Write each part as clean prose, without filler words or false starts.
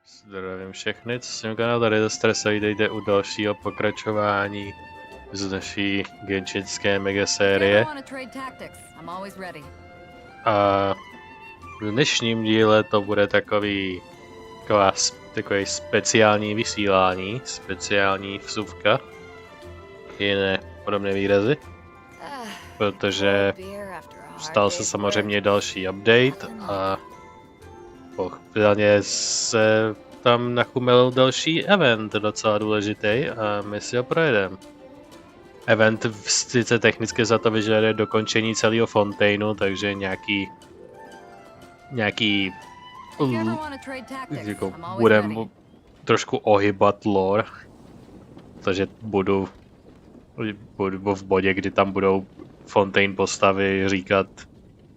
Zdravím všechny, co jsem kanál tady ze Stresa, vítejte u dalšího pokračování z naší genshinské megasérie. A v dnešním díle to bude takový speciální vysílání, speciální vsuvka, jiné podobné výrazy, protože stal se samozřejmě další update a pochopitelně se tam nachumil další event, docela důležitý, a my si ho projedeme. Event sice technicky za to vyžaduje dokončení celého Fontaineu, takže nějaký jako budeme trošku ohybat lore, takže budu v bodě, kdy tam budou Fontaine postavy říkat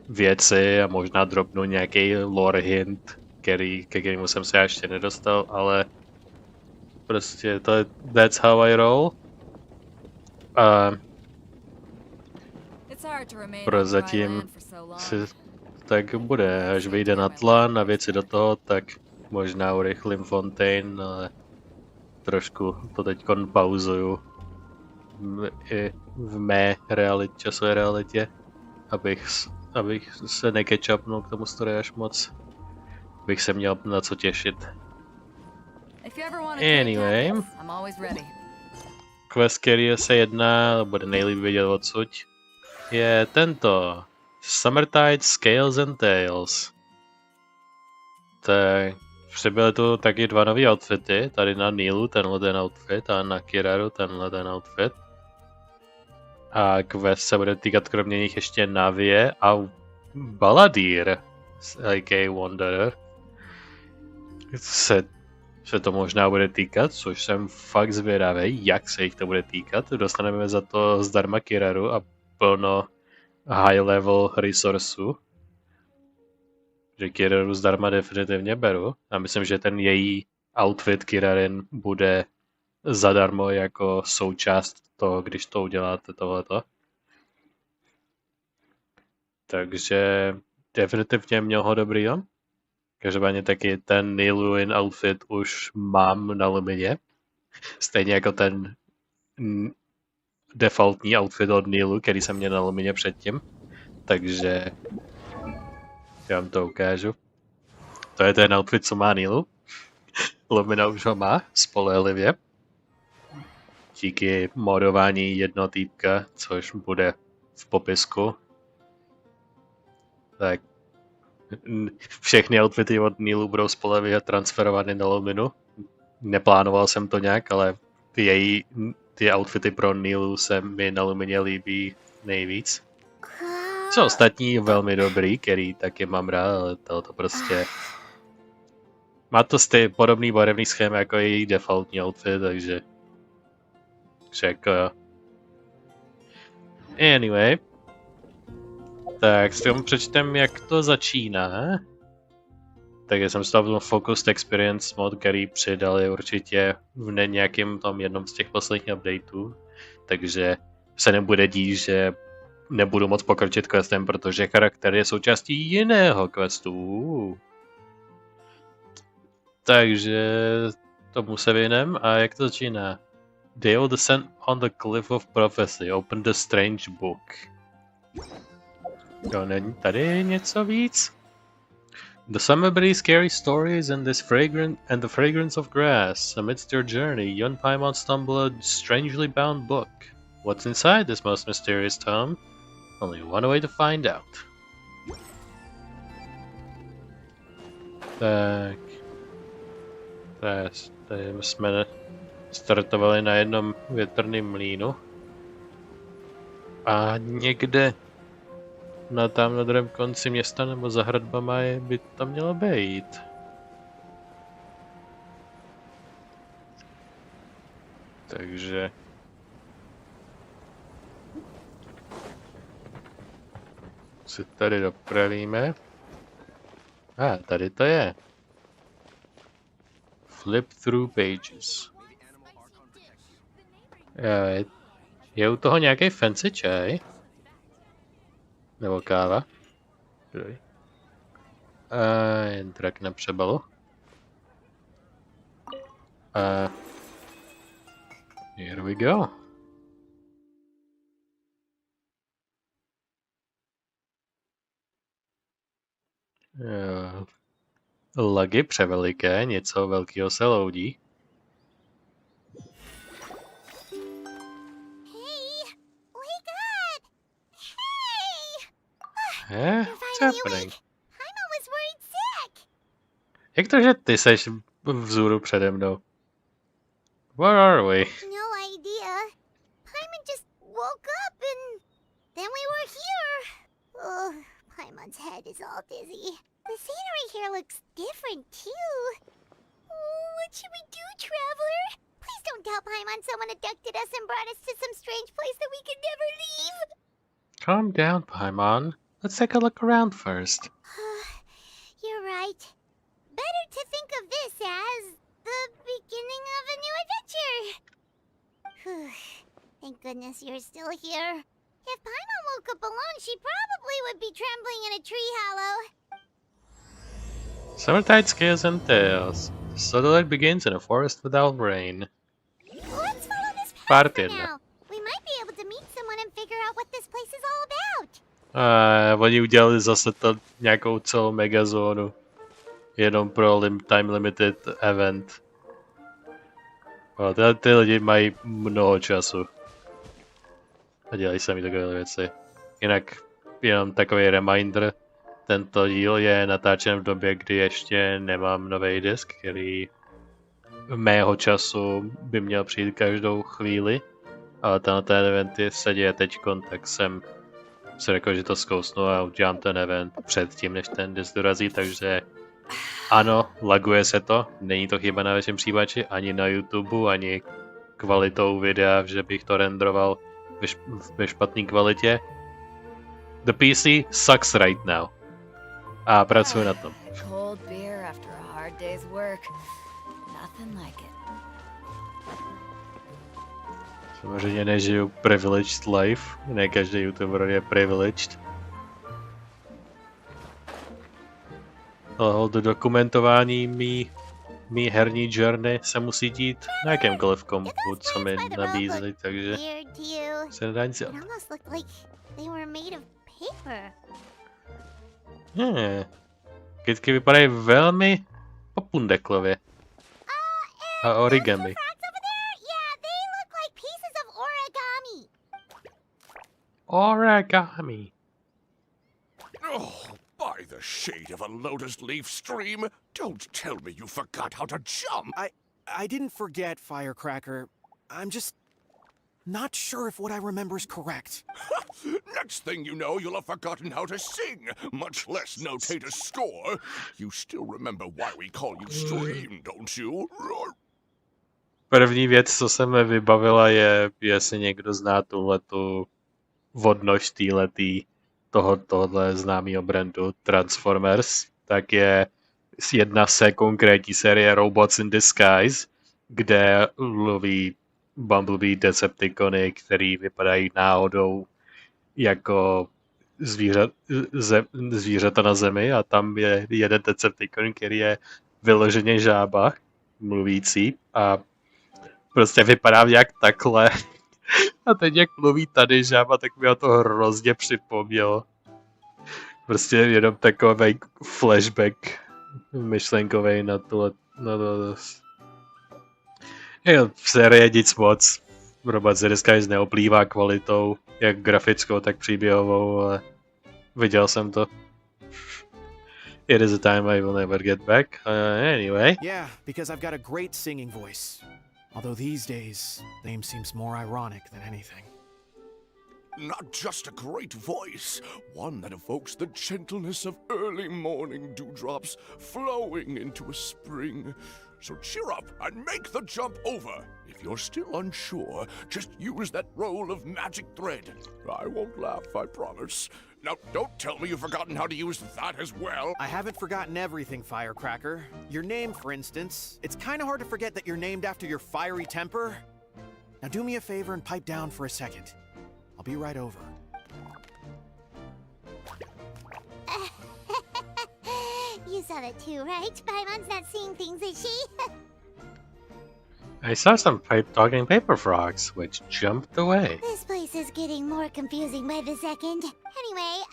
věci a možná dropnu nějaký lore hint, ke kterému jsem se ještě nedostal, ale prostě that's how I roll. A prozatím si tak bude, až vyjde na tlan a věci do toho, tak možná urychlím Fontaine, ale trošku to teďkon pauzuju i v mé časové realitě, abych se nekečapnul k tomu story až moc, bych se měl na co těšit. Anyway, quest, který se jedná, bude nejlíp vidět odsud, je tento Summertide Scales Tales. Tak přibyly tu taky dva nový outfity, tady na Nilu tenhle ten outfit a na Kiraru tenhle ten outfit. A quest se bude týkat kromě nich ještě Navie a Baladír, a.k.a. Wanderer. Se to možná bude týkat, což jsem fakt zvědavý, jak se jich to bude týkat. Dostaneme za to zdarma Kiraru a plno high level resourceu. Že Kiraru zdarma definitivně beru a myslím, že ten její outfit Kirarin bude zadarmo jako součást toho, když to uděláte tohleto. Takže definitivně měl ho dobrýho. Každopádně taky ten Niluin outfit už mám na Lumině. Stejně jako ten defaultní outfit od Nilu, který jsem měl na Lumině předtím. Takže já vám to ukážu. To je ten outfit, co má Nilu. Lumina už ho má, spolehlivě. Díky modování jednotýpka, což bude v popisku. Tak všechny outfity od Nilu budou spolehlivě transferovány na Luminu. Neplánoval jsem to nějak, ale ty outfity pro Nilu se mi na Lumině líbí nejvíc. Co ostatní velmi dobrý, který taky mám rád, ale to prostě... Má to podobný barevný schéma jako její defaultní outfit, takže jako jo. Anyway. Tak si tomu přečtem, jak to začíná. Takže jsem stavil Focused Experience mod, který přidali určitě v nějakém tom jednom z těch posledních updateů. Takže se nebude dít, že nebudu moc pokročit questem, protože charakter je součástí jiného questu. Takže tomu se věnem. A jak to začíná? Dale descend on the cliff of prophecy. Open the strange book. Jo, není tady něco víc? The summer breeze carries stories and the fragrance of grass. Amidst your journey, young Paimon stumble a strangely bound book. What's inside this most mysterious tome? Only one way to find out. Tak. Tady jsme startovali na jednom větrném mlýnu. A někde tam na druhém konci města nebo za hradbama by to mělo být. Takže... si tady dopravíme. Tady to je. Flip through pages. Je u toho nějaký fancy čaj? Nebo káva? Jen trak na přebalu. Here we go. Lagy převeliké, něco velkého se loudí. What's happening? Jak to, že ty seš vzhůru přede mnou? Where are we? No idea. Paimon just woke up and then we were here. Oh, Paimon's head is all dizzy. The scenery here looks different too. Oh, what should we do, traveler? Please don't tell Paimon someone abducted us and brought us to some strange place that we could never leave. Calm down, Paimon. Let's take a look around first. You're right. Better to think of this as the beginning of a new adventure. Thank goodness you're still here. If Paimon woke up alone, she probably would be trembling in a tree hollow. Summertide Scales Tales. Sunlight begins in a forest without rain. Let's follow this path Páté for now. We might be able to meet someone and figure out what this place is all about. Oni udělali zase to nějakou celou megazónu. Jenom pro time limited event. Ty lidi mají mnoho času. A dělají sami takové věci. Jinak jenom takový reminder. Tento díl je natáčen v době, kdy ještě nemám nový disk, který mého času by měl přijít každou chvíli. Ale ten event se děje teďkon, tak jsem si řekl, že to zkousnu a udělám ten event předtím, než ten disk dorazí, takže ano, laguje se to, není to chyba na vašem přívači, ani na YouTube, ani kvalitou videa, že bych to renderoval ve špatné kvalitě. The PC sucks right now. A pracuji na tom. Cold beer after a hard day's work. Nothing like it. Samozřejmě nežiju privileged life, ne každý YouTuber je privileged. Ale do dokumentování mý herní journey se musí dít na jakémkoliv kompu, co mi nabízí, takže se nedá nic dělat. Kytky vypadají velmi popundeklově. A origami. Origami. Oh, by the shade of a lotus leaf stream, don't tell me you forgot how to jump. I didn't forget, Firecracker. I'm just not sure if what I remember is correct. Next thing you know, you'll have forgotten how to sing, much less notate a score. You still remember why we call you Stream, don't you? První věc, co se mi vybavila, je, jestli někdo zná tuhletu vodnožství letý tohohle známého brandu Transformers, tak je jedna se konkrétní série Robots in Disguise, kde loví Bumblebee Decepticony, který vypadají náhodou jako zvířata na zemi, a tam je jeden Decepticon, který je vyloženě žába mluvící a prostě vypadá nějak takhle. A teď jak mluví tady žába, tak mi to hrozně připomnělo. Prostě jenom takový flashback myšlenkovej na tohle. V sérii nic moc. Robots in Disguise neoplývá kvalitou, jak grafickou, tak příběhovou, ale viděl jsem to. It is a time I will never get back. Anyway. Yeah, because I've got a great singing voice. Although these days, name seems more ironic than anything. Not just a great voice, one that evokes the gentleness of early morning dewdrops flowing into a spring. So cheer up and make the jump over. If you're still unsure, just use that roll of magic thread. I won't laugh, I promise. Now, don't tell me you've forgotten how to use that as well. I haven't forgotten everything, Firecracker. Your name, for instance. It's kind of hard to forget that you're named after your fiery temper. Now do me a favor and pipe down for a second. I'll be right over. You saw that too, right? Paimon's not seeing things, is she? I saw some talking paper frogs, which jumped away. This place is getting more confusing by the second. Anyway,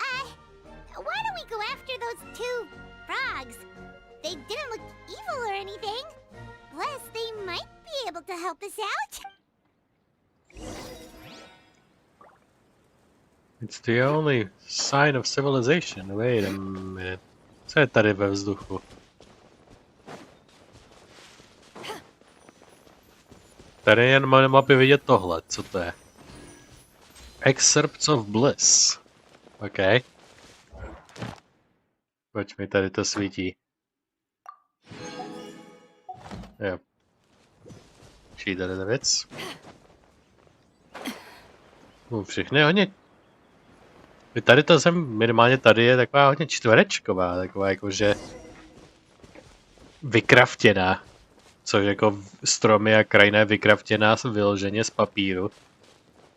why don't we go after those two frogs? They didn't look evil or anything. Plus, they might be able to help us out. It's the only sign of civilization. Wait a minute. Co je tady ve vzduchu? Tady jen na mapě vidět tohle. Co to je? Excerpts of Bliss. OK. Pojď mi, tady to svítí. Jo. Přijde tady věc. Všechny hodně. Tady ta zem, minimálně tady je taková hodně čtverečková, taková jakože vykraftěná. Což jako stromy a krajina je vykraftěná vyloženě z papíru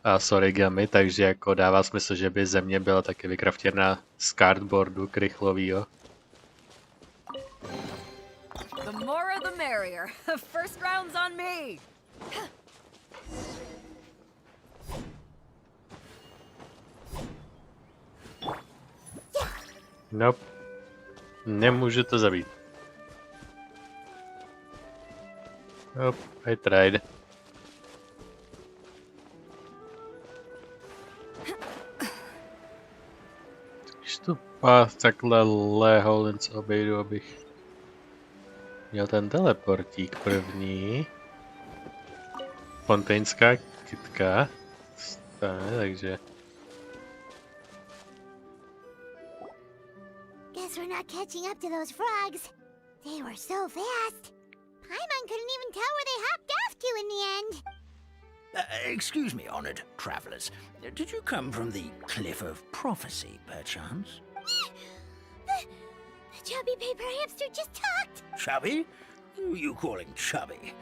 a s origami, takže jako dává smysl, že by země byla taky vykraftěná z cardboardu krychlovýho. The more the merrier. First round's on me. Nope. Nemůžu to zabít. Nope, I tried. Když tu pás takhle leholec obejdu, abych měl ten teleportík první. Fontainská kytka. Stane, takže... Guess we're not catching up to those frogs. They were so fast. Paimon couldn't even tell where they hopped off to in the end. Excuse me, honored travelers. Did you come from the Cliff of Prophecy, perchance? The chubby paper hamster just talked. Chubby? Who are you calling chubby?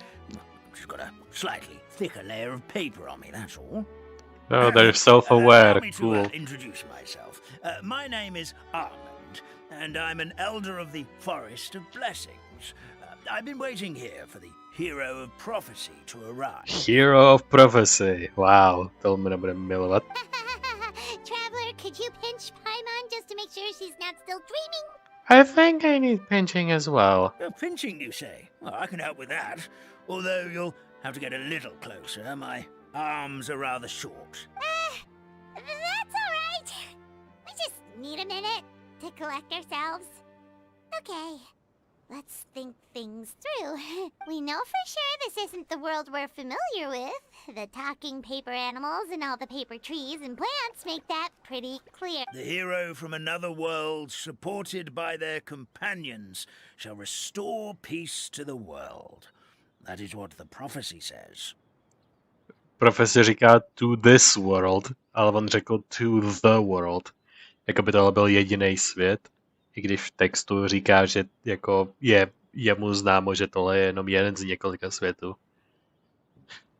She's got a slightly thicker layer of paper on me, that's all. Oh, they're self-aware. Allow me to Cool. introduce myself. My name is Armand, and I'm an elder of the Forest of Blessings. I've been waiting here for the hero of prophecy to arrive. Hero of Prophecy. Wow, to mě nebude milovat. Traveler, could you pinch Paimon just to make sure she's not still dreaming? I think I need pinching as well. Pinching, you say? Well, I can help with that. Although you'll have to get a little closer. My arms are rather short. That's alright. We just need a minute to collect ourselves. Okay, let's think things through. We know for sure this isn't the world we're familiar with. The talking paper animals and all the paper trees and plants make that pretty clear. The hero from another world, supported by their companions, shall restore peace to the world. That is what the prophecy says. Profesor říká to this world, ale on řekl to the world. Jako by tohle byl jediný svět. I když v textu říká, že jako je mu známo, že tohle je jenom jeden z několika světů.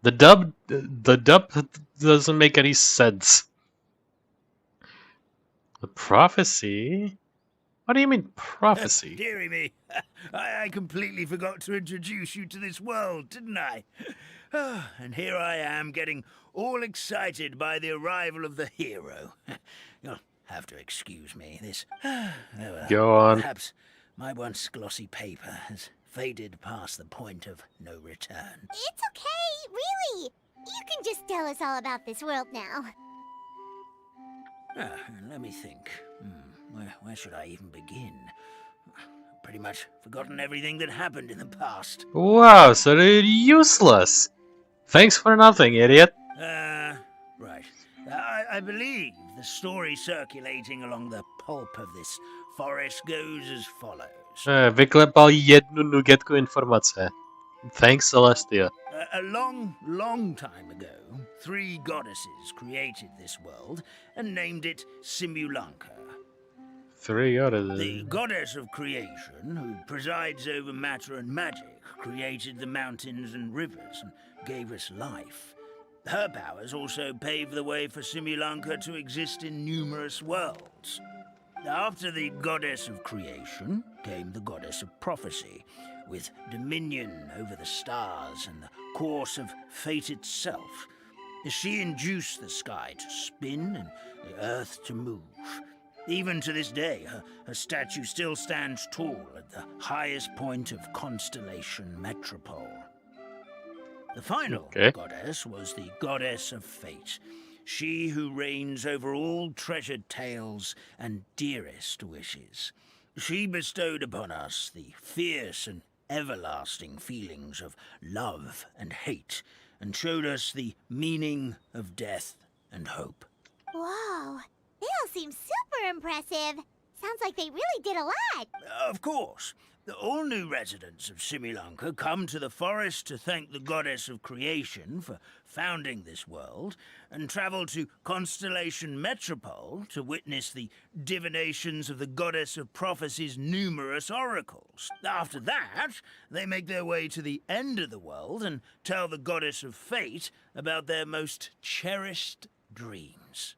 The dub doesn't make any sense. The prophecy? What do you mean prophecy? Dearie me, I completely forgot to introduce you to this world, didn't I? And here I am getting all excited by the arrival of the hero. You'll have to excuse me. This Go on. Perhaps my once glossy paper has faded past the point of no return. It's okay, really. You can just tell us all about this world now. Let me think. Where should I even begin? Pretty much forgotten everything that happened in the past. Wow, so they're useless. Thanks for nothing, idiot. Right. I believe the story circulating along the pulp of this forest goes as follows. Vyklepal jednu nugetku informace. Thanks, Celestia. A long, long time ago, 3 goddesses created this world and named it Simulanka. 3 goddesses. The goddess of creation, who presides over matter and magic, created the mountains and rivers and gave us life. Her powers also paved the way for Simulanka to exist in numerous worlds. After the goddess of creation came the goddess of prophecy, with dominion over the stars and the course of fate itself. She induced the sky to spin and the earth to move. Even to this day, her statue still stands tall at the highest point of Constellation Metropole. The final goddess was the goddess of fate, she who reigns over all treasured tales and dearest wishes. She bestowed upon us the fierce and everlasting feelings of love and hate, and showed us the meaning of death and hope. Whoa, they all seem super impressive. Sounds like they really did a lot. Of course. All new residents of Simulanka come to the forest to thank the goddess of creation for founding this world, and travel to Constellation Metropole to witness the divinations of the goddess of prophecy's numerous oracles. After that, they make their way to the end of the world and tell the goddess of fate about their most cherished dreams.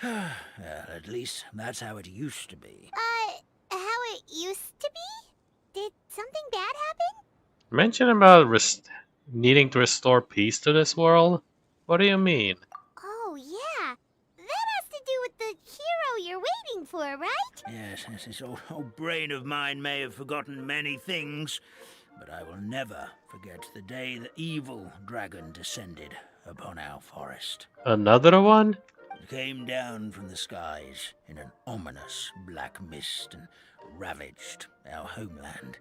Well, at least that's how it used to be. How it used to be? Did something bad happen? Mention about needing to restore peace to this world? What do you mean? Oh, yeah. That has to do with the hero you're waiting for, right? Yes, this old brain of mine may have forgotten many things, but I will never forget the day the evil dragon descended upon our forest. Another one? It came down from the skies in an ominous black mist and ravaged our homeland.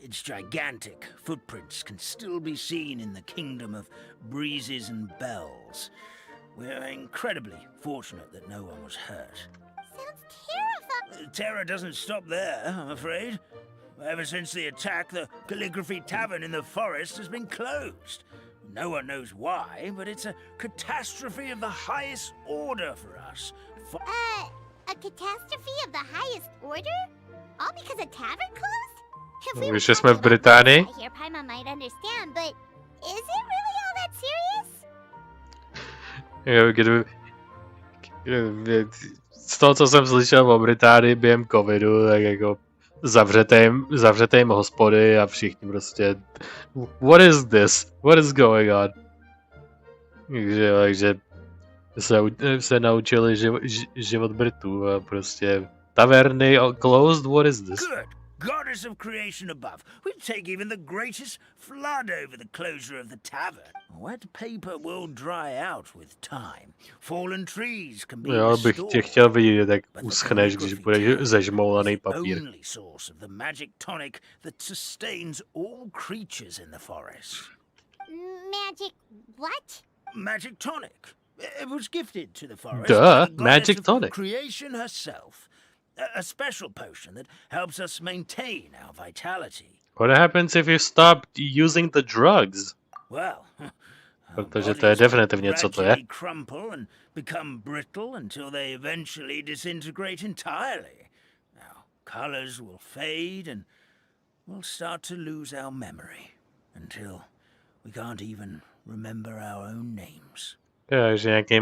Its gigantic footprints can still be seen in the kingdom of breezes and bells. We're incredibly fortunate that no one was hurt. Sounds terrifying. Terror doesn't stop there, I'm afraid. Ever since the attack, the Calligraphy Tavern in the forest has been closed. No one knows why, but it's a catastrophe of the highest order for us. A catastrophe of the highest order? All because a tavern closed? If we Už were jsme v talking about Británii. business here, Paimon might understand, but is it really all that serious? Z toho, co jsem slyšel o Británii během covidu, tak jako zavřete jim hospody a všichni prostě what is this? What is going on? Takže se naučili život Britů a prostě taverny closed, what is this? Good. Goddess of creation above. We'd take even the greatest flood over the closure of the tavern. Wet paper will dry out with time. Fallen trees can be Já bych tě chtěl vidět, jak uschneš, když budeš zežmoulaný papír. Only source of the magic tonic that sustains all creatures in the forest. Magic what? Magic tonic. It was gifted to the forest. Duh, by the goddess magic of tonic. Creation herself. A special potion that helps us maintain our vitality. What happens if you stop using the drugs? Well, Protože to je definitivně, co to je. Crumple and become brittle until they eventually disintegrate entirely. Our colors will fade and we'll start to lose our memory until we can't even remember our own names. Takže nějaký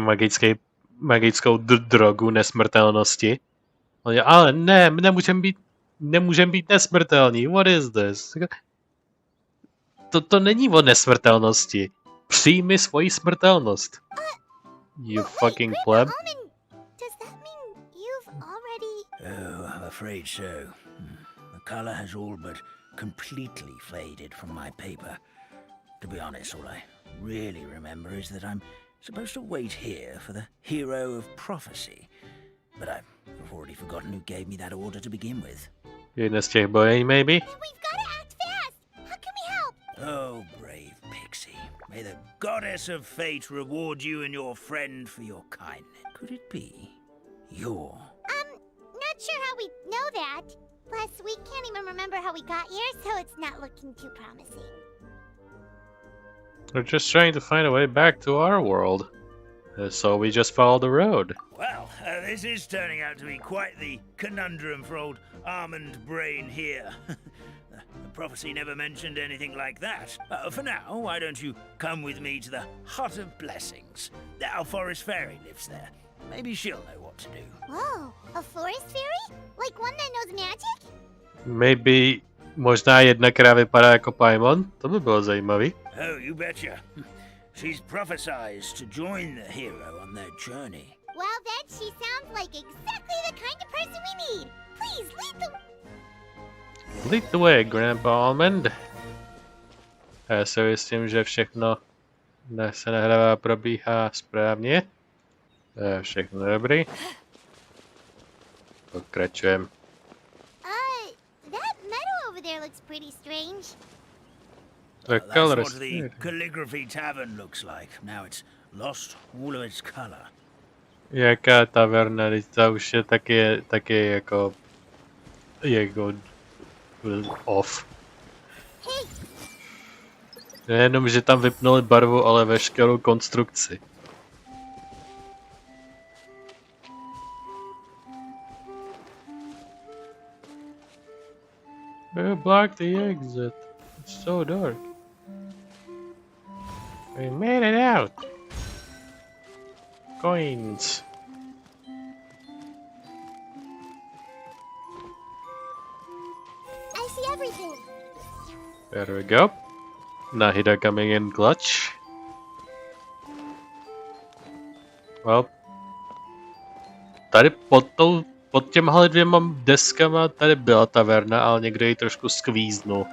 magickou drogu nesmrtelnosti. Ale ne, nemůžeme být nesmrtelní. What is this? To není o nesmrtelnosti. Přijmi svoji smrtelnost. You fucking pleb. Does that mean you've already... Oh, I'm afraid so. The color has all but completely faded from my paper. To be honest, all I really remember is that I'm supposed to wait here for the hero of prophecy. But I've already forgotten who gave me that order to begin with. Jedna z těch bojení, maybe? We've got to act fast! How can we help? Oh, brave Pixie. May the goddess of fate reward you and your friend for your kindness. Could it be your... Not sure how we know that. Plus, we can't even remember how we got here, so it's not looking too promising. We're just trying to find a way back to our world. So we just follow the road. Well, this is turning out to be quite the conundrum for old almond brain here. The prophecy never mentioned anything like that. For now, why don't you come with me to the Hut of Blessings? Our forest fairy lives there. Maybe she'll know what to do. Whoa, a forest fairy? Like one that knows magic? Maybe Možná jedna, která vypadá jako Paimon, to by bylo zajímavý. Oh, you betcha. She's prophesized to join the hero on their journey. Well, then she sounds like exactly the kind of person we need. Please, Lead the way, Grandpa Almond. Já se ujistím, že všechno se nahrává, probíhá správně. To je všechno dobrý. Pokračujeme. That meadow over there looks pretty strange. The That's color what is the good. calligraphy tavern looks like. Now it's lost all of its color. Jaká taverna, ta už je taky jako off. Hey, Nejenom, že tam vypnuli barvu, ale veškerou konstrukci. We blocked the exit. It's so dark. We made it out. Coins. I see everything. There we go. Nahida coming in clutch. Well. Tady pod těmhle dvěma deskama tady byla taverna, ale někdo ji trošku skvíznul.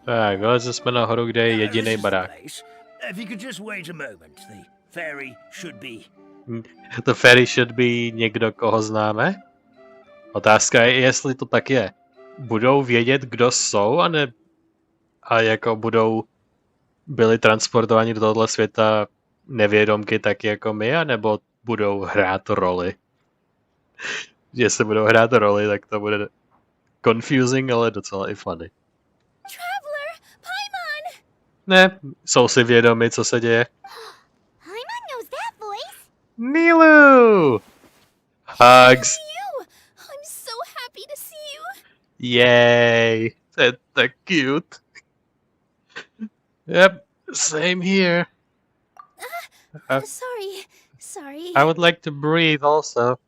Tak, vylezli jsme nahoru, kde je jediný This is the barák. place. If you could just wait a moment, the fairy should be. The fairy should be někdo, koho známe? Otázka je, jestli to tak je. Budou vědět, kdo jsou, a jako byli transportováni do tohoto světa nevědomky tak jako my, anebo budou hrát roli? Jestli budou hrát roli, tak to bude confusing, ale docela i funny. Traveler, Paimon! Ne, jsou si vědomi, co se děje. Paimon knows that voice. Nilu! Hugs! You! I'm so happy to see you. Yay! That's cute. Yep, same here. Sorry. I would like to breathe also.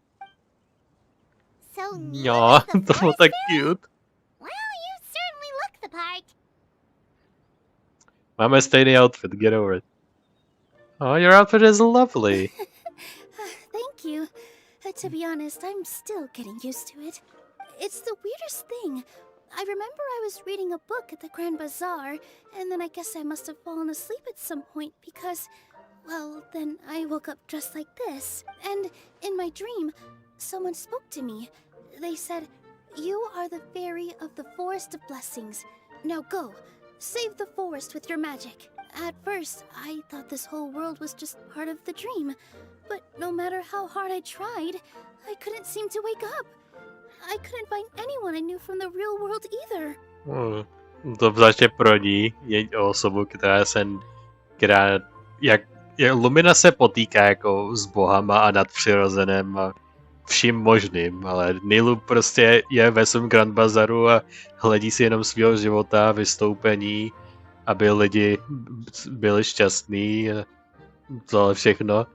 So Nilu Ja, is the dat was forest dat fairy? cute. Well, you certainly look the part. Máme stejný outfit, get over it. Oh, your outfit is lovely. Thank you. To be honest, I'm still getting used to it. It's the weirdest thing. I remember I was reading a book at the Grand Bazaar, and then I guess I must have fallen asleep at some point because, well, then I woke up just like this. And in my dream, someone spoke to me. They said, "You are the fairy of the Forest of Blessings. Now go, save the forest with your magic." At first, I thought this whole world was just part of the dream. But no matter how hard I tried, I couldn't seem to wake up. I couldn't find anyone I knew from the real world either. To zvláště pro ní je osobu, jak Lumina se potýká jako s bohama a nadpřirozeným a vším možným, ale Nilu prostě je ve svém Grand Bazaru a hledí si jenom svého života, vystoupení, aby lidi byli šťastní a tohle všechno.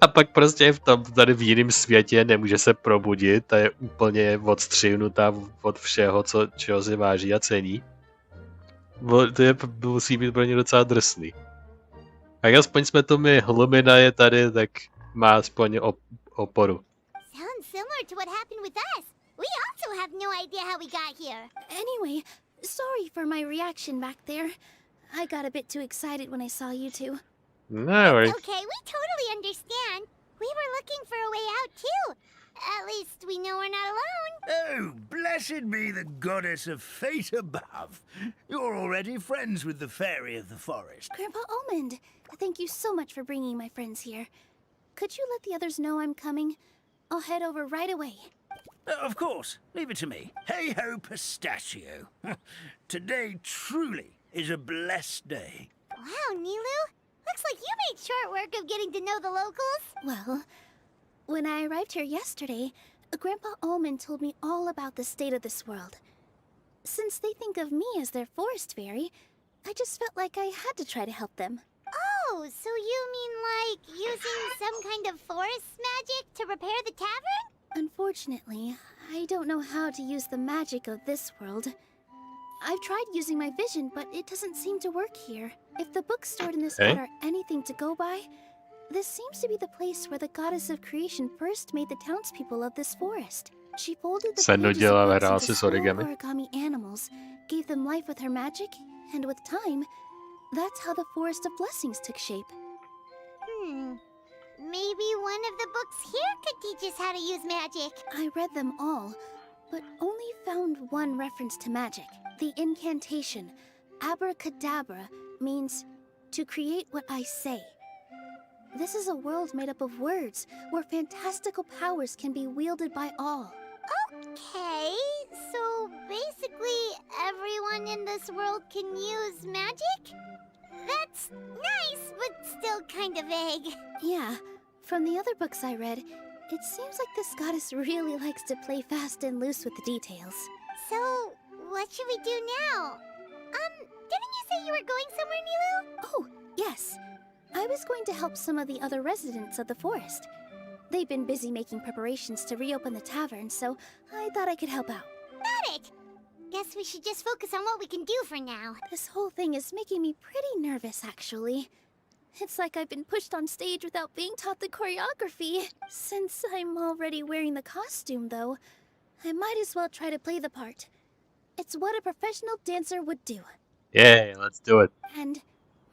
A pak prostě je tady v jiném světě, nemůže se probudit a je úplně odstřihnutá od všeho, čeho si váží a cení. To musí být pro ně docela drsný. Tak aspoň jsme tu my, Lumina je tady, tak má aspoň oporu. Sounds similar to what happened with us. We also have no idea how we got here. Anyway, sorry for my reaction back there. I got a bit too excited when I saw you two. No worries. Okay, we totally understand. We were looking for a way out too. At least we know we're not alone. Oh, blessed be the goddess of fate above. You're already friends with the fairy of the forest. Grandpa Almond, thank you so much for bringing my friends here. Could you let the others know I'm coming? I'll head over right away. Of course, leave it to me. Hey ho, pistachio. Today truly is a blessed day. Wow, Nilu, Looks like you made short work of getting to know the locals. Well, when I arrived here yesterday, Grandpa Almond told me all about the state of this world. Since they think of me as their forest fairy, I just felt like I had to try to help them. Oh, so you mean like using some kind of forest magic to repair the tavern? Unfortunately, I don't know how to use the magic of this world. I've tried using my vision, but it doesn't seem to work here. If the books stored in this world are anything to go by, this seems to be the place where the goddess of creation first made the townspeople of this forest. She folded the pages of books into small origami animals, gave them life with her magic, and with time, that's how the Forest of Blessings took shape. Maybe one of the books here could teach us how to use magic. I read them all, but only found one reference to magic. The incantation, abracadabra, means to create what I say. This is a world made up of words, where fantastical powers can be wielded by all. Okay, so basically everyone in this world can use magic? That's nice, but still kind of vague. Yeah, from the other books I read, it seems like this goddess really likes to play fast and loose with the details. So, what should we do now? Didn't you say you were going somewhere, Nilu? Oh, yes. I was going to help some of the other residents of the forest. They've been busy making preparations to reopen the tavern, so I thought I could help out. Got it! Guess we should just focus on what we can do for now. This whole thing is making me pretty nervous, actually. It's like I've been pushed on stage without being taught the choreography. Since I'm already wearing the costume, though, I might as well try to play the part. It's what a professional dancer would do. Yay, let's do it. And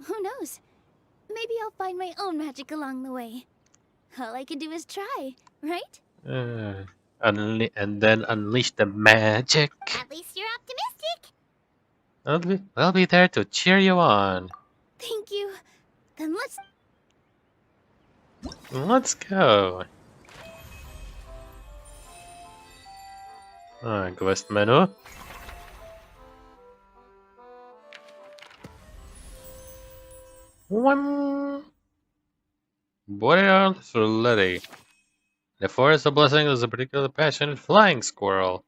who knows? Maybe I'll find my own magic along the way. All I can do is try, right? And then unleash the magic. At least you're optimistic. I'll be there to cheer you on. Thank you. Then Let's go. Quest menu. Boreal Letty. The Forest of Blessing is a particularly passionate flying squirrel.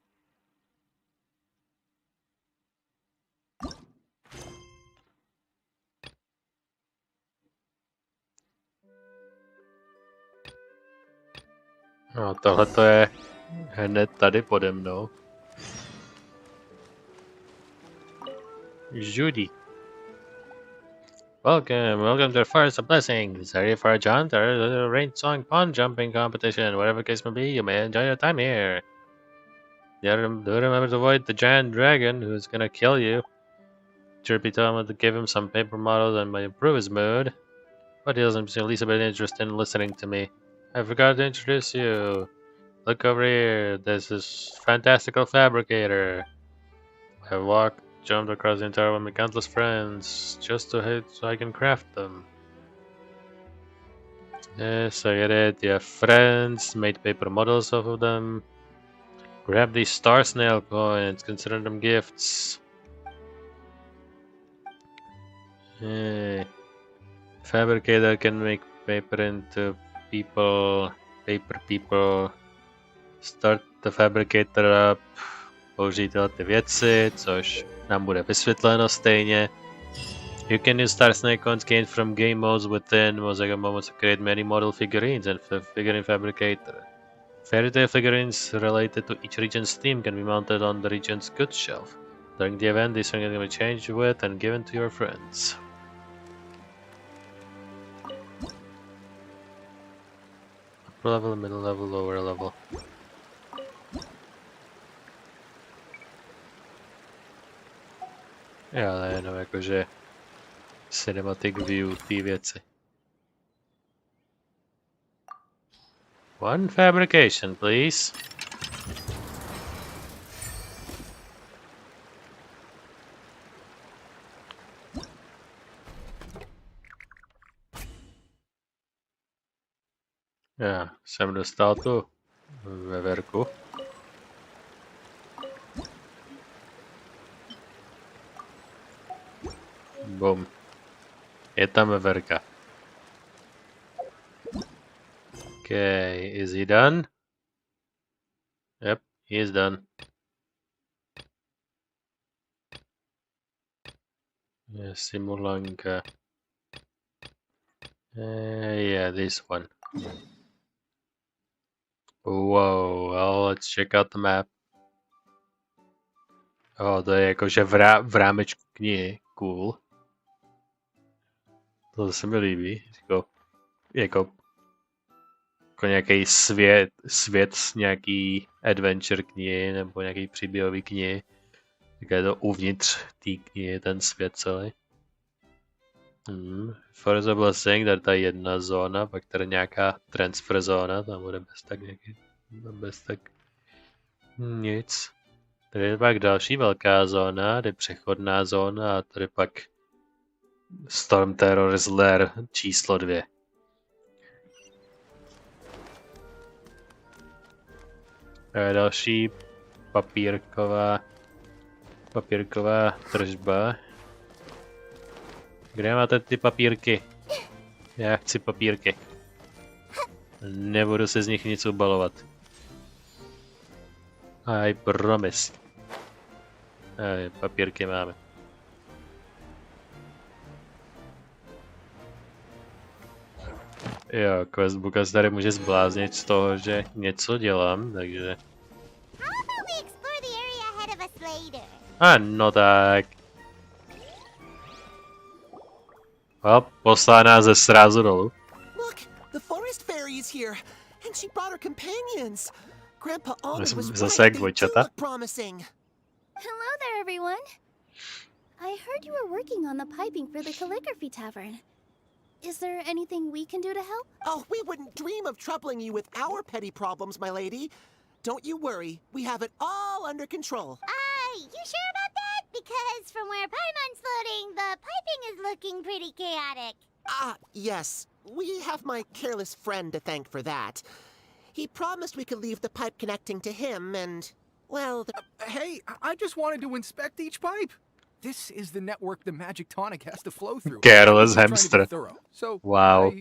No, tohleto je hned tady pode mnou. Judy. Welcome to the Forest of Blessings. Are you for a jaunt or a rain song pond jumping competition? Whatever the case may be, you may enjoy your time here. Do remember to avoid the giant dragon who's gonna kill you. Chirpy told me to give him some paper models and might improve his mood. But he doesn't seem at least a bit interested in listening to me. I forgot to introduce you. Look over here. This is fantastical fabricator. I jumped across the entire world with my countless friends just to hit so I can craft them. Yes, I get it. You have friends, made paper models off of them. Grab these star snail coins, consider them gifts. Fabricator can make paper into paper people. Start the fabricator up. Použij tyhle ty věci, což nám bude vysvětleno stejně. You can use star snake coins gained from game modes within Mosaic moments to create many model figurines and figurine fabricator. Fairy tale figurines related to each region's theme can be mounted on the region's goods shelf. During the event, these things can be changed with and given to your friends. Upper level, middle level, lower level. Jo, ale jenom jakože cinematic view té věci. One fabrication, please. Já jsem dostal tu veverku. Bum. Je tam veverka. Okay, is he done? Yep, he is done. Simulanka. Yeah, this one. Whoa, well, let's check out the map. To je jakože v rámečku knihy. Cool. To se mi líbí. Jako nějaký svět z nějaký adventure knihy nebo nějaký příběhový knihy. Tak je to uvnitř té knihy, ten svět celý. Forza byl saying, tady ta jedna zóna, pak tady nějaká transfer zóna, tam bude bez tak nic. Tady je pak další velká zóna, tady přechodná zóna a tady pak Storm Terror's Lair číslo 2. To je další papírková tržba. Kde máte ty papírky? Já chci papírky. Nebudu se z nich nic ubalovat. I promise. Papírky máme. Jo, questbooka se tady může zbláznit z toho, že něco dělám, takže... No tak. Poslá nás ze srázu dolů. Look, the forest fairy is here, and she brought her companions. Grandpa Almond was Zase right. jak They do dvojčata. look promising. Hello there, everyone. I heard you were working on the piping for the calligraphy tavern. Is there anything we can do to help? Oh, we wouldn't dream of troubling you with our petty problems, my lady. Don't you worry, we have it all under control. You sure about that? Because from where Paimon's floating, the piping is looking pretty chaotic. Yes. We have my careless friend to thank for that. He promised we could leave the pipe connecting to him, and, well... Hey, I just wanted to inspect each pipe. This is the network the magic tonic has to flow through. Careless I'm trying to be hamster. thorough. So Wow.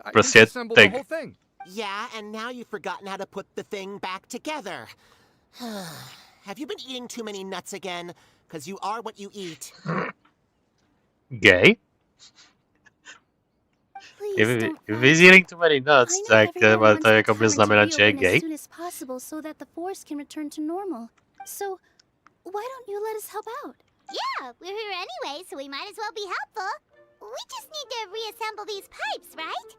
I Prostě disassembled the tak. whole thing. Yeah, and now you've forgotten how to put the thing back together. Have you been eating too many nuts again? Because you are what you eat. Gay? Please If don't he's eating too many nuts, I know tak everyone wants to the jako by tavern to znamenat, že je reopen gay? as soon as possible so that the forest can return to normal. So, why don't you let us help out? Yeah, we're here anyway, so we might as well be helpful. We just need to reassemble these pipes, right?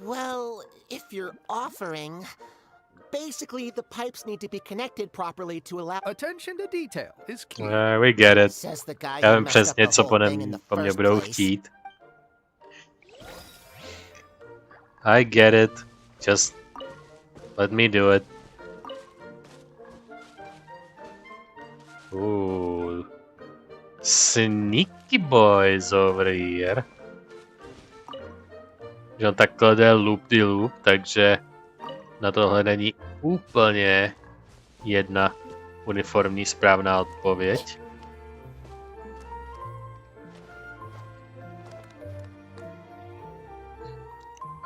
Well, if you're offering... Basically, the pipes need to be connected properly to allow... Attention to detail is key. We get it. Says the guy Já who vím messed up přesně, the co whole thing in the po mně first budou place. chtít. I get it. Just let me do it. Ooh. Sneaky boys over here. Že on takhle jde loop-de-loop, takže na tohle není úplně jedna uniformní správná odpověď.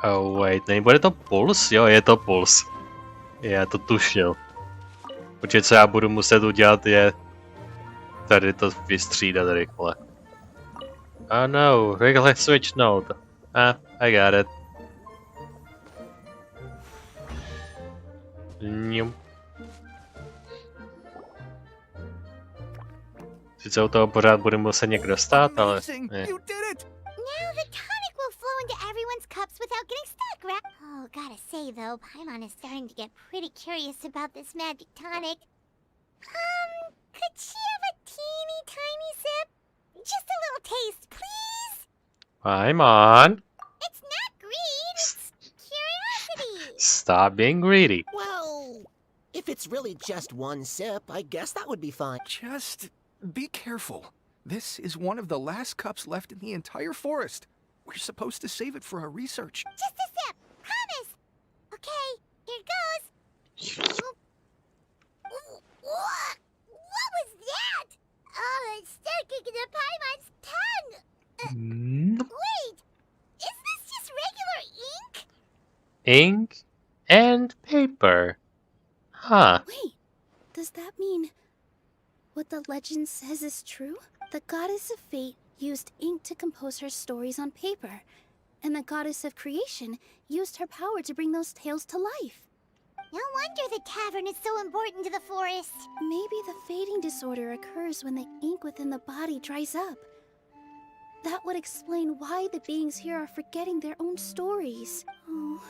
Oh wait, nebude to puls? Jo, je to puls. Já to tušil. Počkej, co já budu muset udělat je tady to vystřídat rychle. Oh no, rychle switchnout. I got it. Sice u toho pořád bude muset někdo stát, ale... Amazing! You did it! Now the tonic will flow into everyone's cups without getting stuck, right? Oh, gotta say though, Paimon is starting to get pretty curious about this magic tonic. Could she have a teeny tiny sip? Just a little taste, please? Paimon! It's not greed, it's curiosity. Stop being greedy. Well, if it's really just one sip, I guess that would be fine. Just be careful. This is one of the last cups left in the entire forest. We're supposed to save it for our research. Just a sip, promise. Okay, here goes. What was that? Oh, it's sticking to Paimon's tongue. Wait, is this just regular ink? ink, and paper. Huh. Wait, does that mean what the legend says is true? The goddess of fate used ink to compose her stories on paper, and the goddess of creation used her power to bring those tales to life. No wonder the tavern is so important to the forest. Maybe the fading disorder occurs when the ink within the body dries up. That would explain why the beings here are forgetting their own stories. Oh.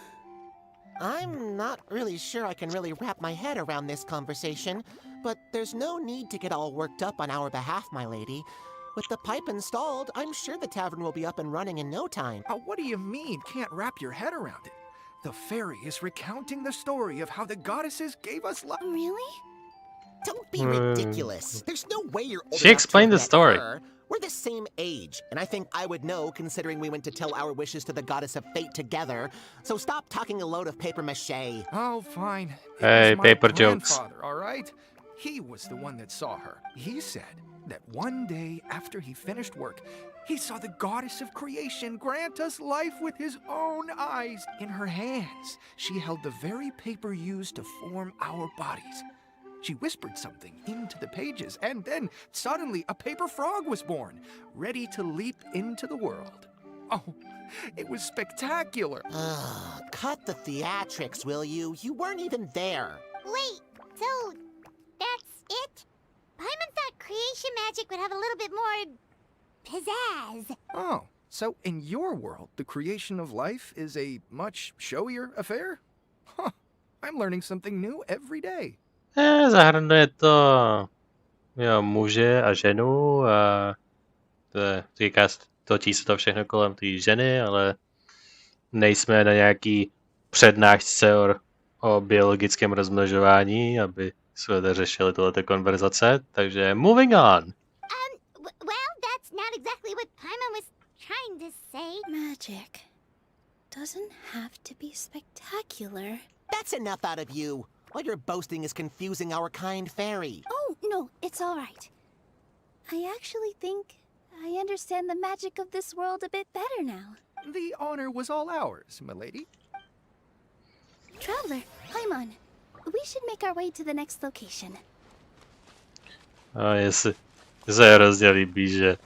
I'm not really sure I can really wrap my head around this conversation, but there's no need to get all worked up on our behalf, my lady. With the pipe installed, I'm sure the tavern will be up and running in no time. What do you mean, can't wrap your head around it? The fairy is recounting the story of how the goddesses gave us life. Really? Don't be ridiculous. There's no way you're old She enough explained to the have met story. her. We're the same age, and I think I would know considering we went to tell our wishes to the goddess of fate together. So stop talking a load of paper mache. Oh, fine. It Hey, was my paper jokes. grandfather, all right? He was the one that saw her. He said that one day after he finished work, he saw the goddess of creation grant us life with his own eyes. In her hands, she held the very paper used to form our bodies. She whispered something into the pages, and then suddenly a paper frog was born, ready to leap into the world. Oh, it was spectacular. Cut the theatrics, will you? You weren't even there. Wait, so that's it? Paimon thought creation magic would have a little bit more pizzazz. Oh, so in your world, the creation of life is a much showier affair? Huh, I'm learning something new every day. Zahrnuje to muže a ženu a točí se to všechno kolem té ženy, ale nejsme na nějaký přednášce o biologickém rozmnožování, aby jsme řešili tohleto konverzace, takže moving on. Well, that's not exactly what Paimon was trying to say. Magic doesn't have to be spectacular. That's enough out of you. All your boasting is confusing our kind fairy. Oh, no, it's all right. I actually think I understand the magic of this world a bit better now. The honor was all ours, milady. Traveler, Paimon, we should make our way to the next location. A jestli se hrozně líbí, že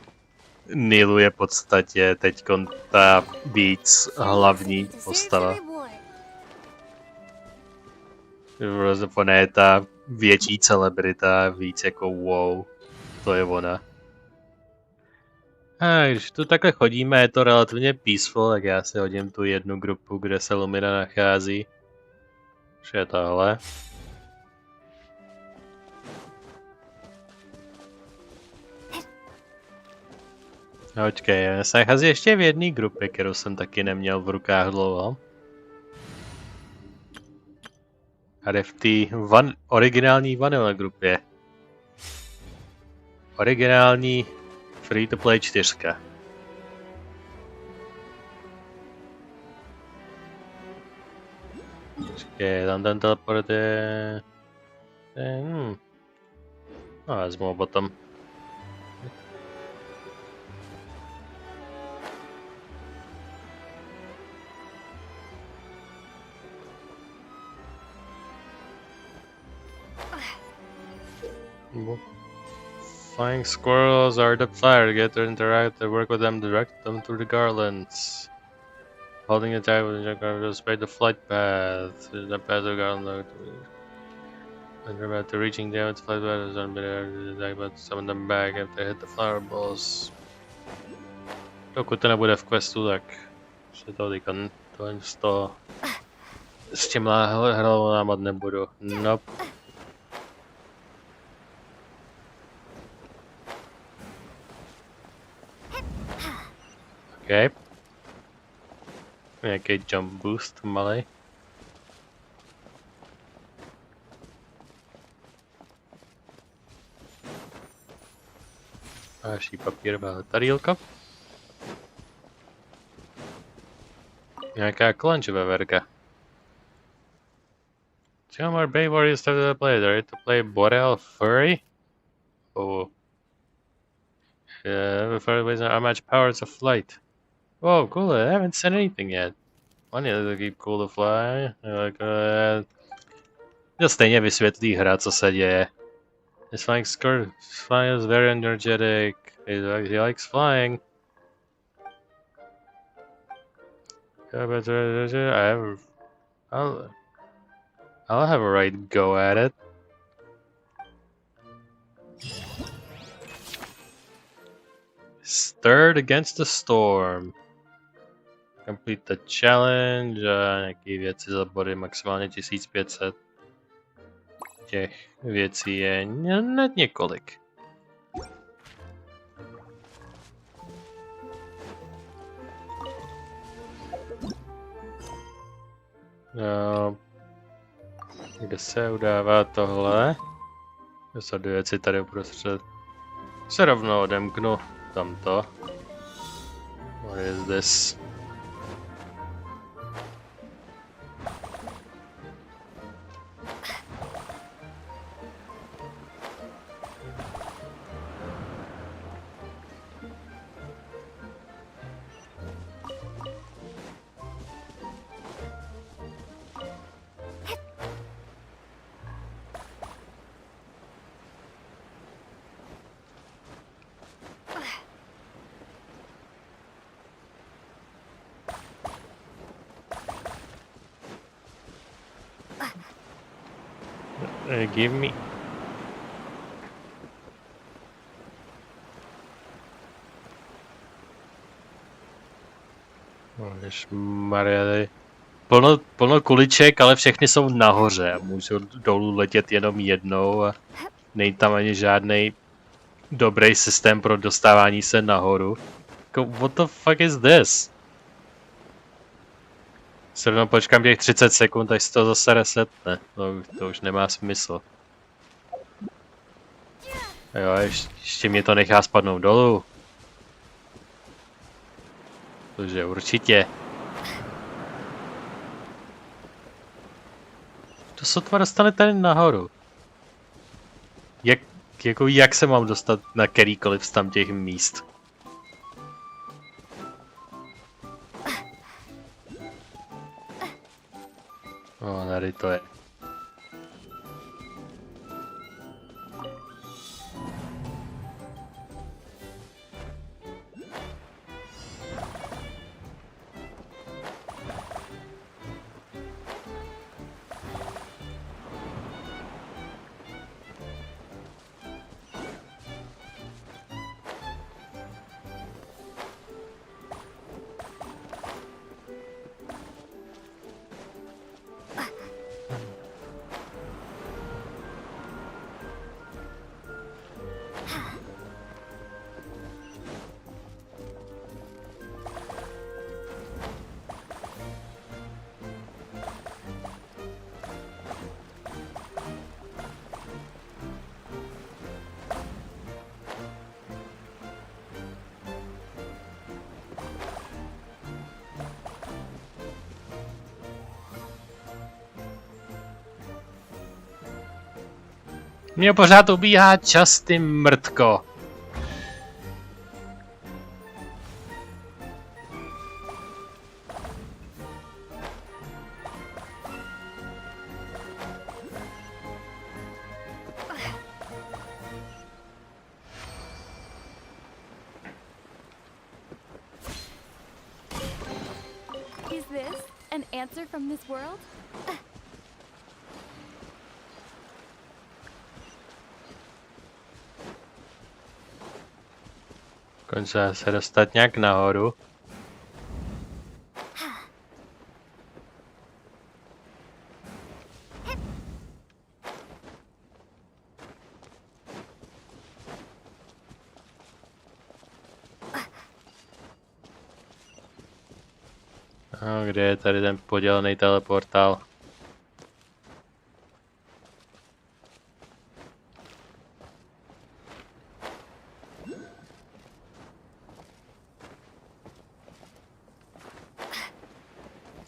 Nilu je v podstatě teď ta víc hlavní postava. Ona je ta větší celebrita, víc jako wow, to je ona. A když tu takhle chodíme, je to relativně peaceful, tak já si hodím tu jednu grupu, kde se Lumina nachází. Už je tohle. Počkej, se nachází ještě v jedné grupě, kterou jsem taky neměl v rukách dlouho. A jde v té originální vanilla grupě. Originální free to play 4. Počkej, tam ten teleport je... No, vezmu ho potom. Flying squirrels are the flyer. Get to interact, to work with them, direct them through the garlands. Holding a tag with the garland, spread the flight path. The path of the garland. And about to reaching them, it's flight path is unbetter. But summon them back if they hit the flower balls. Dokud to nebude v questu, tak se to týká z toho. S těmhle hlavou námad nebudu. Nope. Okay. Nějaký jump boost malej. Další papírová tarýlka. Nějaká klunčová verka. Two more Bay Warriors have to play. They're ready to play Boreal Furry? Oh. Yeah, before it was unmatched powers of flight. Whoa, cool, I haven't said anything yet. On je to keep cool to fly. To stejně vysvětlí hra, co se děje. His flying skirt flying is very energetic. He likes flying. I'll have a right go at it. Stirred against the storm. Complete the challenge. Nějaký věci za body maximálně 1500. Těch věcí je hned několik. No, kde se udává tohle? To jsou dvě věci tady uprostřed. Se rovnou odemknu tamto. What is this? Give me. Ježmarja, plno kuliček, ale všechny jsou nahoře. Můžu dolů letět jenom jednou a není tam ani žádný dobrý systém pro dostávání se nahoru. What the fuck is this? Se rovnou počkám těch 30 sekund, až se to zase resetne. To už nemá smysl. Jo, ještě mě to nechá spadnout dolů. Protože určitě. To sotva dostane tady nahoru. Jak se mám dostat na kterýkoliv z tam těch míst? No, tady to je. Mě pořád ubíhá čas, ty mrtko. Is this an answer from this world? Konce se dostat nějak nahoru. A kde je tady ten podělaný teleportál?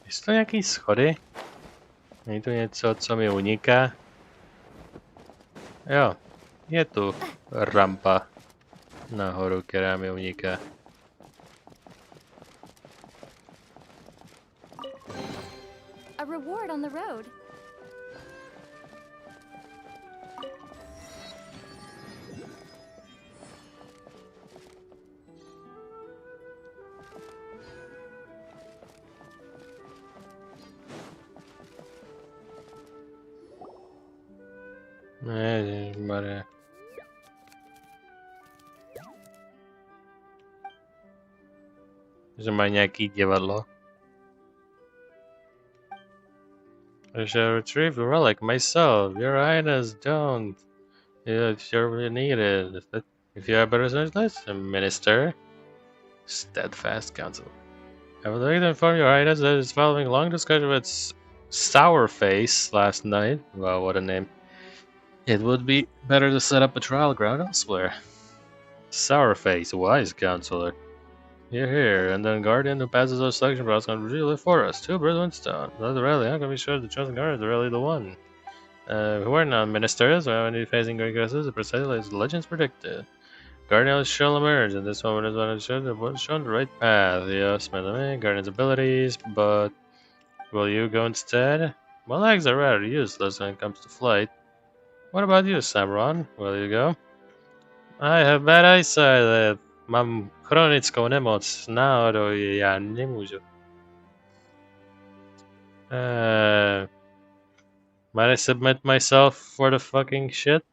Jsou to nějaký schody? Není to něco, co mi uniká? Jo, je tu rampa nahoru, která mi uniká. on the road. Ježišmarja. Že má nějaký divadlo. I shall retrieve the relic myself. Your Highness, don't. You surely need it. If you have better sense, Minister. Steadfast counsel. I would like to inform your Highness that it's following long discussion with Sourface last night. Wow, what a name. It would be better to set up a trial ground elsewhere. Sourface, wise counselor. You're here, and then Guardian who passes our selection process can really for us. Two birds, one stone. Another rally, how can we sure the chosen guardian is really the one? Who are not ministers, when we facing great crisis, precisely as legends predicted. Guardian shall emerge, and this moment is when it should have shown the right path. Yes, my Guardian's abilities, but will you go instead? My legs are rather useless when it comes to flight. What about you, Samron? Will you go? I have bad eyesight. Mám chronickou nemoc. Náhodou já nemůžu. Might I submit myself for the fucking shit?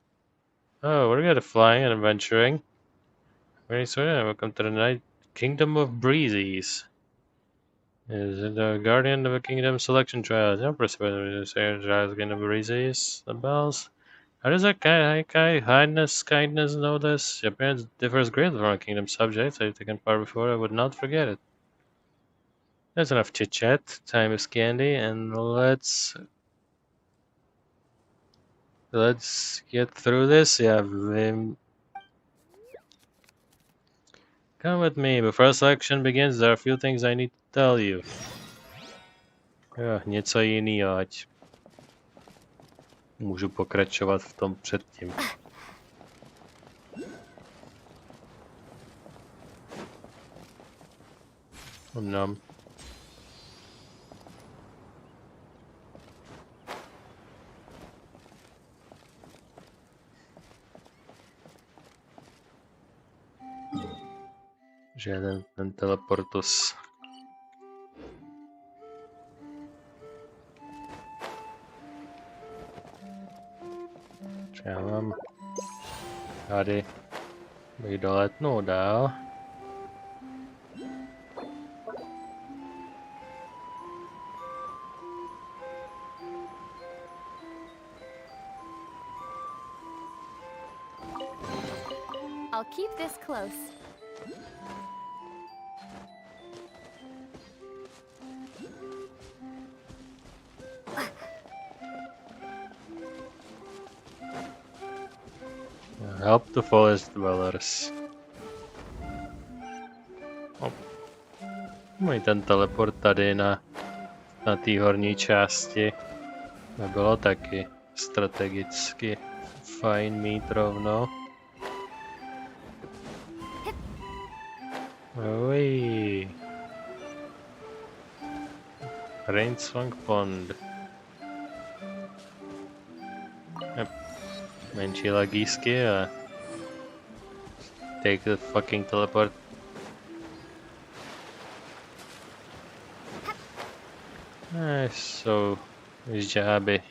Oh, we're good at flying and adventuring. Very soon, welcome to the night Kingdom of Breezes. Is it the guardian of a kingdom selection trial? No precipitous trials, Kingdom of Breezes. The bells. How does that kindness know this? Your appearance differs greatly from our kingdom subjects. I've taken part before, I would not forget it. There's enough chit-chat. Time is candy, and let's get through this. Yeah, come with me. Before our selection begins, there are a few things I need to tell you. Něco jiného, ať můžu pokračovat v tom předtím. No. Žádný ten teleportus. Já mám tady bych doletnul dál. I'll keep this close. Help the forest dwellers. Můj ten teleport tady na té horní části by bylo taky strategicky fajn mít rovno. Oj. Rainswang Pond. Menší lagísky a take the fucking teleport. Jsou žáby.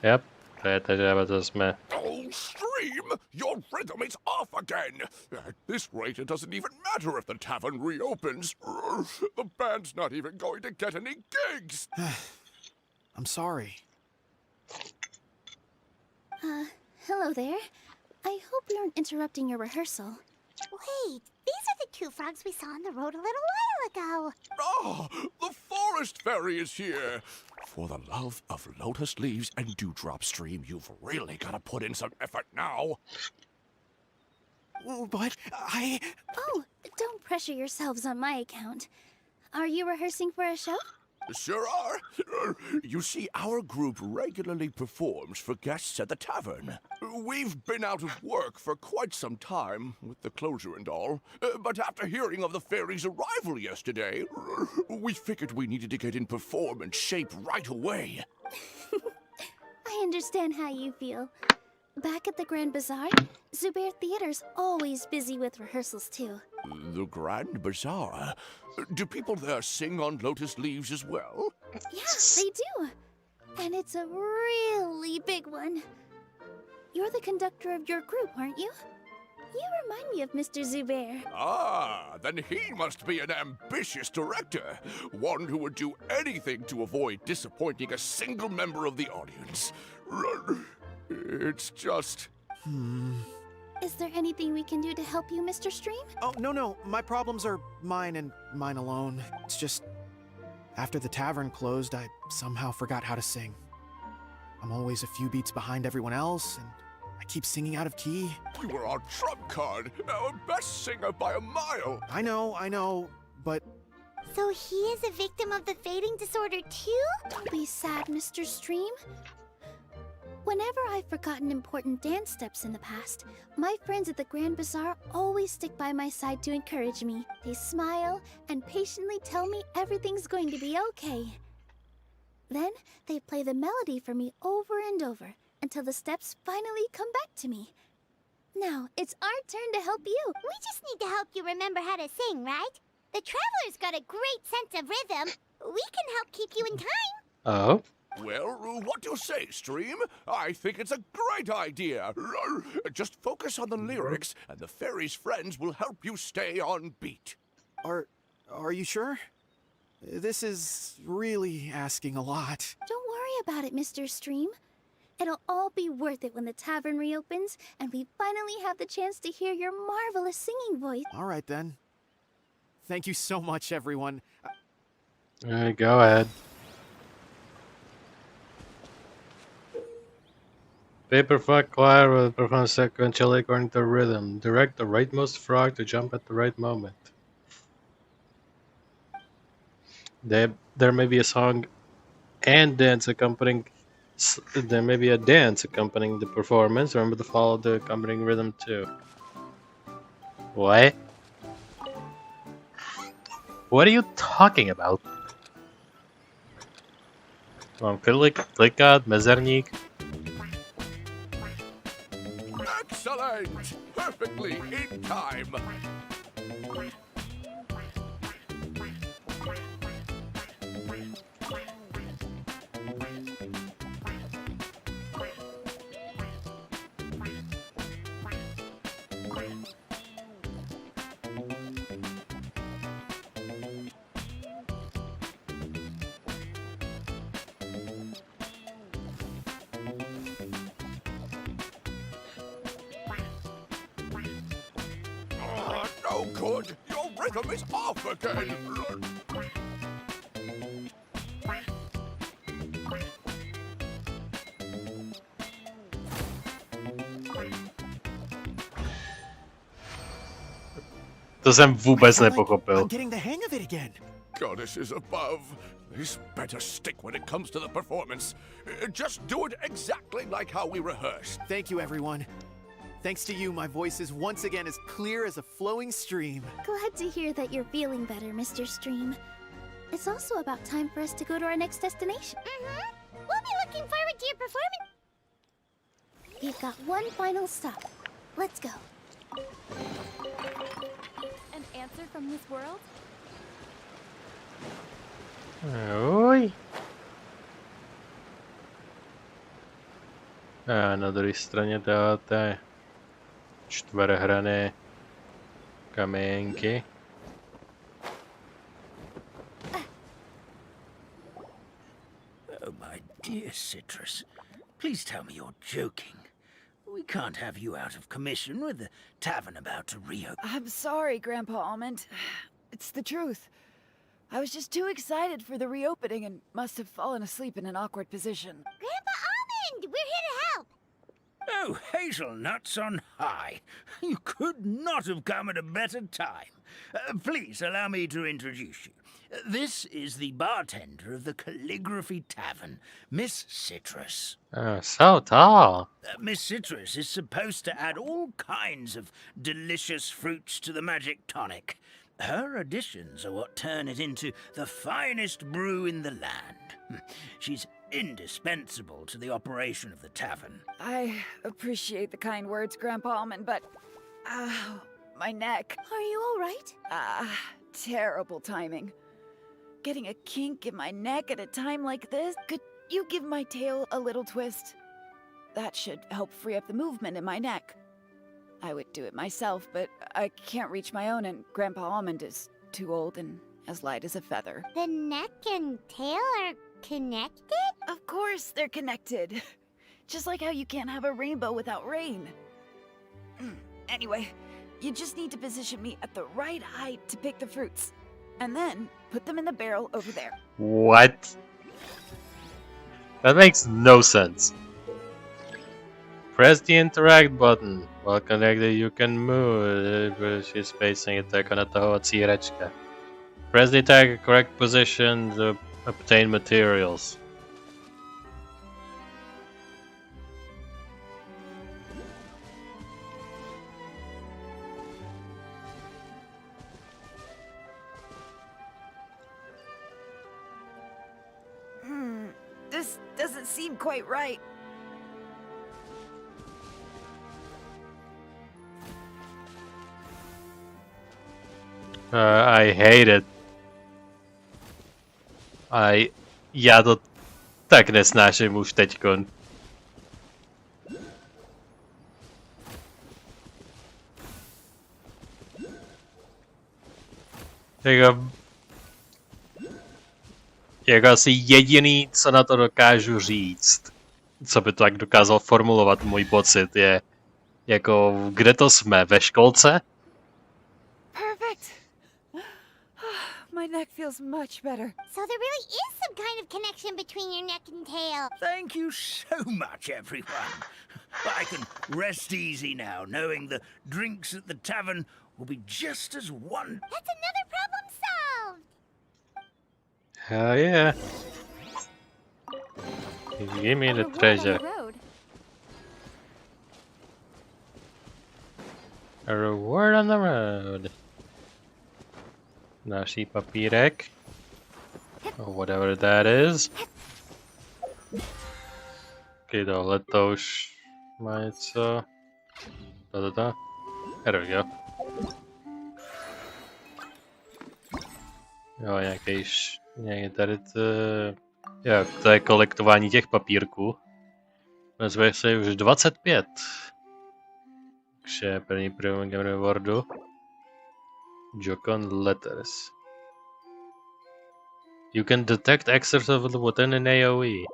Yep, to je ta žába, co jsme. Oh, Stream! Your rhythm is off again! At this rate, it doesn't even matter if the tavern reopens. The band's not even going to get any gigs! I'm sorry. Hello there. I hope we aren't interrupting your rehearsal. Wait, these are the two frogs we saw on the road a little while ago. Oh, the forest fairy is here! For the love of lotus leaves and dewdrop, Stream, you've really got to put in some effort now. But I... Oh, don't pressure yourselves on my account. Are you rehearsing for a show? Sure are. You see, our group regularly performs for guests at the tavern. We've been out of work for quite some time, with the closure and all. But after hearing of the fairy's arrival yesterday, we figured we needed to get in performance shape right away. I understand how you feel. Back at the Grand Bazaar, Zubair Theater's always busy with rehearsals too. The Grand Bazaar? Do people there sing on lotus leaves as well? Yeah, they do. And it's a really big one. You're the conductor of your group, aren't you? You remind me of Mr. Zubair. Ah, then he must be an ambitious director. One who would do anything to avoid disappointing a single member of the audience. It's just... Is there anything we can do to help you, Mr. Stream? Oh, no. My problems are mine and mine alone. It's just... After the tavern closed, I somehow forgot how to sing. I'm always a few beats behind everyone else, and I keep singing out of key. You were our trump card, our best singer by a mile. I know, but... So he is a victim of the fading disorder too? Don't be sad, Mr. Stream. Whenever I've forgotten important dance steps in the past, my friends at the Grand Bazaar always stick by my side to encourage me. They smile and patiently tell me everything's going to be okay. Then they play the melody for me over and over until the steps finally come back to me. Now, it's our turn to help you. We just need to help you remember how to sing, right? The Traveler's got a great sense of rhythm. We can help keep you in time. Oh. Well, what do you say, Stream? I think it's a great idea. Just focus on the lyrics, and the fairy's friends will help you stay on beat. Are you sure? This is really asking a lot. Don't worry about it, Mr. Stream. It'll all be worth it when the tavern reopens and we finally have the chance to hear your marvelous singing voice. All right, then. Thank you so much, everyone. Go ahead. Paperfuck choir will perform sequentially according to rhythm. Direct the rightmost frog to jump at the right moment. There may be a song and dance accompanying. There may be a dance accompanying the performance. Remember to follow the accompanying rhythm too. What? What are you talking about? Mám klikat, mezerník. Excellent! Perfectly in time! No good! Your rhythm is off again! To jsem vůbec nepochopil. I'm getting the hang of it again. Goddesses above, this better stick when it comes to the performance. Just do it exactly like how we rehearsed. Thank you, everyone. Thanks to you, my voice is once again as clear as a flowing stream. Glad to hear that you're feeling better, Mr. Stream. It's also about time for us to go to our next destination. We'll be looking forward to your performance. We've got one final stop. Let's go. An answer from this world? Oj. A na druhé straně té čtverhrané kamienky. Oh, my dear Citrus. Please tell me you're joking. We can't have you out of commission with the tavern about to reopen. I'm sorry, Grandpa Almond. It's the truth. I was just too excited for the reopening and must have fallen asleep in an awkward position. Grandpa Almond, we're here to help. Oh, hazelnuts on high. You could not have come at a better time. Please allow me to introduce you. This is the bartender of the Calligraphy Tavern, Miss Citrus. So tall. Miss Citrus is supposed to add all kinds of delicious fruits to the magic tonic. Her additions are what turn it into the finest brew in the land. She's indispensable to the operation of the tavern. I appreciate the kind words, Grandpa Almond, but... my neck. Are you all right? Terrible timing. Getting a kink in my neck at a time like this? Could you give my tail a little twist? That should help free up the movement in my neck. I would do it myself, but I can't reach my own, and Grandpa Almond is too old and as light as a feather. The neck and tail are connected? Of course they're connected. Just like how you can't have a rainbow without rain. Anyway, you just need to position me at the right height to pick the fruits. And then put them in the barrel over there. What? That makes no sense. Press the interact button. While connected, you can move. She's spacing it jako natahovací hračka. Press the tag correct position to obtain materials. This doesn't seem quite right. I hate it. Já to tak nesnáším už teďkon. Jako asi jediný, co na to dokážu říct, co by to tak dokázal formulovat můj pocit, je jako, kde to jsme, ve školce? Perfect. My neck feels much better. So there really is some kind of connection between your neck and tail. Thank you so much, everyone. I can rest easy now, knowing the drinks at the tavern will be just as one. That's another problem solved. Hell yeah. Give me the treasure. A reward on the road. Další papírek. Or whatever that is. Okay, tohle to už má něco. There we go. Jo, nějaký tady to... Jo, to je kolektování těch papírků. Vezme se už 25. Takže první game rewardu. Jocon letters. You can detect excerpts of the within an AoE.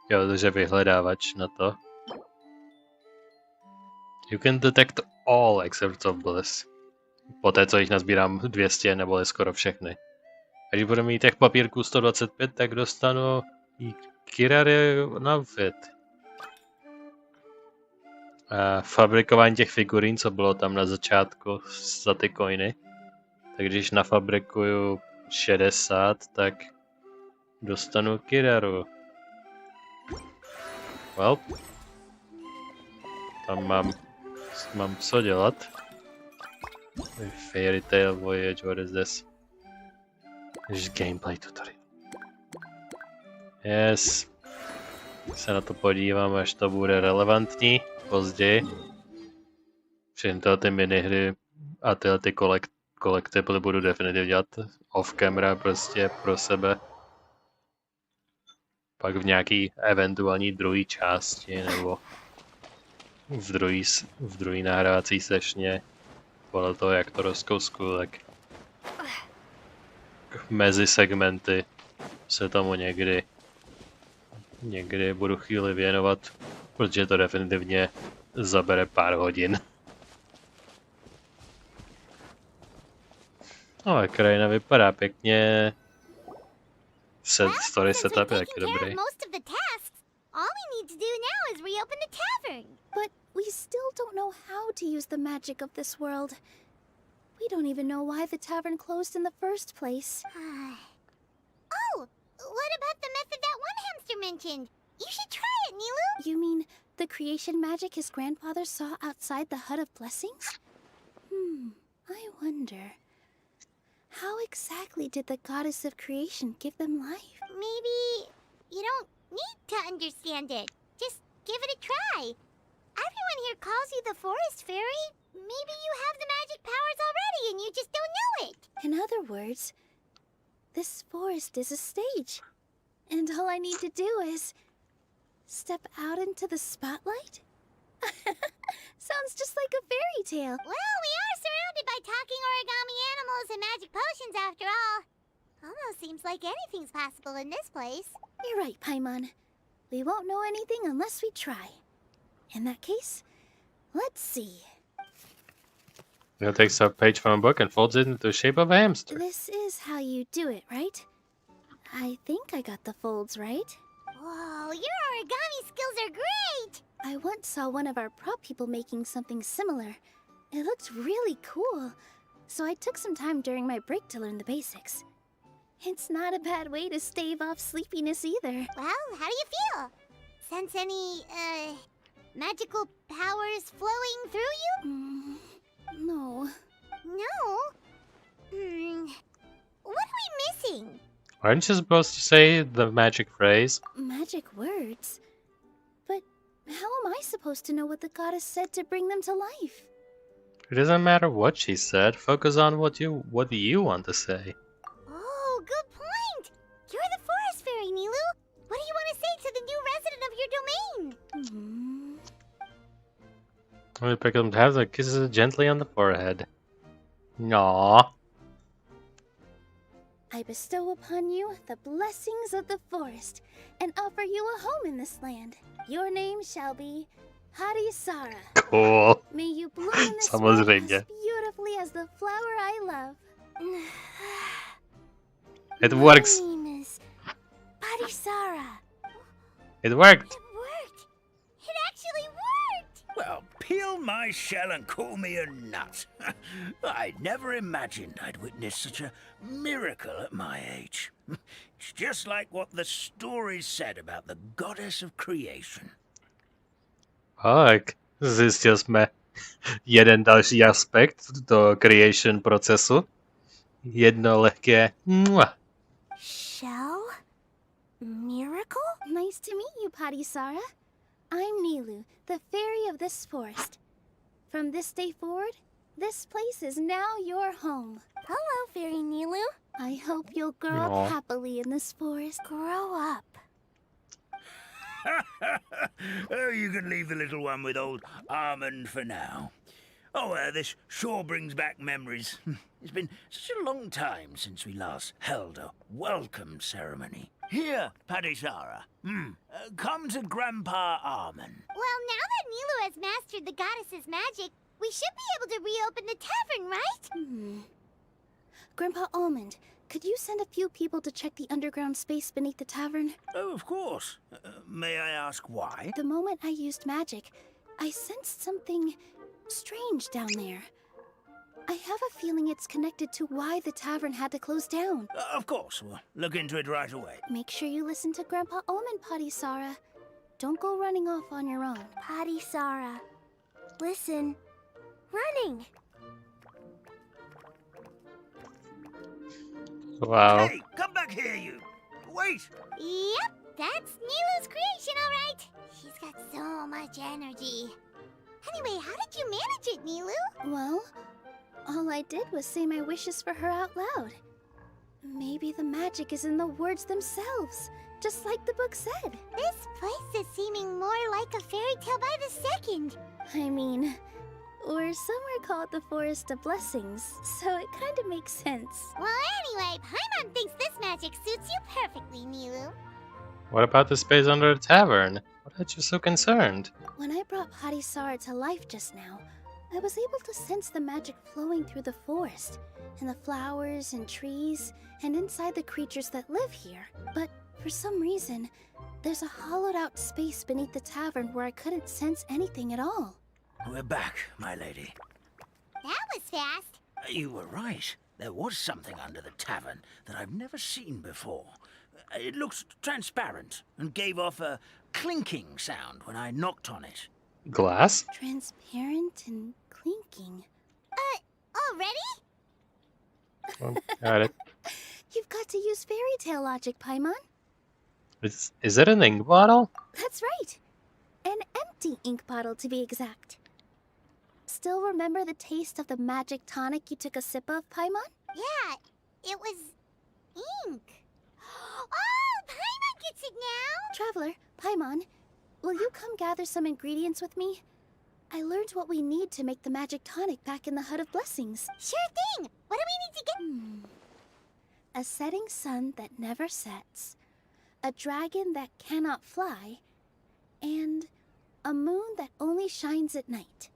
Jo, takže vyhledávač na to. You can detect all excerpts of bliss. Poté, co jich nazbírám 200, nebo skoro všechny. A když budu mít těch papírků 125, tak dostanu i Kirari outfit. A fabrikování těch figurín, co bylo tam na začátku za ty coiny. Tak když nafabrikuju 60, tak dostanu Kiraru. Well. Tam mám co dělat. Fairy Tail Voyage, what is this? Just gameplay tutorial. Yes. Se na to podívám, až to bude relevantní později. Všechny ty minihry a tyhle ty kolekty budu definitivně dělat off camera prostě pro sebe. Pak v nějaký eventuální druhé části nebo v druhé nahrávací sešně. Podle toho, jak to rozkousku, tak mezi segmenty se tomu někdy budu chvíli věnovat, protože to definitivně zabere pár hodin. Ale krajina vypadá pěkně. Story setup je taky dobrý. All we need to do now is reopen the tavern. But we still don't know how to use the magic of this world. We don't even know why the tavern closed in the first place. Oh, what about the method that one hamster mentioned? You should try it, Nilu. You mean the creation magic his grandfather saw outside the Hut of Blessings? I wonder. How exactly did the goddess of creation give them life? Maybe you don't need to understand it. Just give it a try. Everyone here calls you the Forest Fairy. Maybe you have the magic powers already and you just don't know it. In other words, this forest is a stage. And all I need to do is step out into the spotlight? Sounds just like a fairy tale. Well, we are surrounded by talking origami animals and magic potions after all. Almost seems like anything's possible in this place. You're right, Paimon. We won't know anything unless we try. In that case, let's see. He takes a page from a book and folds it into the shape of a hamster. This is how you do it, right? I think I got the folds right. Whoa, your origami skills are great! I once saw one of our prop people making something similar. It looked really cool, so I took some time during my break to learn the basics. It's not a bad way to stave off sleepiness either. Well, how do you feel? Sense any, magical powers flowing through you? No. No? What are we missing? Aren't you supposed to say the magic phrase? Magic words? But how am I supposed to know what the goddess said to bring them to life? It doesn't matter what she said. Focus on what you want to say. Oh, good point! You're the Forest Fairy, Nilu! What do you want to say to the new resident of your domain? I'm gonna pick up the hands and kisses it gently on the forehead. Aww. I bestow upon you the blessings of the forest and offer you a home in this land. Your name shall be Harisara. Cool. May you bloom in this Someone's world ring, as beautifully as the flower I love. It works. My name is Harisara. It worked. It worked! It actually worked! Well, peel my shell and call me a nut. I never imagined I'd witness such a miracle at my age. It's just like what the stories said about the goddess of creation. Tak, zjistil jsme jeden další aspekt do creation procesu. Jedno lehké mua. Shell? Miracle? Nice to meet you, Patisara. I'm Nilu, the fairy of this forest. From this day forward, this place is now your home. Hello, Fairy Nilu. I hope you'll grow Aw. up happily in this forest. Grow up. Oh, you can leave the little one with old Almond for now. Oh, this sure brings back memories. It's been such a long time since we last held a welcome ceremony. Here, Patisara. Come to Grandpa Armin. Well, now that Nilu has mastered the goddess's magic, we should be able to reopen the tavern, right? Grandpa Almond, could you send a few people to check the underground space beneath the tavern? Oh, of course. May I ask why? The moment I used magic, I sensed something strange down there. I have a feeling it's connected to why the tavern had to close down. Of course. We'll look into it right away. Make sure you listen to Grandpa Almond, Patisara. Don't go running off on your own. Patisara. Listen. Running. Wow. Hey, come back here, you. Wait. Yep, that's Nilu's creation, all right. She's got so much energy. Anyway, how did you manage it, Nilu? Well, all I did was say my wishes for her out loud. Maybe the magic is in the words themselves, just like the book said. This place is seeming more like a fairy tale by the second. I mean, or somewhere called the Forest of Blessings, so it kind of makes sense. Well, anyway, Paimon thinks this magic suits you perfectly, Nilu. What about the space under the tavern? Why are you so concerned? When I brought Harisara to life just now, I was able to sense the magic flowing through the forest, and the flowers and trees, and inside the creatures that live here. But for some reason, there's a hollowed out space beneath the tavern where I couldn't sense anything at all. We're back, my lady. That was fast. You were right. There was something under the tavern that I've never seen before. It looked transparent and gave off a clinking sound when I knocked on it. Glass? Transparent and clinking. Already? Oh, got it. You've got to use fairy tale logic, Paimon. Is it an ink bottle? That's right. An empty ink bottle, to be exact. Still remember the taste of the magic tonic you took a sip of, Paimon? Yeah, it was ink. Oh, Paimon gets it now! Traveler, Paimon, will you come gather some ingredients with me? I learned what we need to make the magic tonic back in the Hut of Blessings. Sure thing! What do we need to get? A setting sun that never sets, a dragon that cannot fly, and a moon that only shines at night.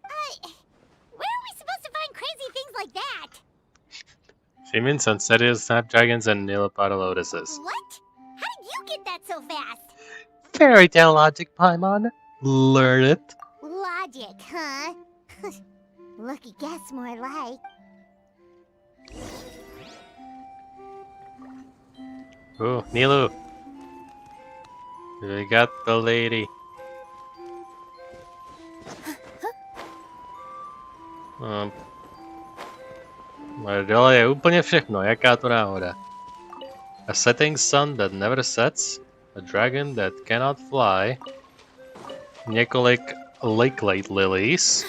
Where are we supposed to find crazy things like that? She means sunsetted snapdragons and Nilapata lotuses. What? How did you get that so fast? Fairy tale logic, Paimon. Learn it. Logic, huh? Lucky guess, more like. Oh, Nilu. We got the lady. Dole je úplně všechno, jaká to náhoda. A setting sun that never sets, a dragon that cannot fly, několik lake lilies,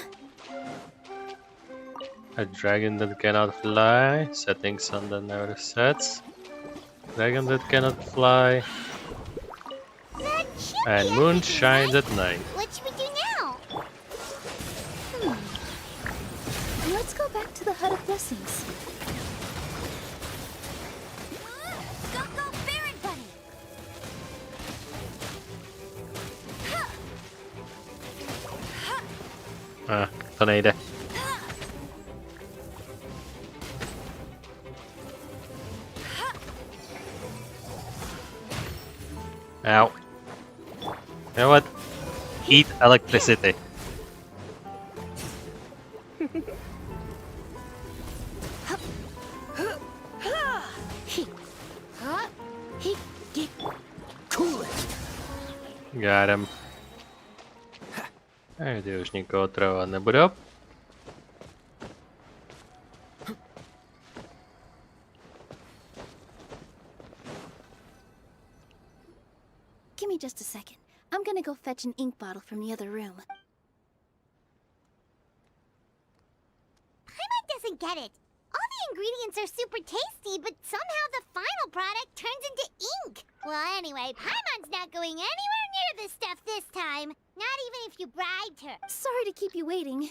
a dragon that cannot fly, setting sun that never sets, dragon that cannot fly, and moon shines at night. What should we do now? Let's go back to the Hut of Blessings. Go, Baron Bunny! To nejde. Ow. You know what? Eat electricity. Got him. Tady už nikoho trovat nebudu. Give me just a second. I'm gonna go fetch an ink bottle from the other room. Paimon doesn't get it. All the ingredients are super tasty, but somehow the final product turns into ink. Well, anyway, Paimon's not going anywhere near this stuff this time. Not even if you bribed her. Sorry to keep you waiting.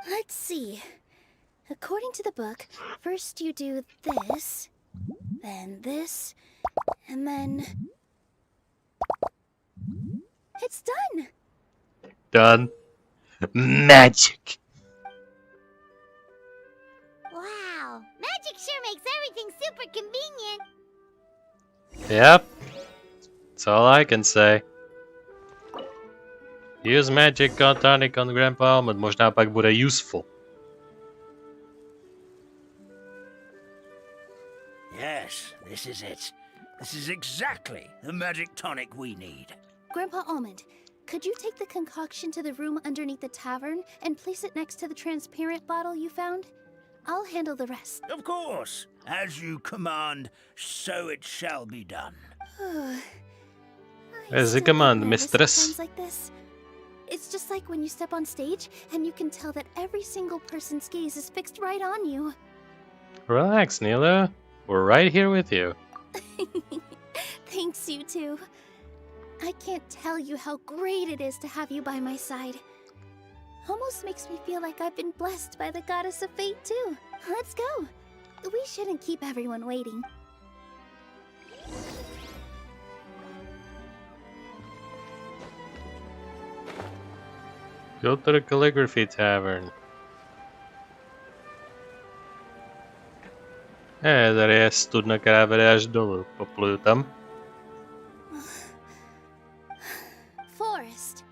Let's see. According to the book, first you do this, then this, and then... It's done! Done. Magic. Wow, magic sure makes everything super convenient. Yep. That's all I can say. Use magic tonic on Grandpa Almond, možná pak bude useful. Yes, this is it. This is exactly the magic tonic we need. Grandpa Almond, could you take the concoction to the room underneath the tavern and place it next to the transparent bottle you found? I'll handle the rest. Of course. As you command, so it shall be done. As a command, mistress. Times like this. It's just like when you step on stage and you can tell that every single person's gaze is fixed right on you. Relax, Neela. We're right here with you. Thanks, you two. I can't tell you how great it is to have you by my side. Almost makes me feel like I've been blessed by the goddess of fate, too. Let's go. We shouldn't keep everyone waiting. Go to the calligraphy tavern. Tady je studna, která vede až dolů. Popluju tam. Forest,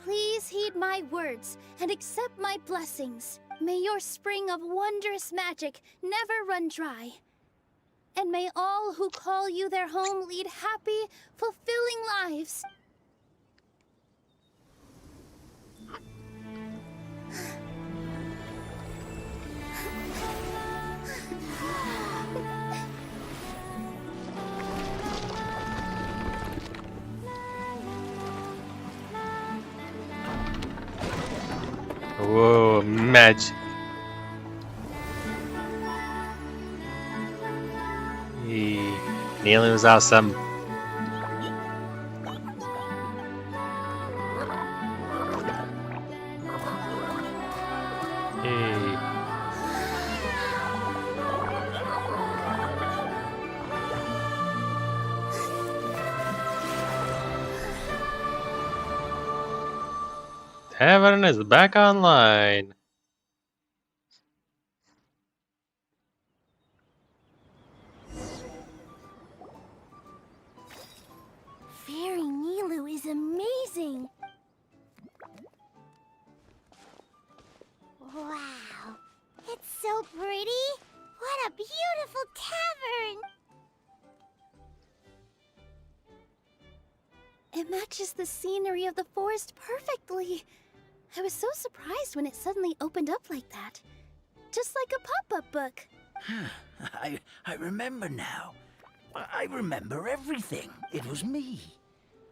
please heed my words and accept my blessings. May your spring of wondrous magic never run dry. And may all who call you their home lead happy, fulfilling lives. Whoa, magic. Kneeling was awesome. Hey. Tavern is back online. Fairy Nilu is amazing. Wow, it's so pretty. What a beautiful tavern. It matches the scenery of the forest perfectly. I was so surprised when it suddenly opened up like that. Just like a pop-up book. I remember now. I remember everything. It was me.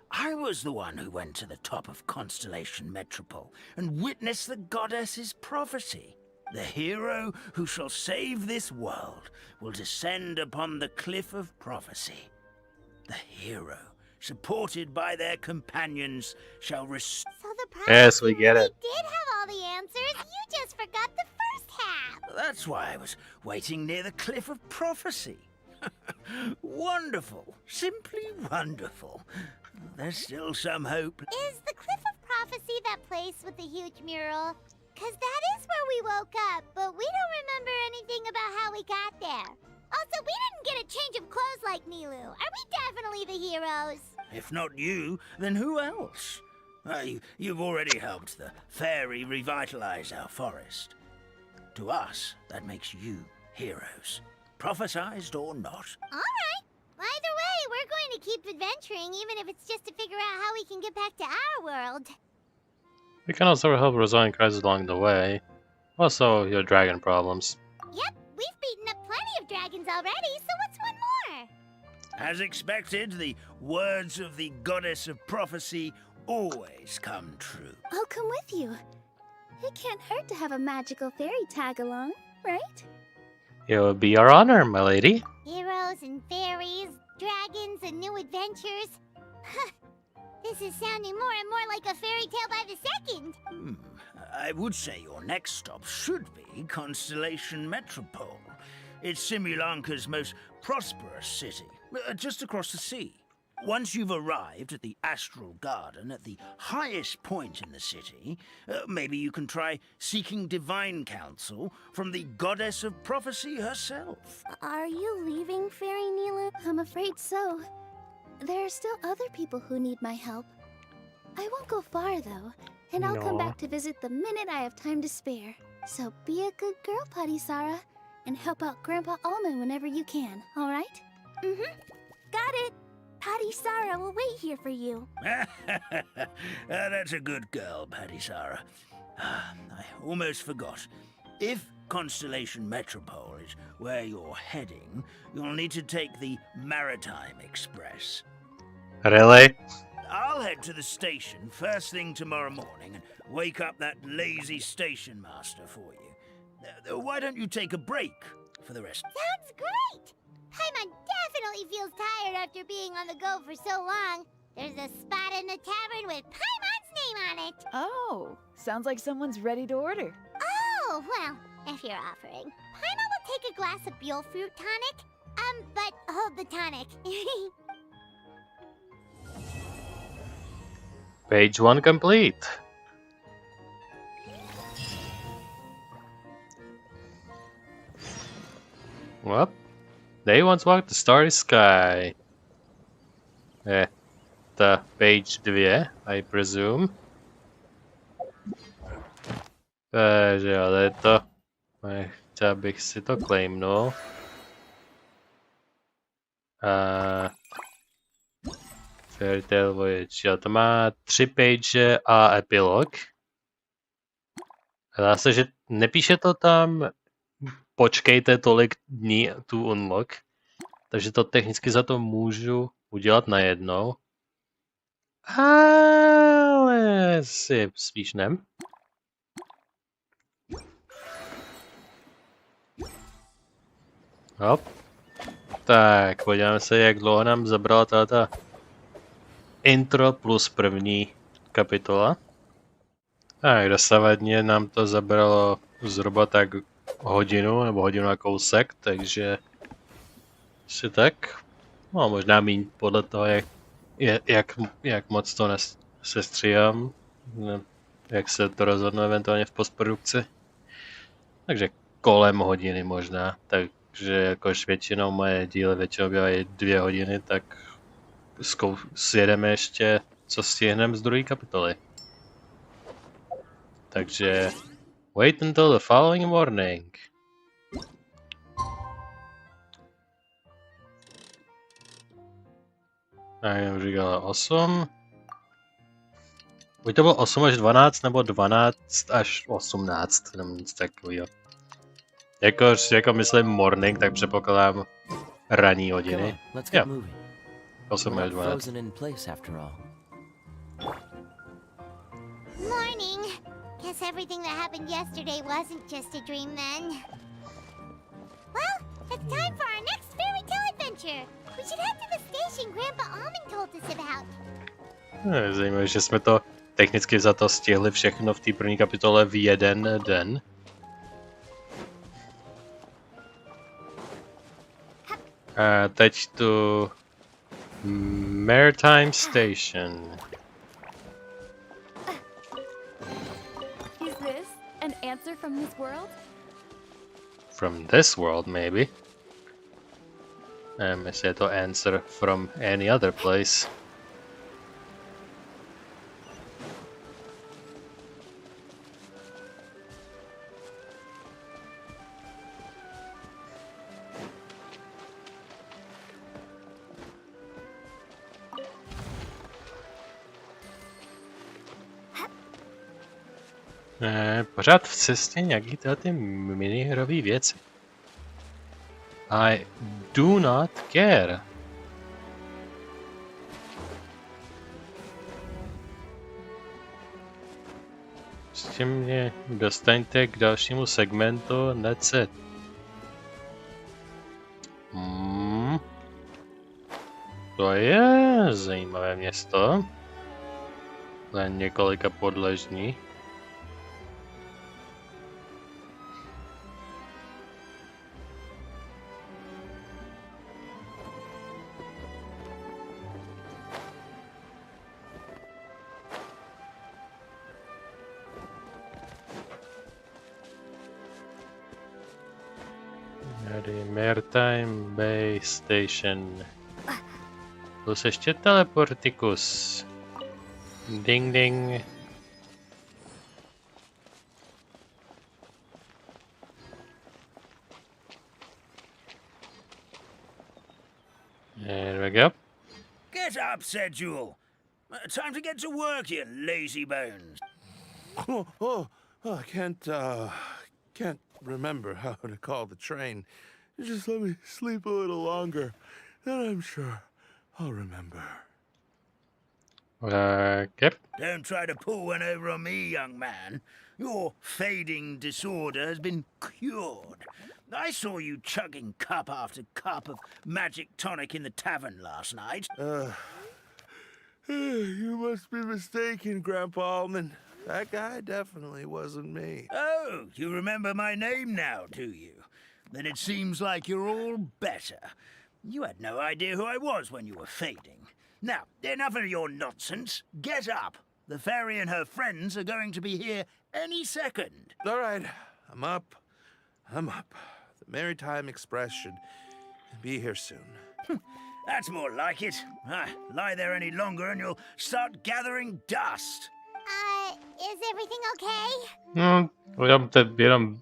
I was the one who went to the top of Constellation Metropole and witnessed the goddess's prophecy. The hero who shall save this world will descend upon the cliff of prophecy. The hero, supported by their companions, shall restore... So the Yes, we get it. did have all the answers. You just forgot the first half. That's why I was waiting near the cliff of prophecy. Wonderful. Simply wonderful. There's still some hope. Is the Cliff of Prophecy that place with the huge mural? 'Cause that is where we woke up, but we don't remember anything about how we got there. Also, we didn't get a change of clothes like Nilu. Are we definitely the heroes? If not you, then who else? You've already helped the fairy revitalize our forest. To us, that makes you heroes. Prophesized or not. All right. Either way, we're going to keep adventuring, even if it's just to figure out how we can get back to our world. We can also help resolving crises along the way. Also, your dragon problems. Yep, we've beaten up plenty of dragons already, so what's one more? As expected, the words of the goddess of prophecy always come true. I'll come with you. It can't hurt to have a magical fairy tag along, right? It would be our honor, my lady. Heroes and fairies, dragons and new adventures. This is sounding more and more like a fairy tale by the second. I would say your next stop should be Constellation Metropole. It's Simulanka's most prosperous city, just across the sea. Once you've arrived at the Astral Garden at the highest point in the city, maybe you can try seeking divine counsel from the goddess of prophecy herself. Are you leaving, Fairy Nilu? I'm afraid so. There are still other people who need my help. I won't go far, though, and I'll come No. back to visit the minute I have time to spare. So be a good girl, Patty Sara, and help out Grandpa Alma whenever you can, all right? Mm-hmm. Got it. Patty Sara will wait here for you. That's a good girl, Patty Sara. I almost forgot. If Constellation Metropole is where you're heading, you'll need to take the Maritime Express. Really? I'll head to the station first thing tomorrow morning and wake up that lazy station master for you. Why don't you take a break for the rest? Sounds great. Paimon definitely feels tired after being on the go for so long. There's a spot in the tavern with Paimon's name on it. Oh, sounds like someone's ready to order. Oh, well, if you're offering. Paimon will take a glass of Buell fruit tonic. But hold the tonic. Page 1 complete. Well, they once walked the starry sky. The page 2, I presume. Takže ale je to... Chtěl bych si to claimnul. Fairy Tale Voyage, jo, to má 3 page a epilog. Zdá se, že nepíše to tam, počkejte tolik dní tu unlock, takže to technicky za to můžu udělat najednou. Ale si spíš ne. Hop. Tak, podíváme se, jak dlouho nám zabrala ta intro plus první kapitola. Tak, dosavadně nám to zabralo zhruba tak hodinu, nebo hodinu a kousek, takže si tak, no možná míň podle toho, jak moc to sestříhám, jak se to rozhodnu eventuálně v postprodukci. Takže kolem hodiny možná, takže jakož většinou moje díly většinou bývají 2 hodiny, tak sjedeme ještě, co stihneme z druhé kapitoly. Takže wait until the following morning. Tak jsem říkal 8. Buď to bylo 8 až 12, nebo 12 až 18, nebo nic takového. Jako myslím morning, tak předpokládám ranní hodiny. Jo. 8 až 12. Morning. Guess everything that happened yesterday wasn't just a dream then. Well, it's time for our next fairy tale adventure. We should head to the station Grandpa Almond told us about. Zajímavé, že jsme to technicky za to stihli všechno v té první kapitole v jeden den. A teď tu Maritime Station. Is this an answer from this world? From this world, maybe. Jestli je to answer from any other place. Pořád v cestě nějaký ty minihrové věci. I do not care. Prostě mě dostaňte k dalšímu segmentu, that's it. To je zajímavé město. Len několika podležní. Maritime Bay Station. Plus ještě teleportikus. Ding ding. There we go. Get up, said Jewel. Time to get to work, you lazy bones. I can't remember how to call the train. Just let me sleep a little longer, then I'm sure I'll remember. Yep. Don't try to pull one over on me, young man. Your fading disorder has been cured. I saw you chugging cup after cup of magic tonic in the tavern last night. You must be mistaken, Grandpa Almond. That guy definitely wasn't me. Oh, you remember my name now, do you? Then it seems like you're all better. You had no idea who I was when you were fading. Now, enough of your nonsense. Get up. The fairy and her friends are going to be here any second. All right, I'm up. The Maritime Express should be here soon. That's more like it. Lie there any longer and you'll start gathering dust. Is everything okay? Jenom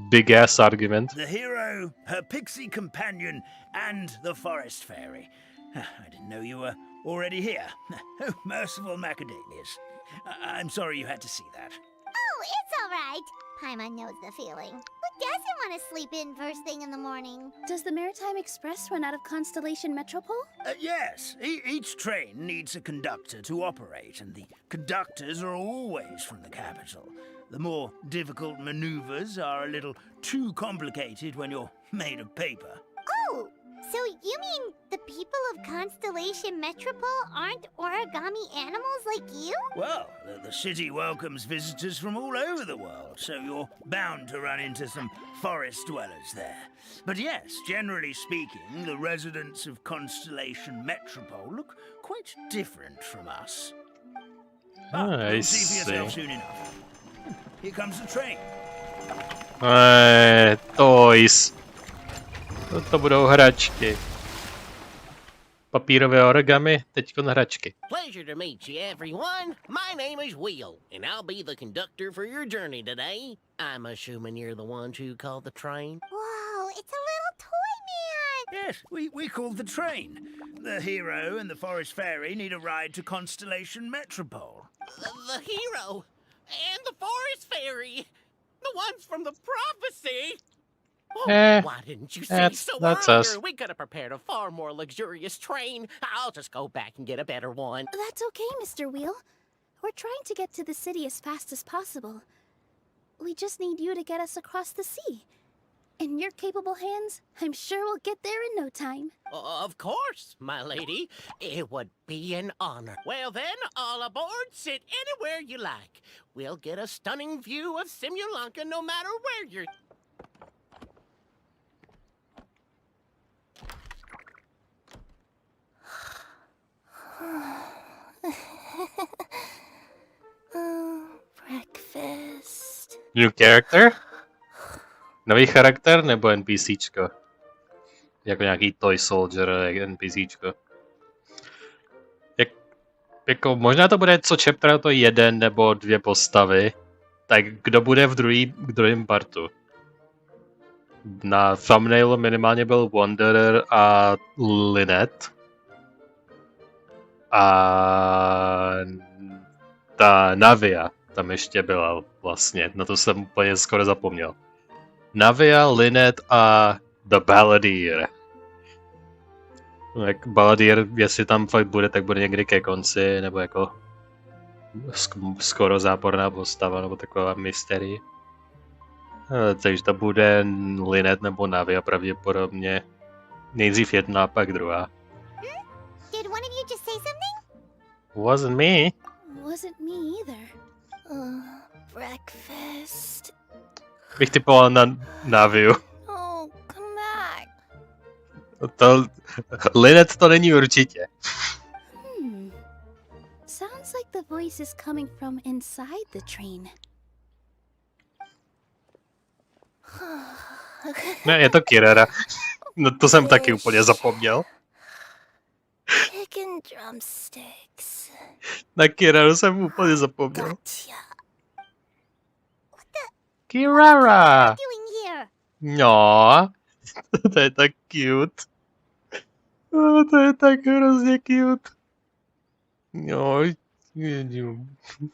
big ass argument. The hero, her pixie companion, and the forest fairy. I didn't know you were already here. Oh, merciful macadamias. I'm sorry you had to see that. Oh, it's all right. Paimon knows the feeling. Who doesn't want to sleep in first thing in the morning? Does the Maritime Express run out of Constellation Metropole? Yes, each train needs a conductor to operate, and the conductors are always from the capital. The more difficult maneuvers are a little too complicated when you're made of paper. Oh, so you mean the people of Constellation Metropole aren't origami animals like you? Well, the city welcomes visitors from all over the world, so you're bound to run into some forest dwellers there. But yes, generally speaking, the residents of Constellation Metropole look quite different from us. I You'll see for yourself see. soon enough. Here comes the train. Toys. To budou hračky. Papírové origami, teďko na hračky. Pleasure to meet you, everyone. My name is Will, and I'll be the conductor for your journey today. I'm assuming you're the ones who called the train. Whoa, it's a little toy man! Yes, we called the train. The hero and the forest fairy need a ride to Constellation Metropole. The hero and the forest fairy, the ones from the prophecy. Oh, why didn't you say so that's earlier? us. We could have prepared a far more luxurious train. I'll just go back and get a better one. That's okay, Mr. Wheel. We're trying to get to the city as fast as possible. We just need you to get us across the sea. In your capable hands, I'm sure we'll get there in no time. Of course, my lady. It would be an honor. Well then, all aboard, sit anywhere you like. We'll get a stunning view of Simulanka no matter where you're... Breakfast. New character? Nový charakter nebo NPCčko? Jako nějaký toy soldier NPCčko. Jako možná to bude co chapter, to jeden nebo dvě postavy. Tak kdo bude v druhém partu? Na thumbnailu minimálně byl Wanderer a Lynette. A ta Navia tam ještě byla vlastně, na to jsem úplně skoro zapomněl. Navia, Lynette a The Balladeer. Jak Balladeer, jestli tam fakt bude, tak bude někdy ke konci, nebo jako skoro záporná postava, nebo taková mysterie. Takže to bude Lynette nebo Navia pravděpodobně. Nejdřív jedna, pak druhá. Did one of you just say something? Wasn't me. Wasn't me either. Breakfast. Bych typoval na Naviu. Oh, come back. To Lynette to není určitě. Sounds like the voice is coming from inside the train. Ne, je to Kirara. No to jsem taky úplně zapomněl. Chicken drumsticks. Na Kiraru jsem úplně zapomněl. Gotcha. Kirara! Doing here? No, to je tak cute. To je tak hrozně cute. No,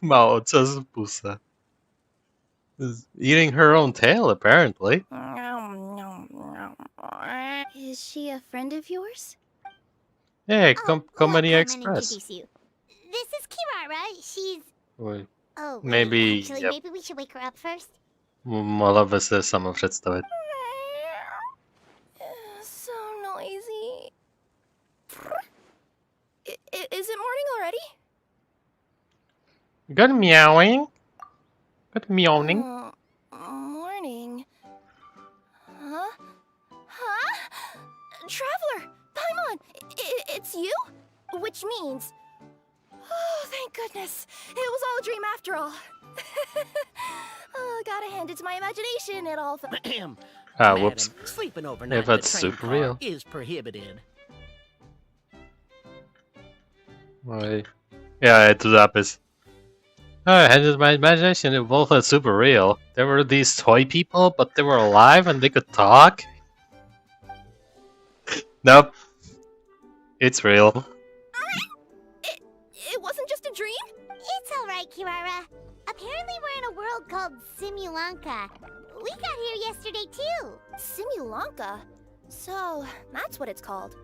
má ocas v puse. Eating her own tail, apparently. Is she a friend of yours? Hey, Let Company Paimon Express. introduce you. This is Kirara. She's... Wait, Oh, wait, maybe, actually, yep. maybe we should wake her up first. Mohla by se sama představit. So noisy. Is it morning already? Good meowing. Good meowing. Morning. Huh? Huh? Traveler! Paimon! It's you? Which means... Oh, thank goodness. It was all a dream after all. Oh, gotta hand it to my imagination. It all felt... Ah, whoops. Madam, sleeping overnight If in the that's train super car real. is prohibited. Já, je tu zápis. And my imagination evolved as super real. There were these toy people, but they were alive and they could talk. Nope. It's real. It wasn't just a dream? It's alright, Kirara. Apparently we're in a world called Simulanka. We got here yesterday too. Simulanka? So, that's what it's called.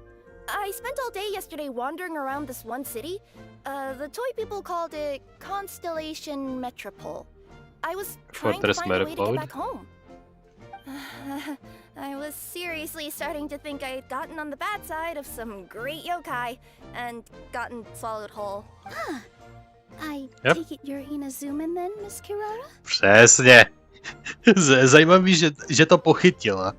I spent all day yesterday wandering around this one city. The toy people called it Constellation Metropole. I was trying to find a way to get back home. I was seriously starting to think I'd gotten on the bad side of some great yokai and gotten swallowed whole. I take it you're Inazuman then, Miss Kirara? Přesně. Zajímavý, že to pochytila.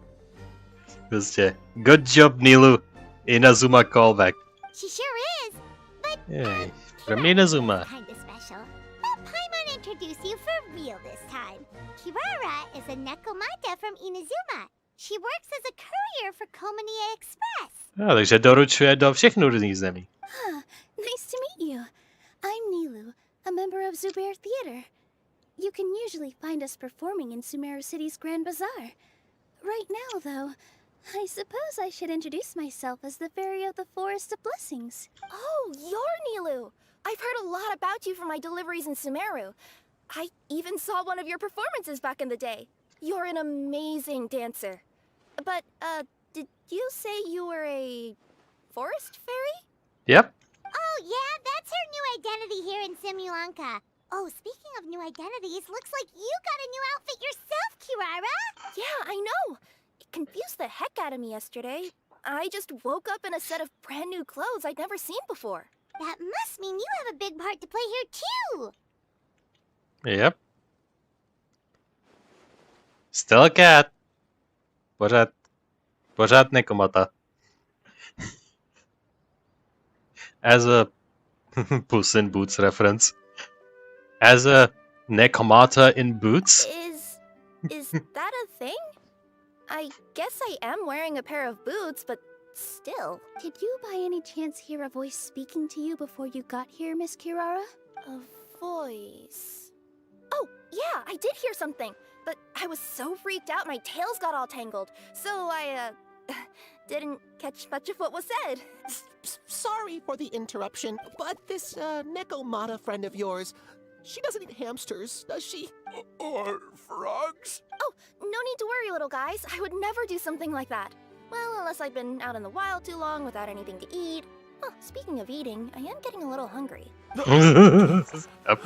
Prostě. Good job, Nilu. Inazuma callback. She sure is. But Hey, from Inazuma. kinda special. Let Paimon introduce you for real this time. Kirara is a Nekomata from Inazuma. She works as a courier for Kominie Express. Takže doručuje do všech různých zemí. Nice to meet you. I'm Nilu, a member of Zubair Theater. You can usually find us performing in Sumeru City's Grand Bazaar. Right now, though, I suppose I should introduce myself as the Fairy of the Forest of Blessings. Oh, you're Nilu! I've heard a lot about you from my deliveries in Sumeru. I even saw one of your performances back in the day. You're an amazing dancer. But, did you say you were a forest fairy? Yep. Oh yeah, that's her new identity here in Simulanka. Oh, speaking of new identities, looks like you got a new outfit yourself, Kirara! Yeah, I know! It confused the heck out of me yesterday. I just woke up in a set of brand new clothes I'd never seen before. That must mean you have a big part to play here too! Yep. Still a cat. Pořád Nekomata. As a Puss in Boots reference. As a Nekomata in boots? Is that a thing? I guess I am wearing a pair of boots, but still. Did you by any chance hear a voice speaking to you before you got here, Miss Kirara? A voice... Oh, yeah, I did hear something. But I was so freaked out my tails got all tangled. So I, didn't catch much of what was said. Sorry for the interruption, but this Nekomata friend of yours, she doesn't eat hamsters, does she? Or frogs? Oh, no need to worry, little guys. I would never do something like that. Well, unless I've been out in the wild too long without anything to eat. Oh, speaking of eating, I am getting a little hungry. Yep.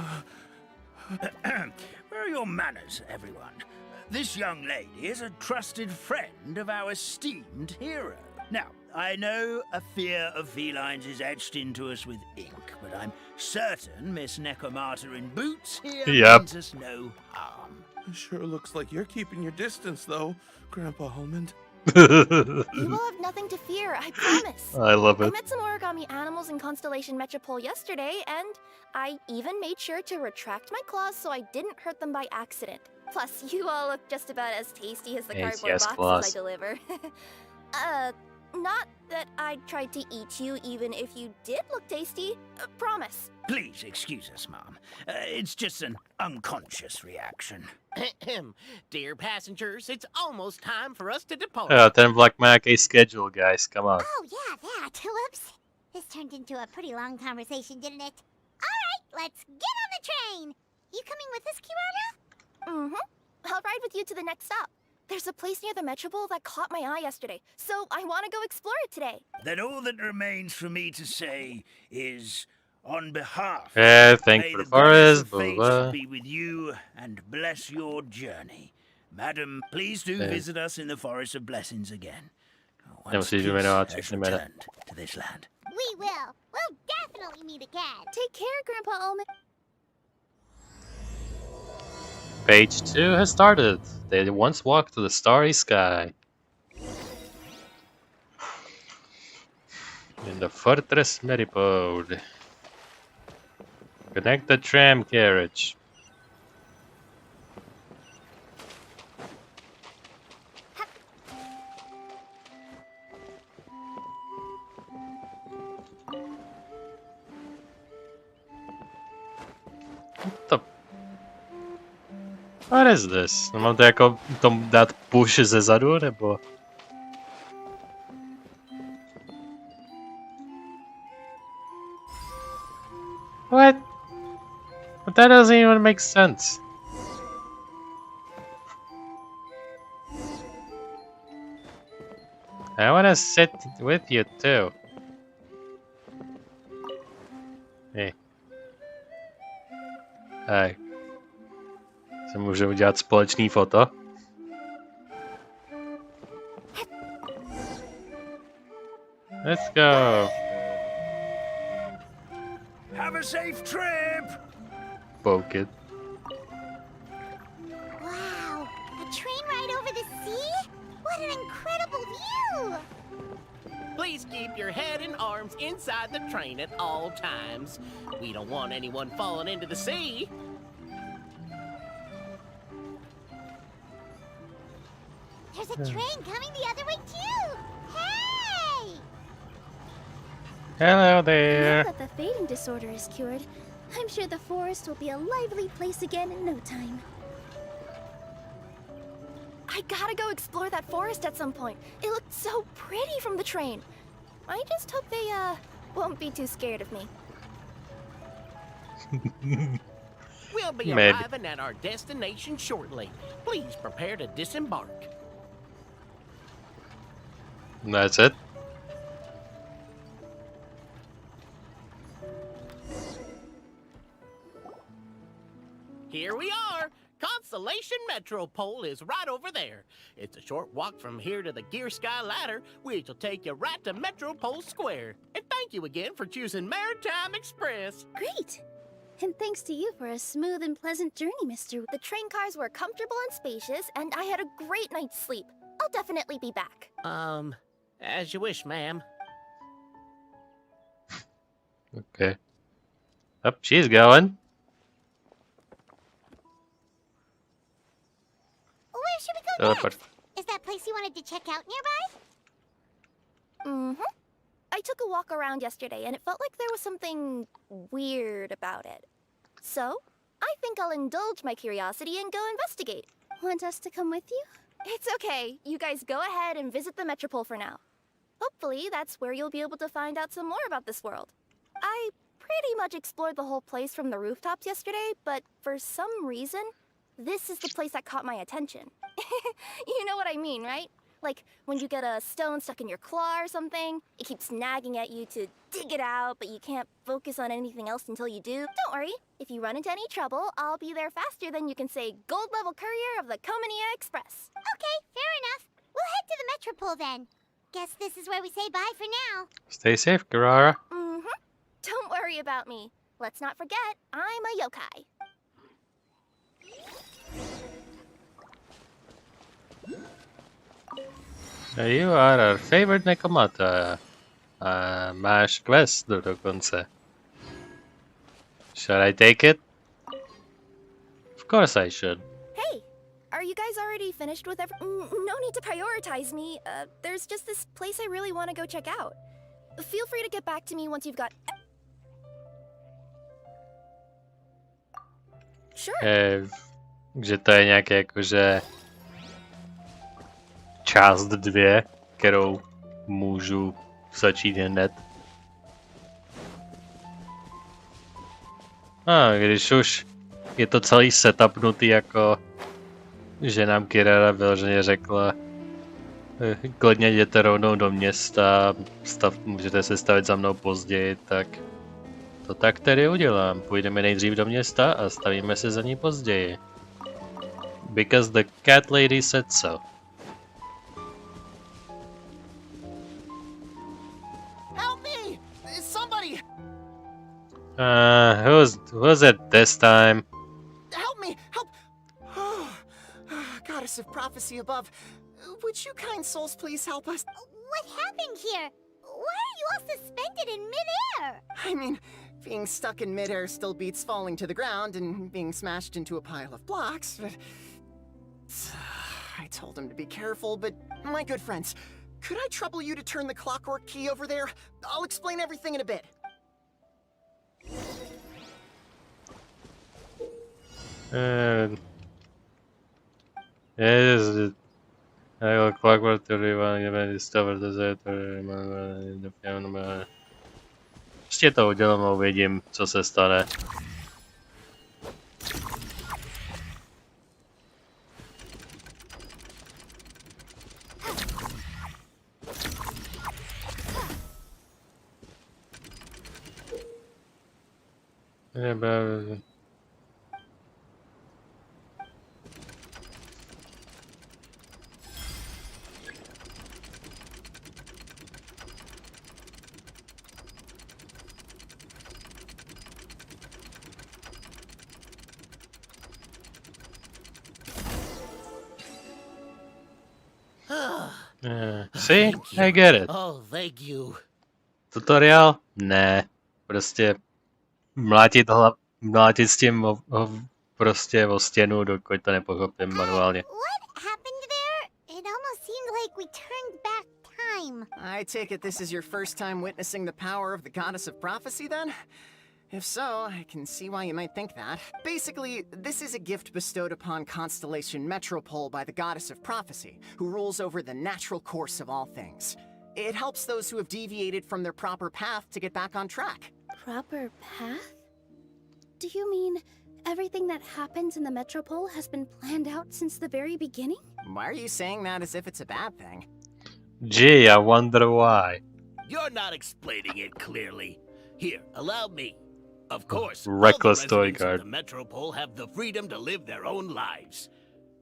Where are your manners, everyone? This young lady is a trusted friend of our esteemed hero. Now, I know a fear of felines is etched into us with ink, but I'm certain Miss Nekomata in boots here means us no harm. It sure looks like you're keeping your distance, though, Grandpa Almond. You will have nothing to fear, I promise. I love I it. met some origami animals in Constellation Metropole yesterday, and I even made sure to retract my claws so I didn't hurt them by accident. Plus, you all look just about as tasty as the cardboard boxes I deliver. Not that I tried to eat you even if you did look tasty. Promise. Please excuse us, Mom. It's just an unconscious reaction. Dear passengers, it's almost time for us to depart. Ten vlak má nějaký schedule, guys. Come on. Oh yeah, that. Whoops. This turned into a pretty long conversation, didn't it? Alright, let's get on the train! You coming with us, Kirara? Mm-hmm. I'll ride with you to the next stop. There's a place near the Metropole that caught my eye yesterday, so I want to go explore it today. Then all that remains for me to say is, on behalf Thank may for the the forest, goddess of blah, blah. fate be with you and bless your journey. Madam, please do visit us in the Forest of Blessings again. Once Nemusíš peace jmenovat has všechny jména. returned to this land. We will. We'll definitely meet again. Take care, Grandpa Almond. Page 2 has started. They once walked to the starry sky. In the fortress Reupload. Connect the tram carriage. What is this? Mám to jako tom dát push ze zadu, nebo? What? But that doesn't even make sense. I wanna sit with you too. Hey. Hej. Se může udělat společný foto? Let's go. Have a safe trip! Poke it. Wow, a train ride over the sea? What an incredible view! Please keep your head and arms inside the train at all times. We don't want anyone falling into the sea. There's a train coming the other way too! Hey! Hello there. Now that the fading disorder is cured, I'm sure the forest will be a lively place again in no time. I gotta go explore that forest at some point. It looked so pretty from the train. I just hope they, won't be too scared of me. We'll be Maybe. arriving at our destination shortly. Please prepare to disembark. That's it. Here we are. Constellation Metropole is right over there. It's a short walk from here to the Gear Sky Ladder, which will take you right to Metropole Square. And thank you again for choosing Maritime Express. Great! And thanks to you for a smooth and pleasant journey, Mr. The train cars were comfortable and spacious, and I had a great night's sleep. I'll definitely be back. As you wish, ma'am. Okay. Up she's going. Where should we go Teleport. next? Is that place you wanted to check out nearby? Mm-hmm. I took a walk around yesterday, and it felt like there was something weird about it. So, I think I'll indulge my curiosity and go investigate. Want us to come with you? It's okay. You guys go ahead and visit the Metropole for now. Hopefully, that's where you'll be able to find out some more about this world. I pretty much explored the whole place from the rooftops yesterday, but for some reason, this is the place that caught my attention. You know what I mean, right? Like, when you get a stone stuck in your claw or something, it keeps nagging at you to dig it out, but you can't focus on anything else until you do. Don't worry, if you run into any trouble, I'll be there faster than you can say gold-level courier of the Comania Express. Okay, fair enough. We'll head to the Metropole then. Guess this is where we say bye for now. Stay safe, Garara. Mm-hmm. Don't worry about me. Let's not forget, I'm a yokai. You are our favorite Nekomata. Máš quest dokonce. Should I take it? Of course I should. Hey, are you guys already finished with no need to prioritize me. There's just this place I really want to go check out. Feel free to get back to me once you've got... Sure. Že to je nějaké jakože část 2, kterou můžu začít hned. Když už je to celý setupnutý, jako že nám Kirara vyloženě řekla, klidně jděte rovnou do města, můžete se stavit za mnou později, tak to tak tedy udělám. Půjdeme nejdřív do města a stavíme se za ní později. Because the cat lady said so. Help me! Somebody! Who's it this time? Help me! Help! Goddess of prophecy above, would you kind souls please help us? What happened here? Why are you all suspended in midair? I mean, being stuck in midair still beats falling to the ground and being smashed into a pile of blocks, but... I told him to be careful, but my good friends, could I trouble you to turn the clockwork key over there? I'll explain everything in a bit. Yes, clockwork discovered Prostě to udělám a uvidím, co se stane. See? I get it. Oh, thank you. Tutoriál? Ne. Prostě mlátit s tím prostě o stěnu, dokud to nepochopím manuálně. What happened there? It almost seemed like we turned back time. I take it this is your first time witnessing the power of the goddess of prophecy, then? If so, I can see why you might think that. Basically, this is a gift bestowed upon Constellation Metropole by the goddess of prophecy, who rules over the natural course of all things. It helps those who have deviated from their proper path to get back on track. Proper path? Do you mean everything that happens in the Metropole has been planned out since the very beginning? Why are you saying that as if it's a bad thing? Gee, I wonder why. You're not explaining it clearly. Here, allow me. Of course, Reckless all the toy residents guard. of the Metropole have the freedom to live their own lives.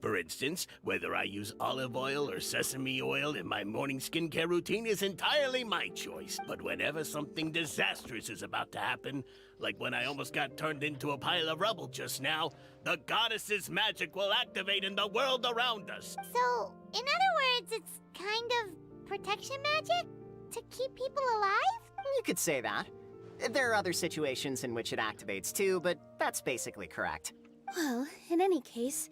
For instance, whether I use olive oil or sesame oil in my morning skincare routine is entirely my choice. But whenever something disastrous is about to happen, like when I almost got turned into a pile of rubble just now, the goddess's magic will activate in the world around us. So, in other words, it's kind of protection magic? To keep people alive? You could say that. There are other situations in which it activates too, but that's basically correct. Well, in any case,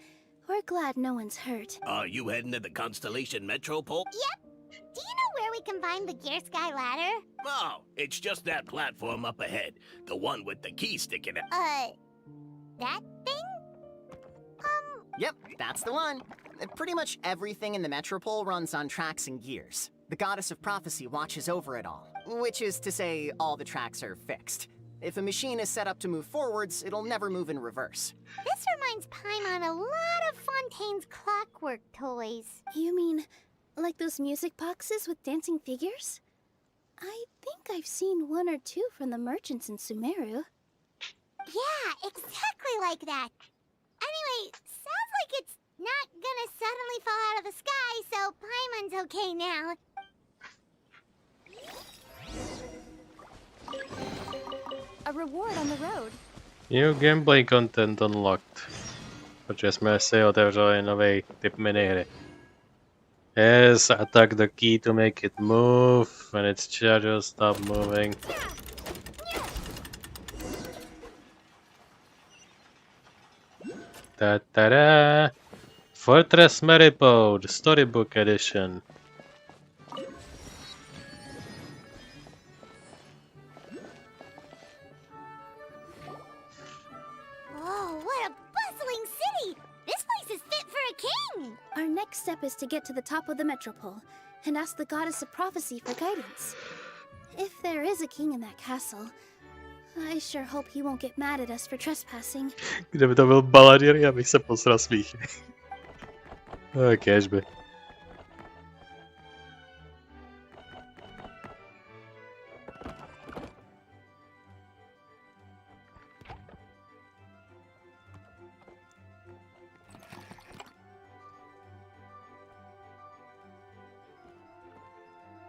we're glad no one's hurt. Are you heading to the Constellation Metropole? Yep. Do you know where we can find the Gear Sky ladder? Oh, it's just that platform up ahead. The one with the key sticking out. That thing? Yep, that's the one. Pretty much everything in the Metropole runs on tracks and gears. The goddess of prophecy watches over it all, which is to say all the tracks are fixed. If a machine is set up to move forwards, it'll never move in reverse. This reminds Paimon a lot of Fontaine's clockwork toys. You mean like those music boxes with dancing figures? I think I've seen one or two from the merchants in Sumeru. Yeah, exactly like that. Anyway, sounds like it's not gonna suddenly fall out of the sky, so Paimon's okay now. A reward on the road. New gameplay content unlocked. Protože jsme si otevřeli nový typ minihry. Yes, attack the key to make it move. When it's charged, stop moving. Ta-ta-da! Fortress Reupload, Storybook Edition. Whoa, what a bustling city! This place is fit for a king! Our next step is to get to the top of the Metropole and ask the goddess of prophecy for guidance. If there is a king in that castle, I sure hope he won't get mad at us for trespassing. Kdyby to byl Baladír, já bych se posral smíchy. Kéžby.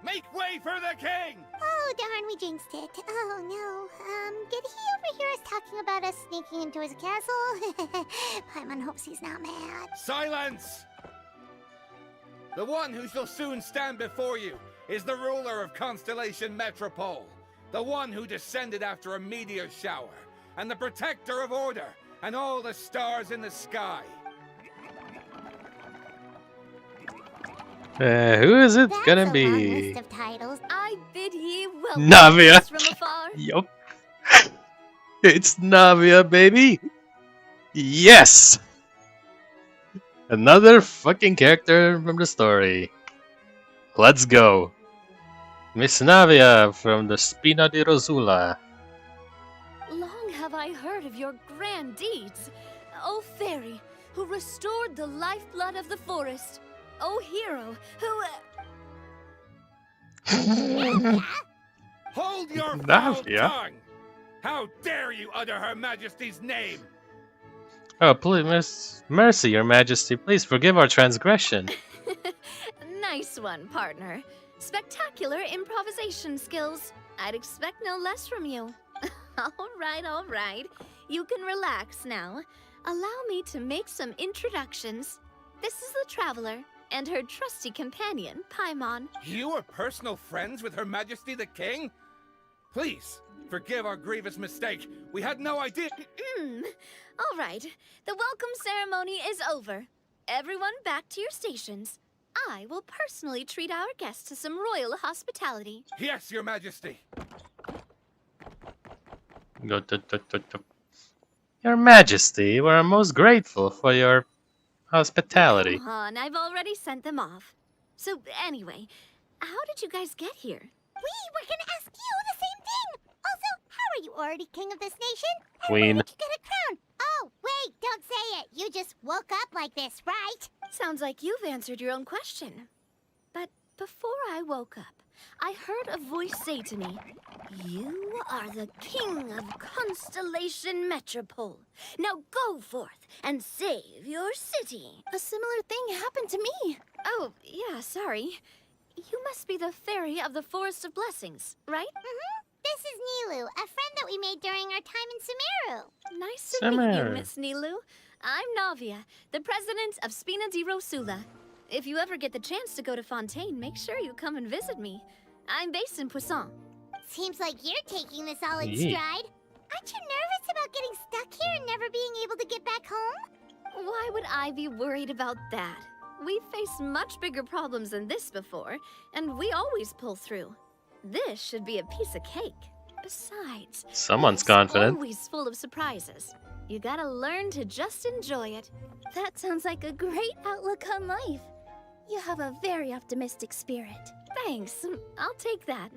Make way for the king! Oh, darn, we jinxed it. Oh, no. Did he overhear us talking about us sneaking into his castle? Paimon hopes he's not mad. Silence! The one who shall soon stand before you is the ruler of Constellation Metropole, the one who descended after a meteor shower, and the protector of order and all the stars in the sky. Who is it That's gonna a long be? list of titles. I bid ye welcome Navia. from afar. Yup. It's Navia, baby. Yes! Another fucking character from the story. Let's go. Miss Navia from the Spina di Rosula. Long have I heard of your grand deeds, O fairy, who restored the lifeblood of the forest. O hero, who... Hold your Navia? foul tongue! How dare you utter Her Majesty's name? Oh, please, mercy, Your Majesty. Please forgive our transgression. Nice one, partner. Spectacular improvisation skills. I'd expect no less from you. All right. You can relax now. Allow me to make some introductions. This is the Traveler, and her trusty companion, Paimon. You are personal friends with Her Majesty the King? Please, forgive our grievous mistake. We had no idea. All right, the welcome ceremony is over. Everyone back to your stations. I will personally treat our guests to some royal hospitality. Yes, Your Majesty. Your Majesty, we're most grateful for your hospitality. Come on, I've already sent them off. So anyway, how did you guys get here? We were gonna ask you the same thing! Also, how are you already king of this nation? And Queen. where did you get a crown? Oh, wait, don't say it! You just woke up like this, right? Sounds like you've answered your own question. But before I woke up, I heard a voice say to me, "You are the king of Constellation Metropole. Now go forth and save your city." A similar thing happened to me. Oh, yeah, sorry. You must be the fairy of the Forest of Blessings, right? This is Nilu, a friend that we made during our time in Sumeru. Nice to meet you, Sumeru. Miss Nilu. I'm Navia, the president of Spina di Rosula. If you ever get the chance to go to Fontaine, make sure you come and visit me. I'm based in Poisson. Seems like you're taking this all in Yeah. stride. Aren't you nervous about getting stuck here and never being able to get back home? Why would I be worried about that? We've faced much bigger problems than this before, and we always pull through. This should be a piece of cake. Besides, Someone's life's confident. always full of surprises. You gotta learn to just enjoy it. That sounds like a great outlook on life. You have a very optimistic spirit. Thanks, I'll take that.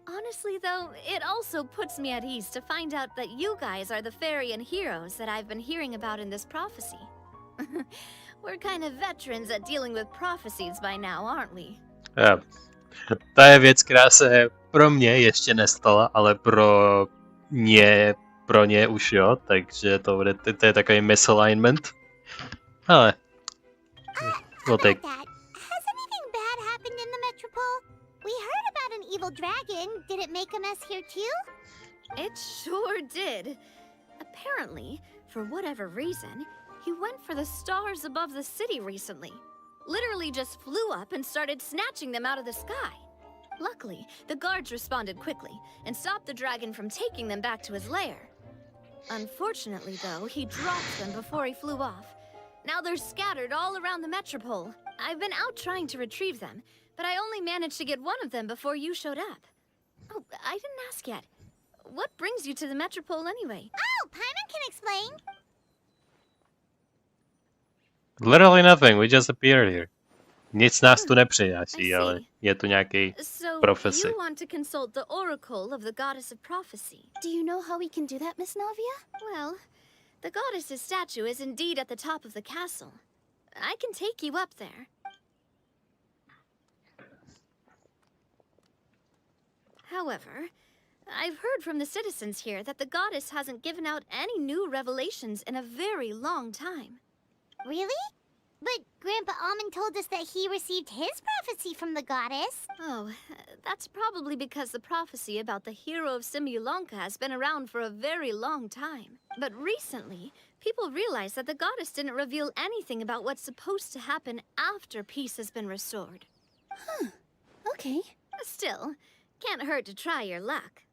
Honestly, though, it also puts me at ease to find out that you guys are the fairy and heroes that I've been hearing about in this prophecy. We're kind of veterans at dealing with prophecies by now, aren't we? To je věc, která se pro mě ještě nestala, ale pro ně už jo, takže to je takový misalignment. Ale we'll take. About that, has anything bad happened in the Metropole? We heard about an evil dragon. Did it make a mess here too? It sure did. Apparently, for whatever reason, he went for the stars above the city recently. Literally just flew up and started snatching them out of the sky. Luckily, the guards responded quickly and stopped the dragon from taking them back to his lair. Unfortunately, though, he dropped them before he flew off. Now they're scattered all around the Metropole. I've been out trying to retrieve them, but I only managed to get one of them before you showed up. Oh, I didn't ask yet. What brings you to the Metropole anyway? Oh, Paimon can explain. Literally nothing, we just appeared here. Nic nás tu nepřináší, ale je tu nějaký So, prophecy. you want to consult the oracle of the goddess of prophecy. Do you know how we can do that, Miss Navia? Well, the goddess's statue is indeed at the top of the castle. I can take you up there. However, I've heard from the citizens here that the goddess hasn't given out any new revelations in a very long time. Really? But Grandpa Almond told us that he received his prophecy from the goddess. Oh, that's probably because the prophecy about the hero of Simulanka has been around for a very long time. But recently, people realized that the goddess didn't reveal anything about what's supposed to happen after peace has been restored. Huh. Okay. Still, can't hurt to try your luck.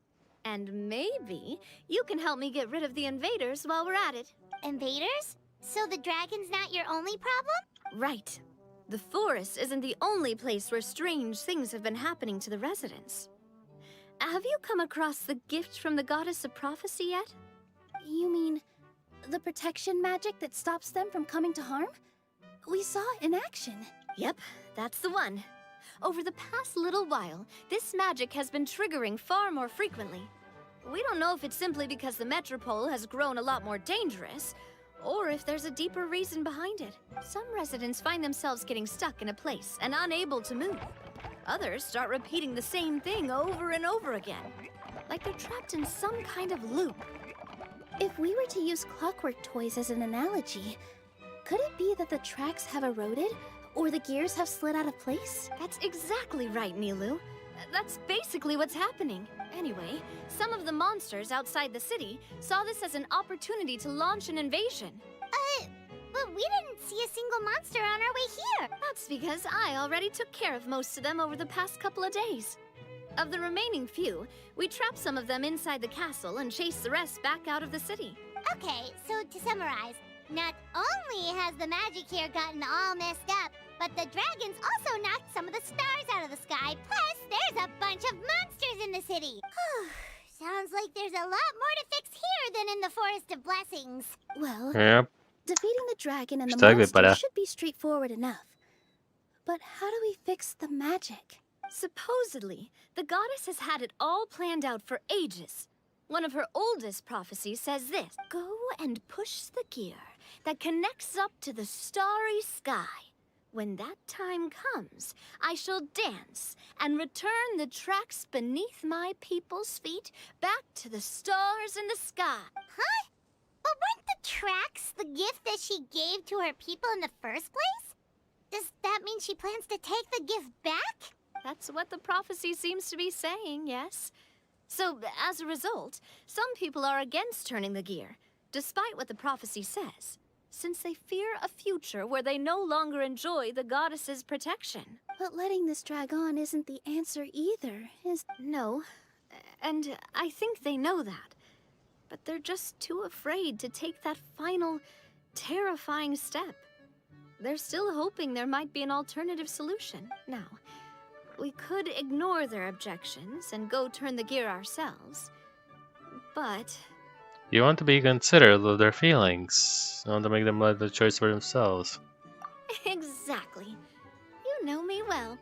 And maybe you can help me get rid of the invaders while we're at it. Invaders? So the dragon's not your only problem? Right. The forest isn't the only place where strange things have been happening to the residents. Have you come across the gift from the goddess of prophecy yet? You mean The protection magic that stops them from coming to harm? We saw it in action. Yep, that's the one. Over the past little while, this magic has been triggering far more frequently. We don't know if it's simply because the metropole has grown a lot more dangerous, or if there's a deeper reason behind it. Some residents find themselves getting stuck in a place and unable to move. Others start repeating the same thing over and over again, like they're trapped in some kind of loop. If we were to use clockwork toys as an analogy, could it be that the tracks have eroded, or the gears have slid out of place? That's exactly right, Nilu. That's basically what's happening. Anyway, some of the monsters outside the city saw this as an opportunity to launch an invasion. But we didn't see a single monster on our way here. That's because I already took care of most of them over the past couple of days. Of the remaining few, we trapped some of them inside the castle and chased the rest back out of the city. Okay, so to summarize, not only has the magic here gotten all messed up, but the dragons also knocked some of the stars out of the sky. Plus, there's a bunch of monsters in the city. Sounds like there's a lot more to fix here than in the Forest of Blessings. Well, Yep. defeating the dragon and the Está monster para. should be straightforward enough. But how do we fix the magic? Supposedly, the goddess has had it all planned out for ages. One of her oldest prophecies says this: go and push the gear that connects up to the starry sky. When that time comes, I shall dance and return the tracks beneath my people's feet back to the stars in the sky. Huh? But weren't the tracks the gift that she gave to her people in the first place? Does that mean she plans to take the gift back? That's what the prophecy seems to be saying, yes. So, as a result, some people are against turning the gear, despite what the prophecy says, since they fear a future where they no longer enjoy the goddess's protection. But letting this drag on isn't the answer either, is... No, and I think they know that. But they're just too afraid to take that final, terrifying step. They're still hoping there might be an alternative solution. Now, we could ignore their objections and go turn the gear ourselves. But... You want to be considerate of their feelings. You want to make them make the choice for themselves. Exactly. You know me well.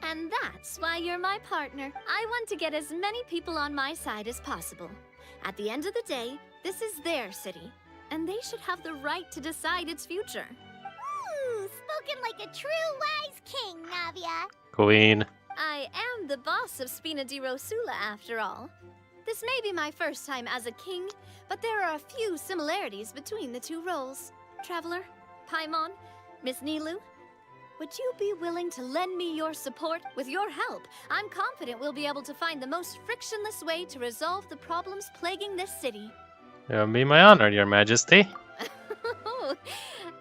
And that's why you're my partner. I want to get as many people on my side as possible. At the end of the day, this is their city, and they should have the right to decide its future. Ooh, spoken like a true wise king, Navia. Queen. I am the boss of Spina di Rosula, after all. This may be my first time as a king, but there are a few similarities between the two roles. Traveler, Paimon, Miss Nilu, would you be willing to lend me your support? With your help, I'm confident we'll be able to find the most frictionless way to resolve the problems plaguing this city. It would be my honor, Your Majesty.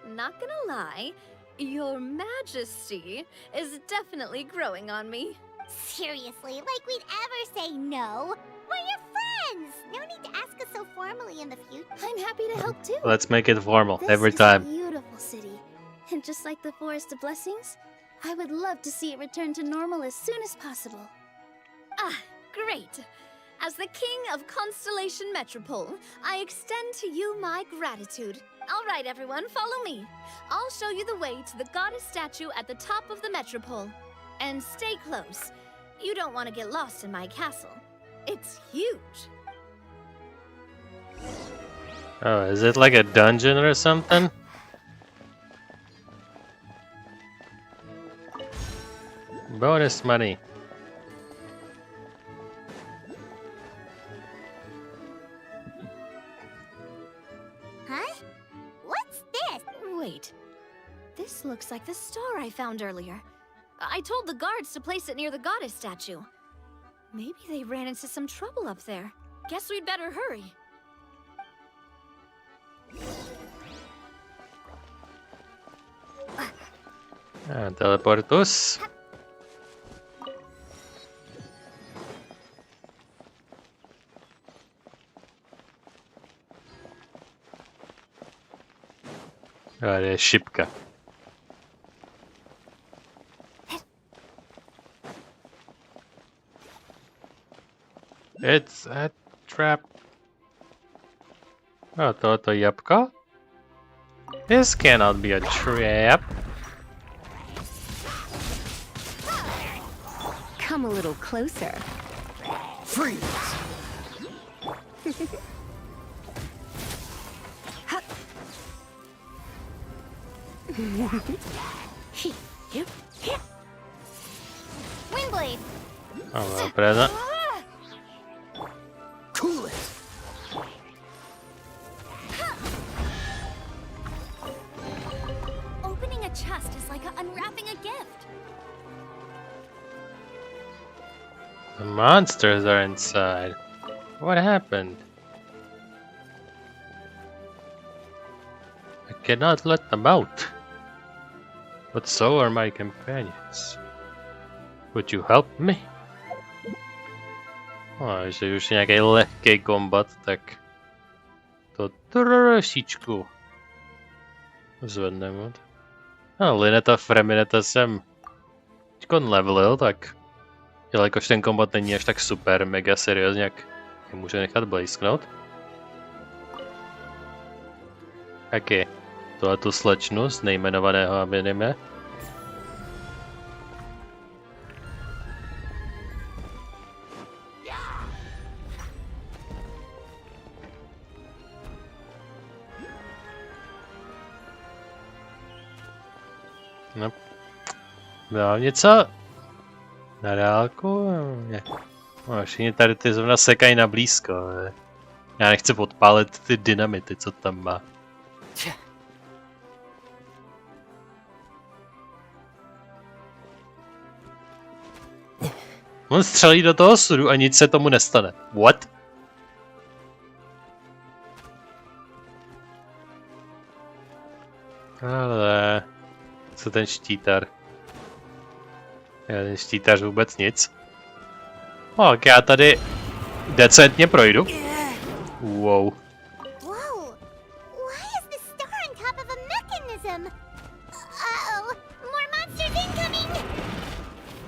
Not gonna lie, Your Majesty is definitely growing on me. Seriously, like we'd ever say no. We're your friends. No need to ask us so formally in the future. I'm happy to help too. Let's make it formal This every is time. a beautiful city. And just like the Forest of Blessings, I would love to see it return to normal as soon as possible. Ah, great. As the King of Constellation Metropole, I extend to you my gratitude. All right, everyone, follow me. I'll show you the way to the goddess statue at the top of the Metropole. And stay close. You don't want to get lost in my castle. It's huge. Oh, is it like a dungeon or something? Bonus money. Huh? What's this? Wait. This looks like the star I found earlier. I told the guards to place it near the goddess statue. Maybe they ran into some trouble up there. Guess we'd better hurry. Teleportus. Ja, det är šipka. It's a trap. A tohoto jabko? This cannot be a trap. Come a little closer. Freeze! Windblade! Oh, presa. Cool it! Opening a chest is like unwrapping a gift. The monsters are inside. What happened? I cannot let them out. But so are my companions. Would you help me? Že už nějaký lehký kombat, tak to trošičku zvedneme. Lineta Fremineta jsem teďkon levelil, tak jelikož ten kombat není až tak super, mega seriózně, jak je může nechat blejsknout. Taky tu slečnu z nejmenovaného anime. No, dám něco na dálku? No, všichni tady ty zrovna sekají na blízko. Já nechci podpálit ty dynamity, co tam má. On střelí do toho sudu a nic se tomu nestane. What? Ale... Co ten štítar? Ten štítař vůbec nic. Tak já tady decentně projdu. Wow. Whoa! Why is the star on top of a mechanism? Uh-oh! More monsters incoming!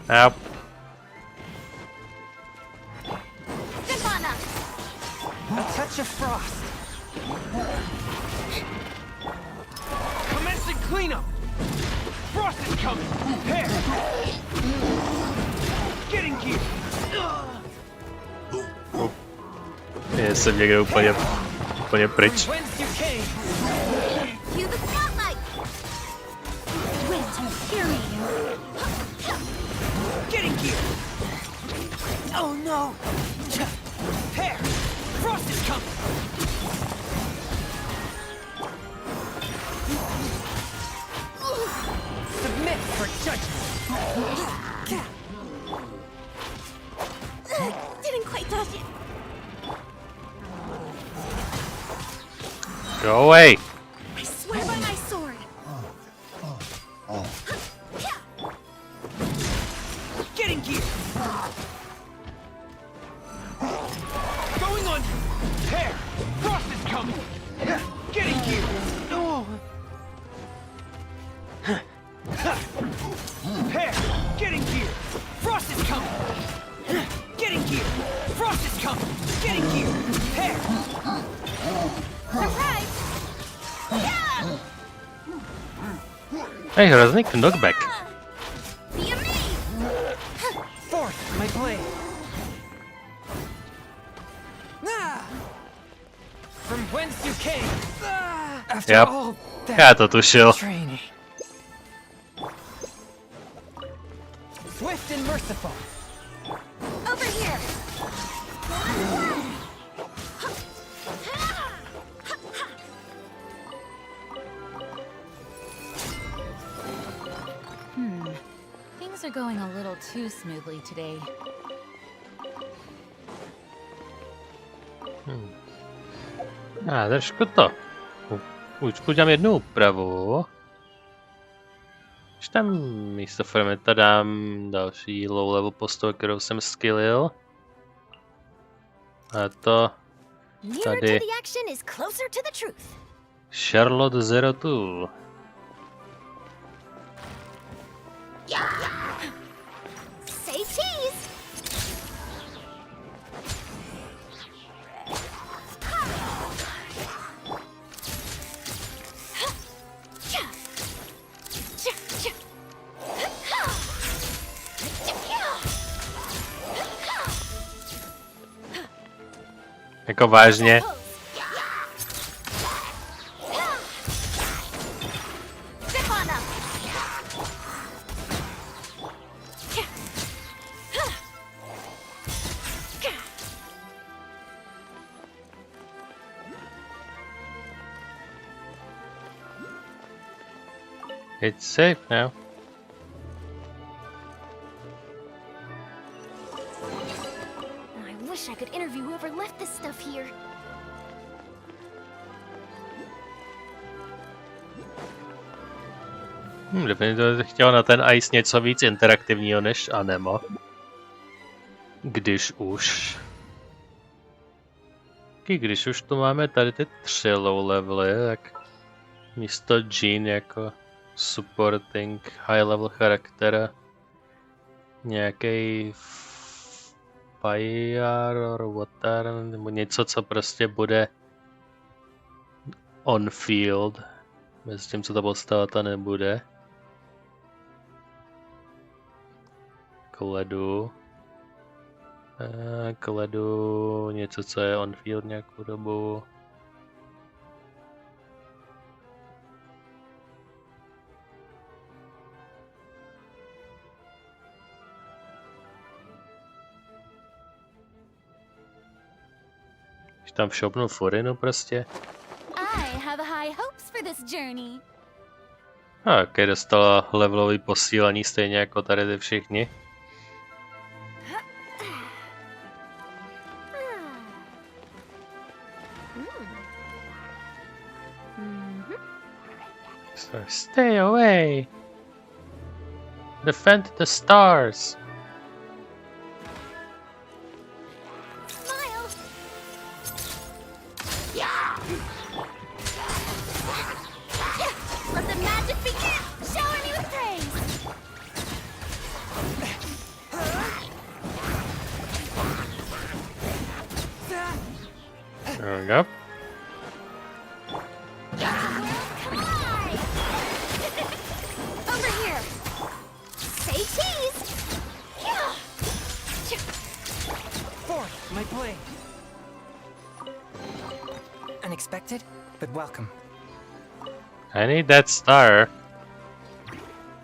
Yep. Stefana! A touch of frost. Commencing cleanup. Frost is coming. Here. Getting gear. Je jsem někde úplně pryč. Cue the spotlight! Wind, hear me. Getting gear. Oh no. Here. Frost is coming. Submit for judgment. Didn't quite touch it. Go away. I swear by my sword. Getting gear. Going under. Here. Frost is coming. Getting gear. Oh. Here. Getting gear. Frost is coming. Getting gear. Frost is coming. Getting gear. Here. Surprise! Hey, hrozný knockback. Be amazed! Forth, my blade. From whence you came. After Yep. all that Já to tušil. training. Swift and merciful. Over here! Things are going a little too smoothly today. Trošku to. Už udělám jednu úpravu. Už tam místo Fermenta dám další low level postavu, kterou jsem skillil. A to tady Charlotte Zero Tool. Say cheese! Jako vážně? It's safe now. I wish I could interview whoever left this stuff here. Kdyby to chtěl na ten Ice něco víc interaktivního než Anemo. Když už. Když už tu máme tady ty 3 low levely, tak místo Jean jako supporting high level charakter nějaký fire or water nebo něco, co prostě bude on field. Mezi tím, co ta postava nebude. Kledu, něco, co je on field nějakou dobu. Když tam šopnul Forinu prostě. I have high hopes for this journey. Okay, dostala levelový posílení stejně jako tady ty všichni. So stay away. Defend the stars. Smile. Let the magic begin. Shower me with praise. There we go. Over here. Say cheese. Forth, my blade. Unexpected, but welcome. I need that star.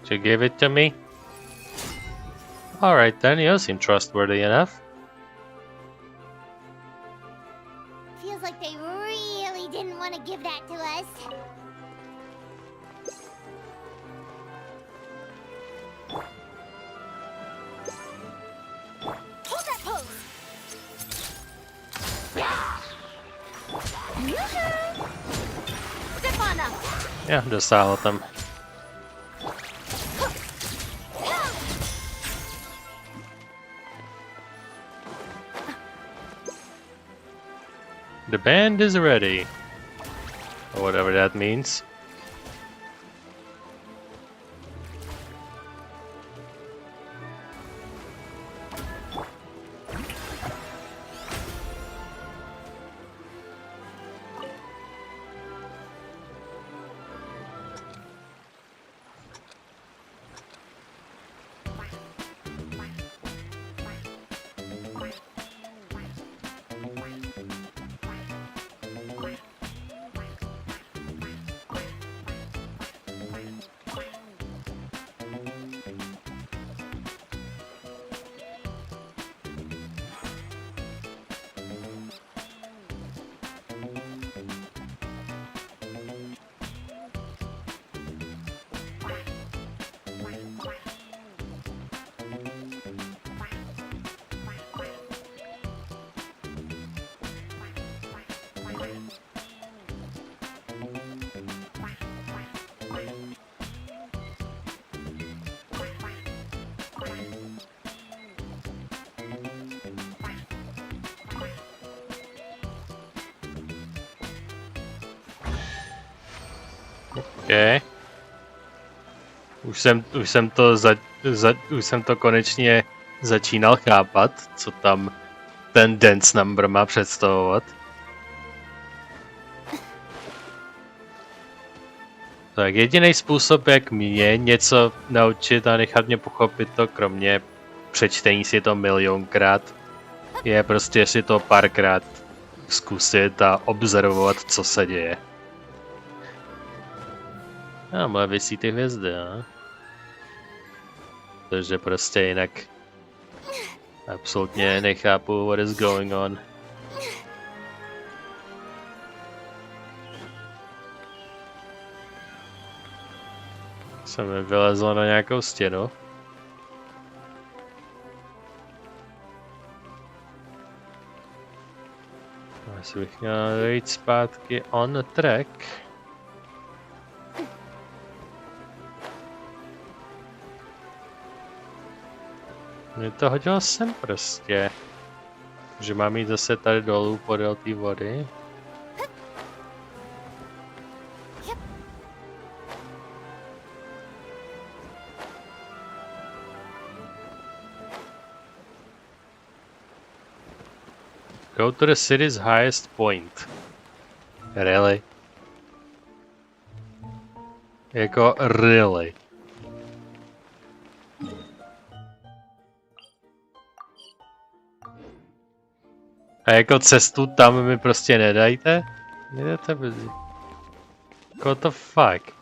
Did you give it to me? Alright then, you seem trustworthy enough. Feels like they really didn't want to give that to us. Hold that pose. Step on up. Yeah, dosáhl tam. The band is ready. Or whatever that means. Okay. Už jsem to konečně začínal chápat, co tam ten dance number má představovat. Tak jediný způsob, jak mě něco naučit a nechat mě pochopit to, kromě přečtení si to milionkrát, je prostě si to párkrát zkusit a observovat, co se děje. Tamhle visí ty hvězdy, no. Takže prostě jinak absolutně nechápu, what is going on. Jsem mi vylezl na nějakou stěnu. Asi bych měl jít zpátky on track. Mě to hodilo sem prostě. Že mám jít zase tady dolů podél té vody. Go to the city's highest point. Really? Jako really? A jako cestu tam mi prostě nedajte? Nedajte brzy. What the fuck?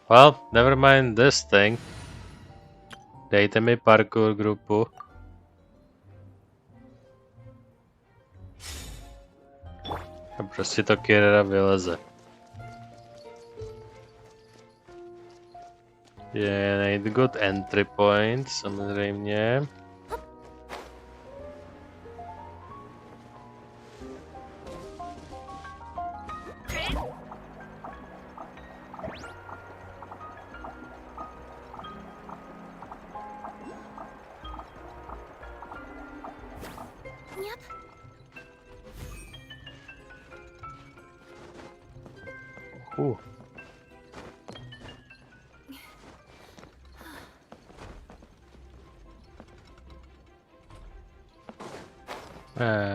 Well, never mind this thing. Dejte mi parkour grupu. A prostě to Kirera vyleze. Je najít good entry point, samozřejmě.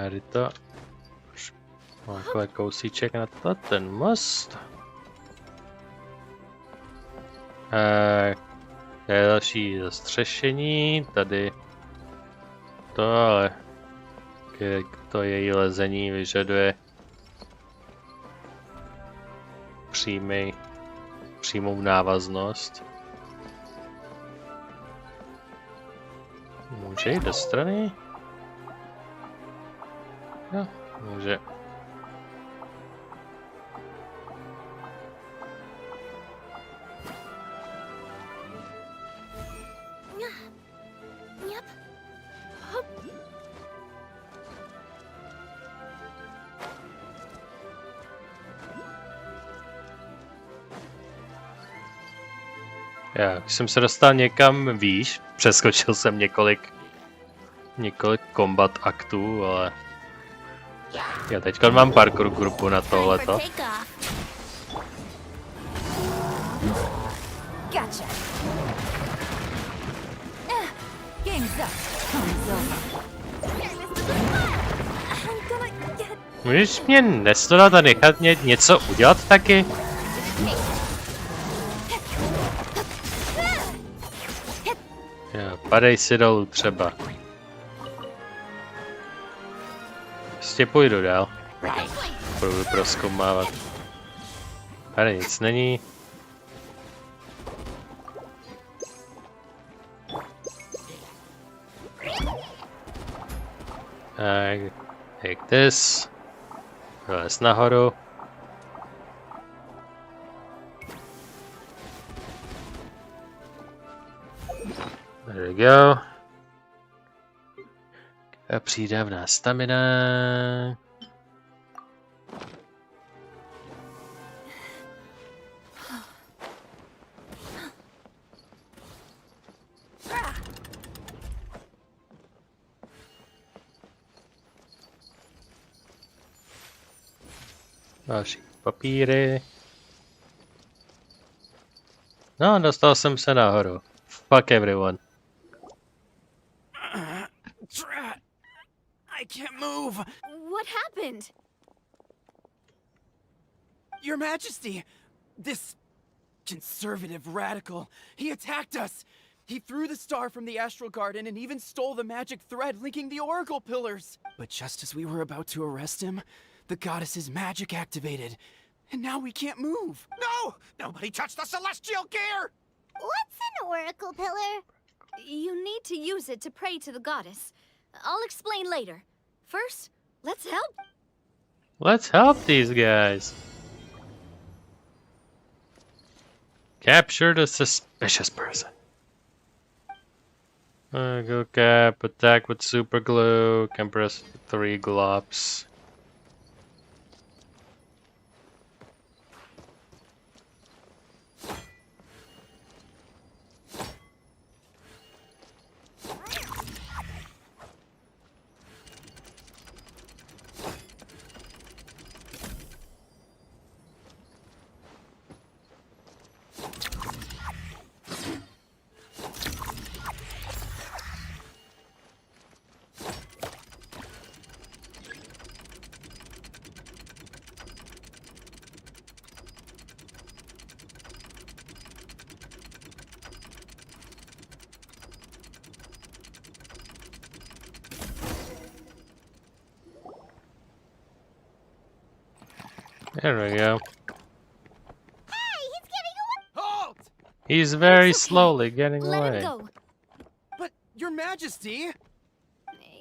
Tady to. Mám takhle kousíček na to, ten most. To je další zastřešení, tady to, ale to její lezení vyžaduje přímou návaznost. Může jít do strany? Jo, může. Já jsem se dostal někam výš, přeskočil jsem několik combat aktů, ale já teďka mám parkour grupu na tohleto. Můžeš mě nestodat a nechat mě něco udělat taky? Jo, padej si dolů třeba. Prostě půjdu dál. Budu prozkoumávat. Tady nic není. Tak, take this. Vylez nahoru. There we go. A přídavná stamina. Další papíry. No, dostal jsem se nahoru. Fuck everyone. I can't move. What happened? Your Majesty, this conservative radical, he attacked us. He threw the star from the astral garden and even stole the magic thread linking the oracle pillars. But just as we were about to arrest him, the goddess's magic activated. And now we can't move. No! Nobody touch the celestial gear! What's an oracle pillar? You need to use it to pray to the goddess. I'll explain later. First, let's help. Let's help these guys. Capture the suspicious person. Go cap, attack with super glue, compress 3 glops. There we go. Hey, he's getting away! Halt! He's very It's okay. slowly getting Let away. him go. But, Your Majesty!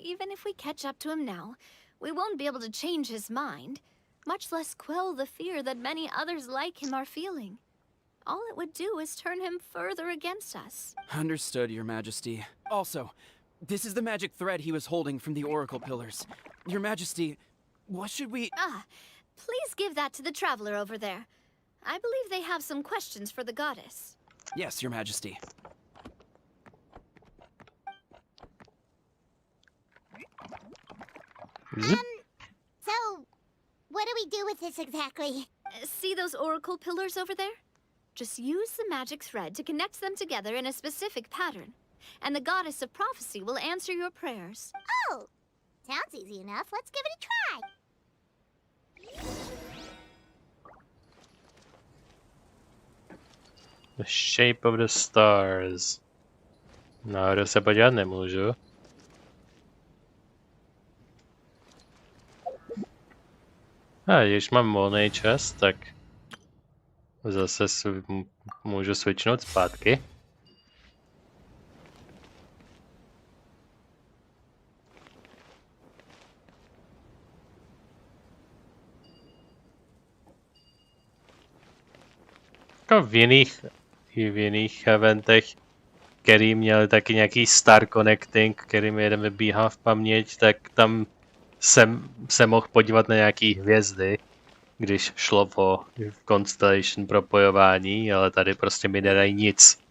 Even if we catch up to him now, we won't be able to change his mind, much less quell the fear that many others like him are feeling. All it would do is turn him further against us. Understood, Your Majesty. Also, this is the magic thread he was holding from the oracle pillars. Your Majesty, what should we... Please give that to the traveler over there. I believe they have some questions for the goddess. Yes, Your Majesty. So, what do we do with this exactly? See those oracle pillars over there? Just use the magic thread to connect them together in a specific pattern, and the goddess of prophecy will answer your prayers. Oh, sounds easy enough. Let's give it a try. The shape of the stars. Nahoru se podívat nemůžu. A když mám volný čas, tak zase můžu switchnout zpátky. Jako v jiných eventech, který měli taky nějaký star connecting, který mi jeden vybíhá v paměť, tak tam jsem se mohl podívat na nějaký hvězdy, když šlo o constellation propojování, ale tady prostě mi nedají nic.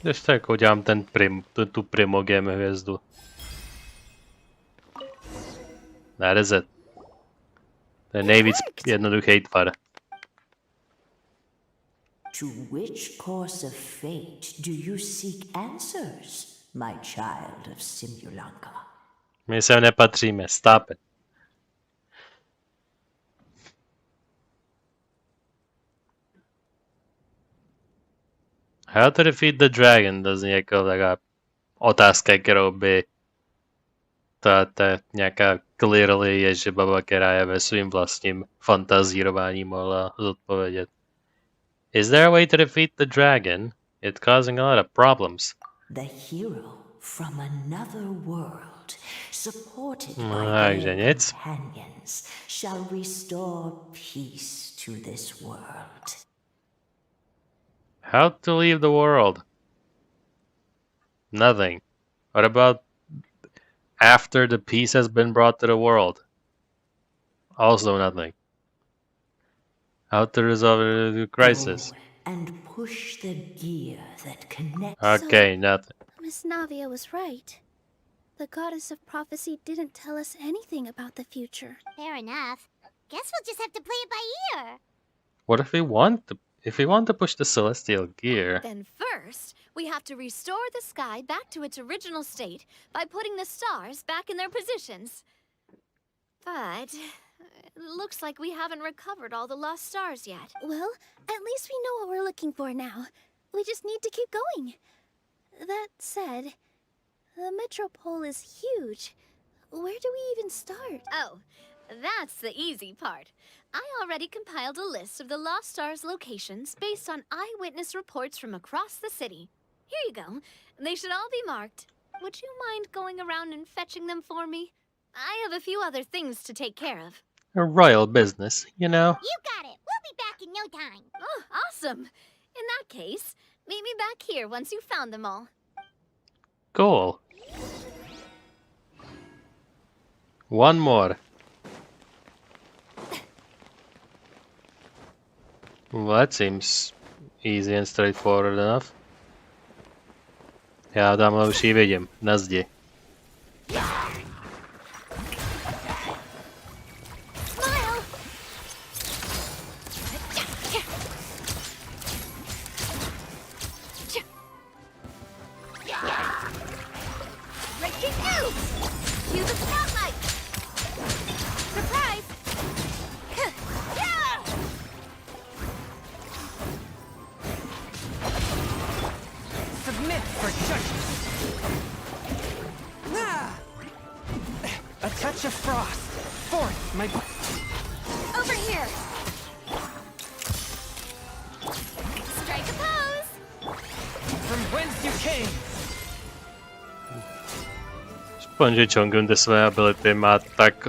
Když tak udělám tu primogem hvězdu. That is it. To je nejvíc jednoduchý tvar. To which course of fate do you seek answers, my child of Simulanka? My sem nepatříme, stop it. How to defeat the dragon, to zní jako taková otázka, kterou by ta nějaká clearly ježibaba, která je ve svým vlastním fantazírování, mohla zodpovědět. Is there a way to defeat the dragon? It's causing a lot of problems. The hero from another world, supported by Takže their nic. companions, shall restore peace to this world. How to leave the world? Nothing. What about after the peace has been brought to the world? Also nothing. How to resolve the crisis? And push the gear that connects. Okay, nothing. Miss Navia was right. The goddess of prophecy didn't tell us anything about the future. Fair enough. Guess we'll just have to play it by ear. What if we want to push the celestial gear? Then first, we have to restore the sky back to its original state by putting the stars back in their positions. But it looks like we haven't recovered all the lost stars yet. Well, at least we know what we're looking for now. We just need to keep going. That said, the metropole is huge. Where do we even start? Oh, that's the easy part. I already compiled a list of the lost stars' locations based on eyewitness reports from across the city. Here you go. They should all be marked. Would you mind going around and fetching them for me? I have a few other things to take care of. A royal business, you know? You got it. We'll be back in no time. Oh, awesome. In that case, meet me back here once you've found them all. Cool. One more. Well, that seems easy and straightforward enough. Já tamhle už ji vidím, na zdi. Aspoň, že Chongun své ability má tak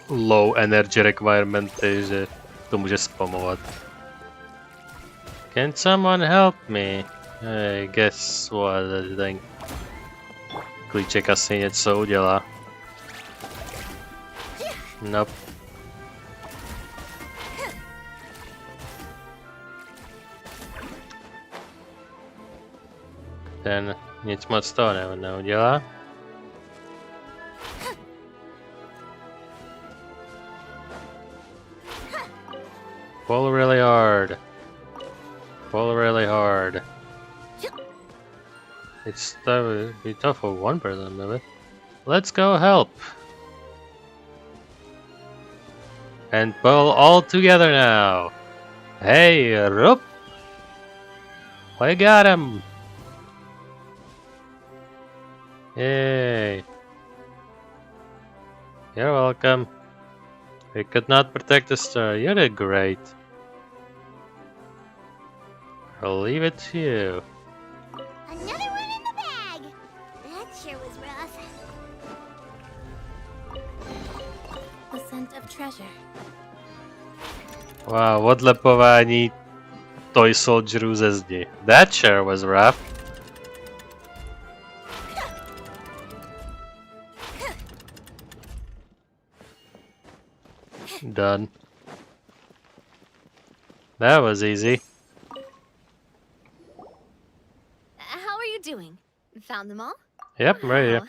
low energy requirementy, že to může spamovat. Can someone help me? I guess what, ten klíček asi něco udělá. Nope. Ten nic moc toho neudělá. Pull really hard. Pull really hard. It's be tough for one person, maybe. Let's go help. And pull all together now. Hey, Rup! I got him. Yay. You're welcome. We could not protect the star. You did great. I'll leave it to you. Another one in the bag. That sure was rough. The scent of treasure. Wow, odlepování toy soldierů ze zdi. That sure was rough. Done. That was easy. How are you doing? Found them all? Yep, right here.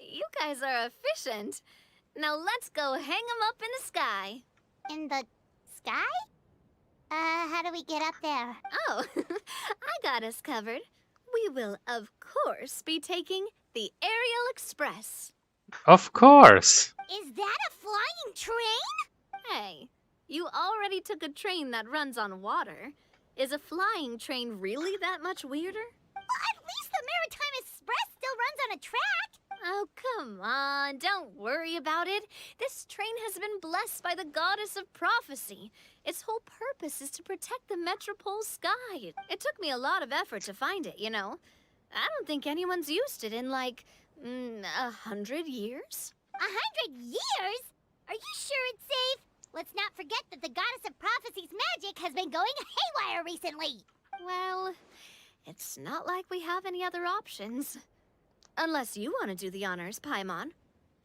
You guys are efficient. Now let's go hang them up in the sky. In the sky? How do we get up there? Oh, I got us covered. We will, of course, be taking the Aerial Express. Of course. Is that a flying train? Hey, you already took a train that runs on water. Is a flying train really that much weirder? Well, at least the Maritime Express still runs on a track. Oh, come on, don't worry about it. This train has been blessed by the goddess of prophecy. Its whole purpose is to protect the metropole sky. It took me a lot of effort to find it, you know. I don't think anyone's used it in, like, 100 years? 100 years? Are you sure it's safe? Let's not forget that the goddess of prophecy's magic has been going haywire recently. Well, it's not like we have any other options. Unless you want to do the honors, Paimon.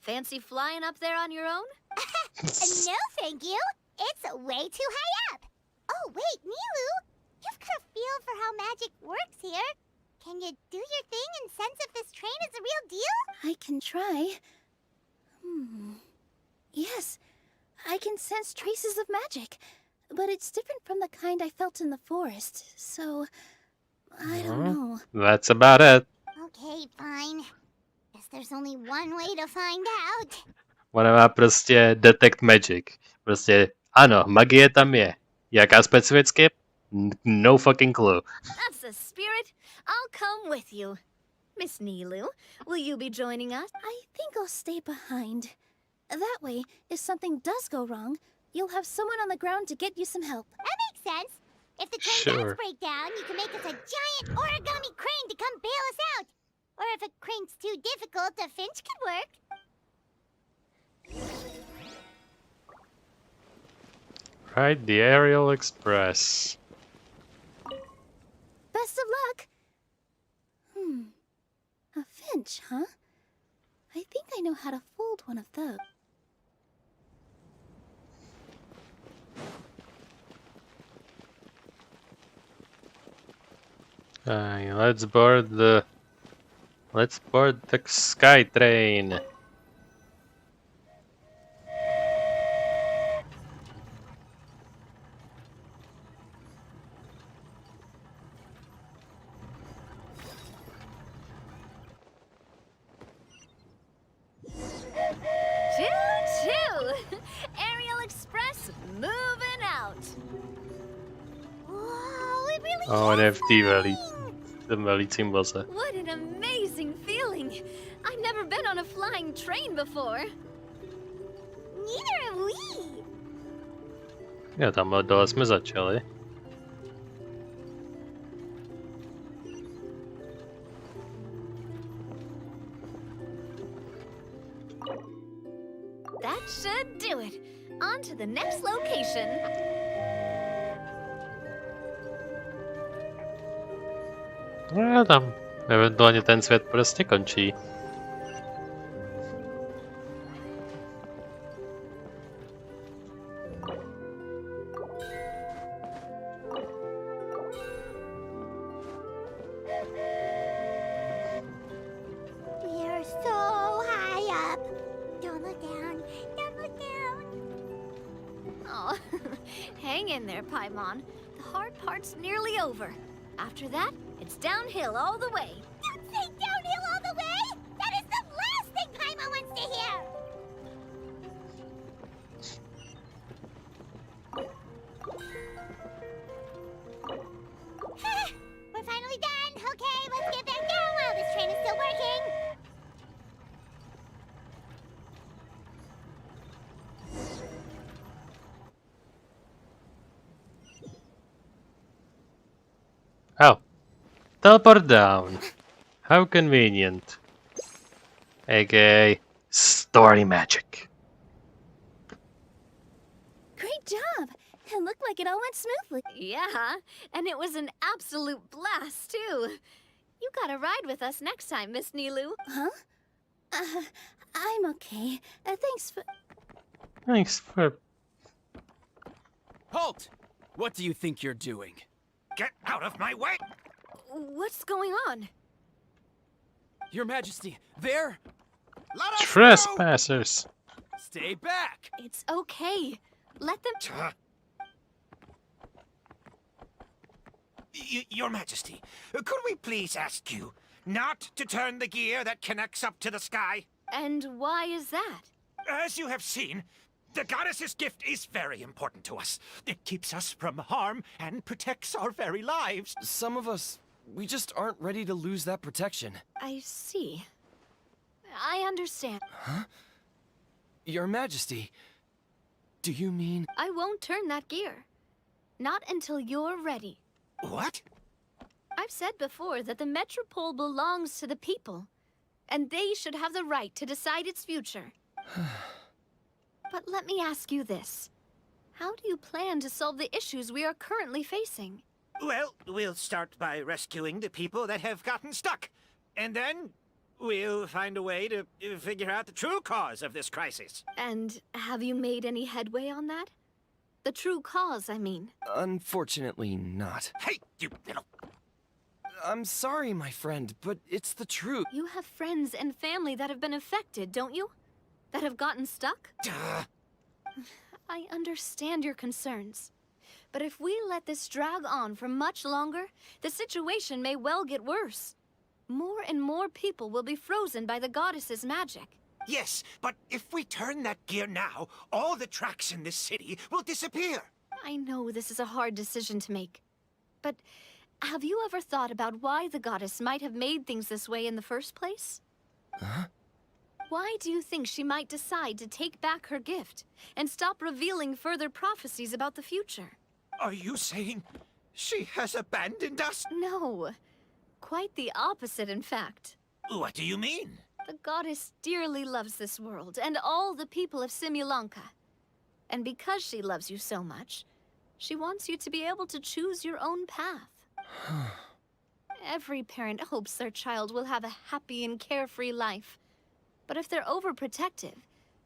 Fancy flying up there on your own? No, thank you. It's way too high up. Oh, wait, Nilu. You've got a feel for how magic works here. Can you do your thing and sense if this train is the real deal? I can try. Yes, I can sense traces of magic, but it's different from the kind I felt in the forest, so I don't know. That's about it. Okay, fine. Guess there's only one way to find out. Ona má prostě detect magic. Prostě ano, magie tam je. Jaká specificky? No fucking clue. That's the spirit. I'll come with you. Miss Nilu, will you be joining us? I think I'll stay behind. That way, if something does go wrong, you'll have someone on the ground to get you some help. That makes sense. If the train Sure. does break down, you can make us a giant origami crane to come bail us out. Or if a crane's too difficult, a finch could work. Right, the Aerial Express. Best of luck! A finch, huh? I think I know how to fold one of those. Let's board the sky train. Choo-choo! Aerial Express moving out. Whoa, it really NFT ten velícím voze. What an amazing feeling! I've never been on a flying train before. Neither have we. Jo, tamhle dole jsme začali. That should do it. On to the next location. No tam eventuálně ten svět prostě končí. You're so high up. Don't look down. Don't look down. Oh, hang in there, Paimon. The hard part's nearly over. After that, it's downhill all the way. Don't say downhill all the way. That is the last thing Paimon wants to hear. We're finally done. Okay, let's get back down while this train is still working. Oh. Teleport down. How convenient. AKA story magic. Great job! It looked like it all went smoothly. Yeah, and it was an absolute blast, too. You gotta ride with us next time, Miss Nilu. Huh? I'm okay. Thanks for... Halt! What do you think you're doing? Get out of my way! What's going on? Your Majesty, there! Let us Trespassers. Stay back! It's okay. Let them... Your Majesty, could we please ask you not to turn the gear that connects up to the sky? And why is that? As you have seen, the goddess's gift is very important to us. It keeps us from harm and protects our very lives. Some of us, we just aren't ready to lose that protection. I see. I understand. Huh? Your Majesty, do you mean... I won't turn that gear. Not until you're ready. What? I've said before that the Metropole belongs to the people, and they should have the right to decide its future. But let me ask you this. How do you plan to solve the issues we are currently facing? Well, we'll start by rescuing the people that have gotten stuck. And then we'll find a way to figure out the true cause of this crisis. And have you made any headway on that? The true cause, I mean. Unfortunately not. Hey, you little... I'm sorry, my friend, but it's the truth. You have friends and family that have been affected, don't you? That have gotten stuck? I understand your concerns. But if we let this drag on for much longer, the situation may well get worse. More and more people will be frozen by the goddess's magic. Yes, but if we turn that gear now, all the tracks in this city will disappear. I know this is a hard decision to make. But have you ever thought about why the goddess might have made things this way in the first place? Huh? Why do you think she might decide to take back her gift and stop revealing further prophecies about the future? Are you saying she has abandoned us? No. Quite the opposite, in fact. What do you mean? The goddess dearly loves this world and all the people of Simulanka. And because she loves you so much, she wants you to be able to choose your own path. Every parent hopes their child will have a happy and carefree life. But if they're overprotective,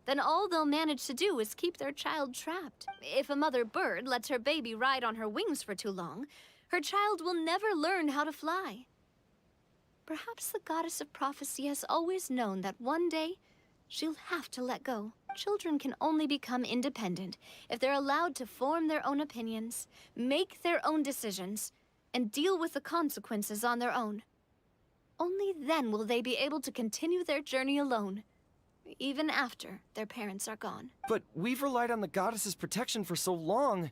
then all they'll manage to do is keep their child trapped. If a mother bird lets her baby ride on her wings for too long, her child will never learn how to fly. Perhaps the goddess of prophecy has always known that one day she'll have to let go. Children can only become independent if they're allowed to form their own opinions, make their own decisions, and deal with the consequences on their own. Only then will they be able to continue their journey alone, even after their parents are gone. But we've relied on the goddess's protection for so long.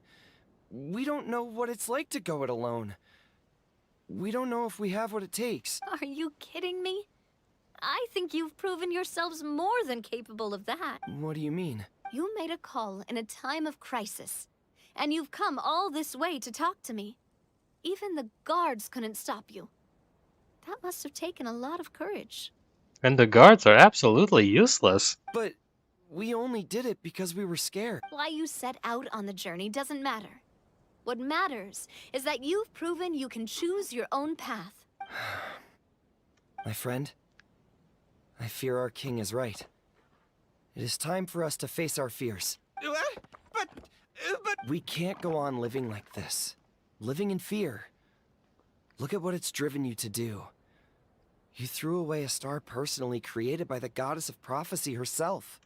We don't know what it's like to go it alone. We don't know if we have what it takes. Are you kidding me? I think you've proven yourselves more than capable of that. What do you mean? You made a call in a time of crisis, and you've come all this way to talk to me. Even the guards couldn't stop you. That must have taken a lot of courage. And the guards are absolutely useless. But we only did it because we were scared. Why you set out on the journey doesn't matter. What matters is that you've proven you can choose your own path. My friend, I fear our king is right. It is time for us to face our fears. But... We can't go on living like this. Living in fear. Look at what it's driven you to do. You threw away a star personally created by the goddess of prophecy herself.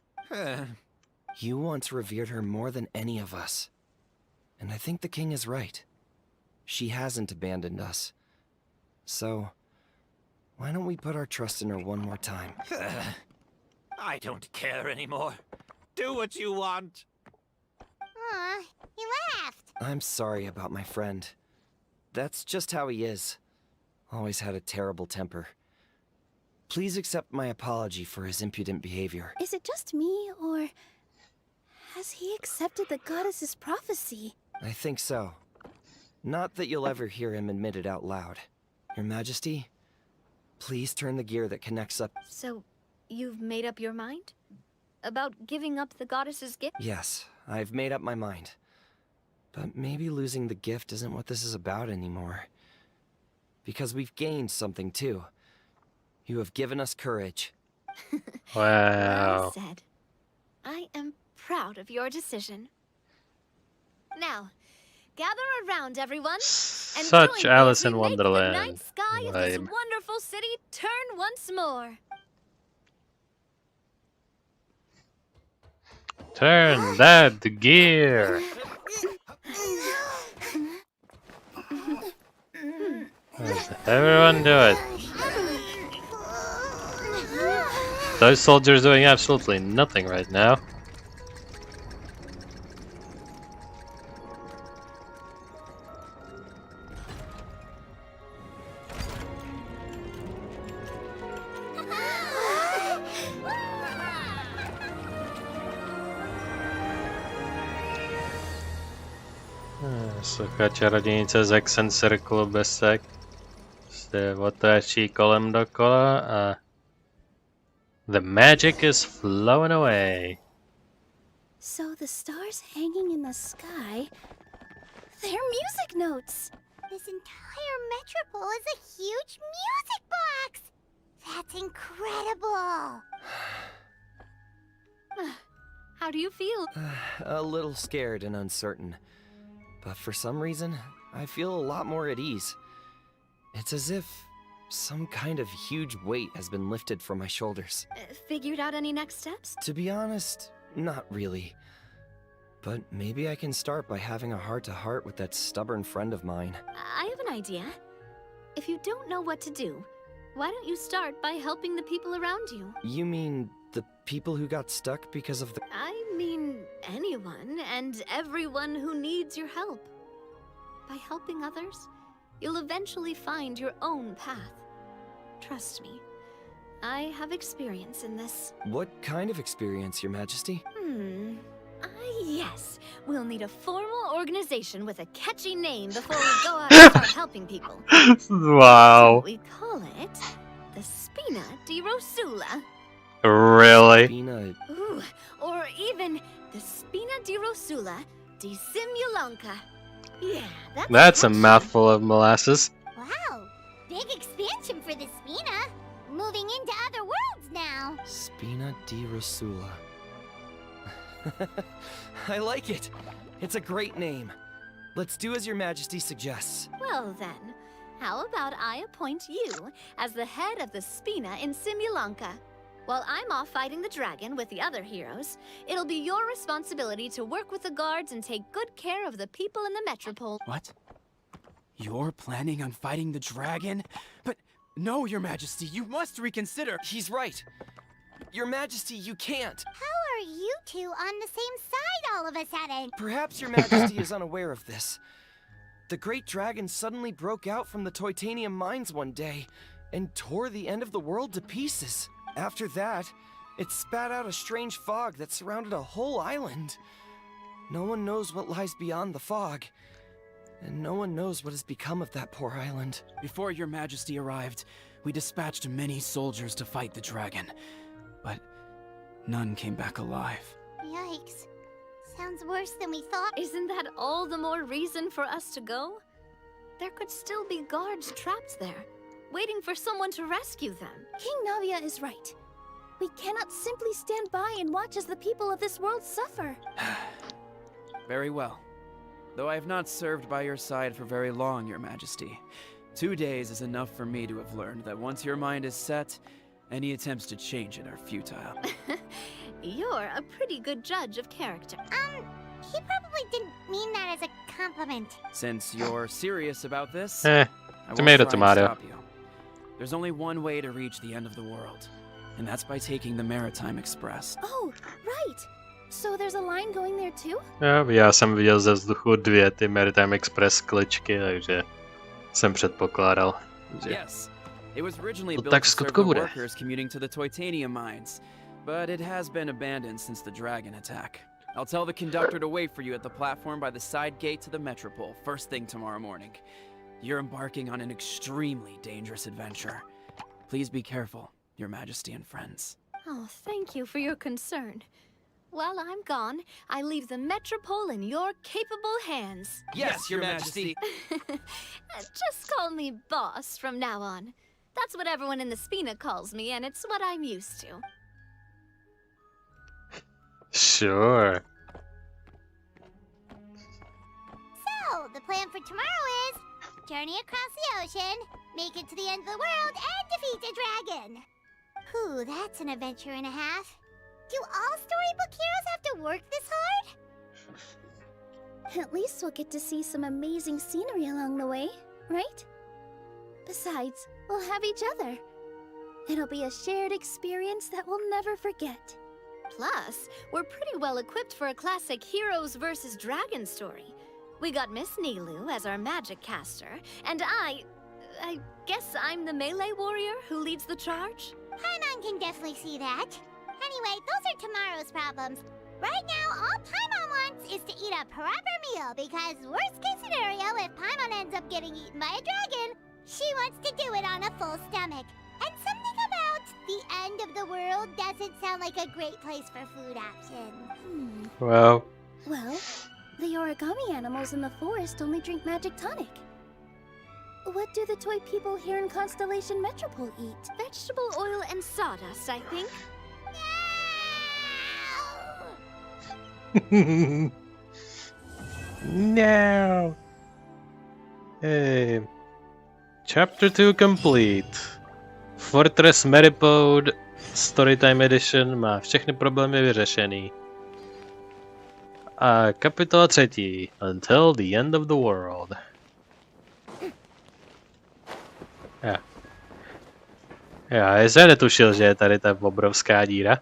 You once revered her more than any of us. And I think the king is right. She hasn't abandoned us. So, why don't we put our trust in her one more time? I don't care anymore. Do what you want. Aw, he laughed. I'm sorry about my friend. That's just how he is. Always had a terrible temper. Please accept my apology for his impudent behavior. Is it just me, or has he accepted the goddess's prophecy? I think so. Not that you'll ever hear him admit it out loud. Your Majesty, please turn the gear that connects up. So, you've made up your mind? About giving up the goddess's gift? Yes, I've made up my mind. But maybe losing the gift isn't what this is about anymore. Because we've gained something too. You have given us courage. Wow. Well said. I am proud of your decision. Now, gather around, everyone, and Such join Alice me as in we make the Wonderland night sky of this vibe. wonderful city turn once more. Turn that gear. Everyone do it. Those soldiers doing absolutely nothing right now. Sucha čarodějnice z Accent Circle besek se otáčí kolem dokola a the magic is flowing away. So the stars hanging in the sky, they're music notes. This entire metropole is a huge music box! That's incredible! How do you feel? A little scared and uncertain. But for some reason, I feel a lot more at ease. It's as if some kind of huge weight has been lifted from my shoulders. Figured out any next steps? To be honest, not really. But maybe I can start by having a heart-to-heart with that stubborn friend of mine. I have an idea. If you don't know what to do, why don't you start by helping the people around you? You mean the people who got stuck because of the... I mean anyone and everyone who needs your help. By helping others, you'll eventually find your own path. Trust me, I have experience in this. What kind of experience, Your Majesty? Yes. We'll need a formal organization with a catchy name before we go out and start helping people. Wow. So we call it the Spina di Rosula. Really? Spina... Ooh, or even the Spina di Rosula di Simulanka. Yeah, That's a mouthful of molasses. Wow, big expansion for the Spina. Moving into other worlds now. Spina di Rosula. I like it. It's a great name. Let's do as Your Majesty suggests. Well then, how about I appoint you as the head of the Spina in Simulanka? While I'm off fighting the dragon with the other heroes, it'll be your responsibility to work with the guards and take good care of the people in the metropole. What? You're planning on fighting the dragon? But no, Your Majesty, you must reconsider. He's right. Your Majesty, you can't. How are you two on the same side all of a sudden? Perhaps Your Majesty is unaware of this. The great dragon suddenly broke out from the Titanium mines one day and tore the end of the world to pieces. After that, it spat out a strange fog that surrounded a whole island. No one knows what lies beyond the fog, and no one knows what has become of that poor island. Before Your Majesty arrived, we dispatched many soldiers to fight the dragon, but none came back alive. Yikes. Sounds worse than we thought. Isn't that all the more reason for us to go? There could still be guards trapped there, waiting for someone to rescue them. King Navia is right. We cannot simply stand by and watch as the people of this world suffer. Very well. Though I have not served by your side for very long, Your Majesty. 2 days is enough for me to have learned that once your mind is set, any attempts to change it are futile. You're a pretty good judge of character. He probably didn't mean that as a compliment. Since you're serious about this, Eh, I won't tomato, try and tomato. stop you. There's only one way to reach the end of the world, and that's by taking the Maritime Express. Oh, right. So there's a line going there too? Jo, já jsem viděl ze vzduchu 2 ty Maritime Express kličky, takže jsem předpokládal, že Yes. It was originally to built tak to v serve skutku the bude. workers commuting to the Titanium mines, but it has been abandoned since the dragon attack. I'll tell the conductor to wait for you at the platform by the side gate to the Metropole first thing tomorrow morning. You're embarking on an extremely dangerous adventure. Please be careful, Your Majesty and friends. Oh, thank you for your concern. While I'm gone, I leave the Metropole in your capable hands. Yes, Your Majesty. Just call me boss from now on. That's what everyone in the Spina calls me, and it's what I'm used to. Sure. So, the plan for tomorrow is journey across the ocean, make it to the end of the world, and defeat a dragon. Whew, that's an adventure and a half. Do all storybook heroes have to work this hard? At least we'll get to see some amazing scenery along the way, right? Besides, we'll have each other. It'll be a shared experience that we'll never forget. Plus, we're pretty well equipped for a classic heroes versus dragon story. We got Miss Nilu as our magic caster, and I guess I'm the melee warrior who leads the charge? Paimon can definitely see that. Anyway, those are tomorrow's problems. Right now, all Paimon wants is to eat a proper meal, because worst case scenario, if Paimon ends up getting eaten by a dragon, she wants to do it on a full stomach. And something about the end of the world doesn't sound like a great place for food options. Well, the origami animals in the forest only drink magic tonic. What do the toy people here in Constellation Metropole eat? Vegetable oil and sawdust, I think. No. Chapter 2 complete. Fortress Reupload Storytime Edition má všechny problémy vyřešený. A kapitola 3. Until the end of the world. Já jsem netušil, že je tady ta obrovská díra.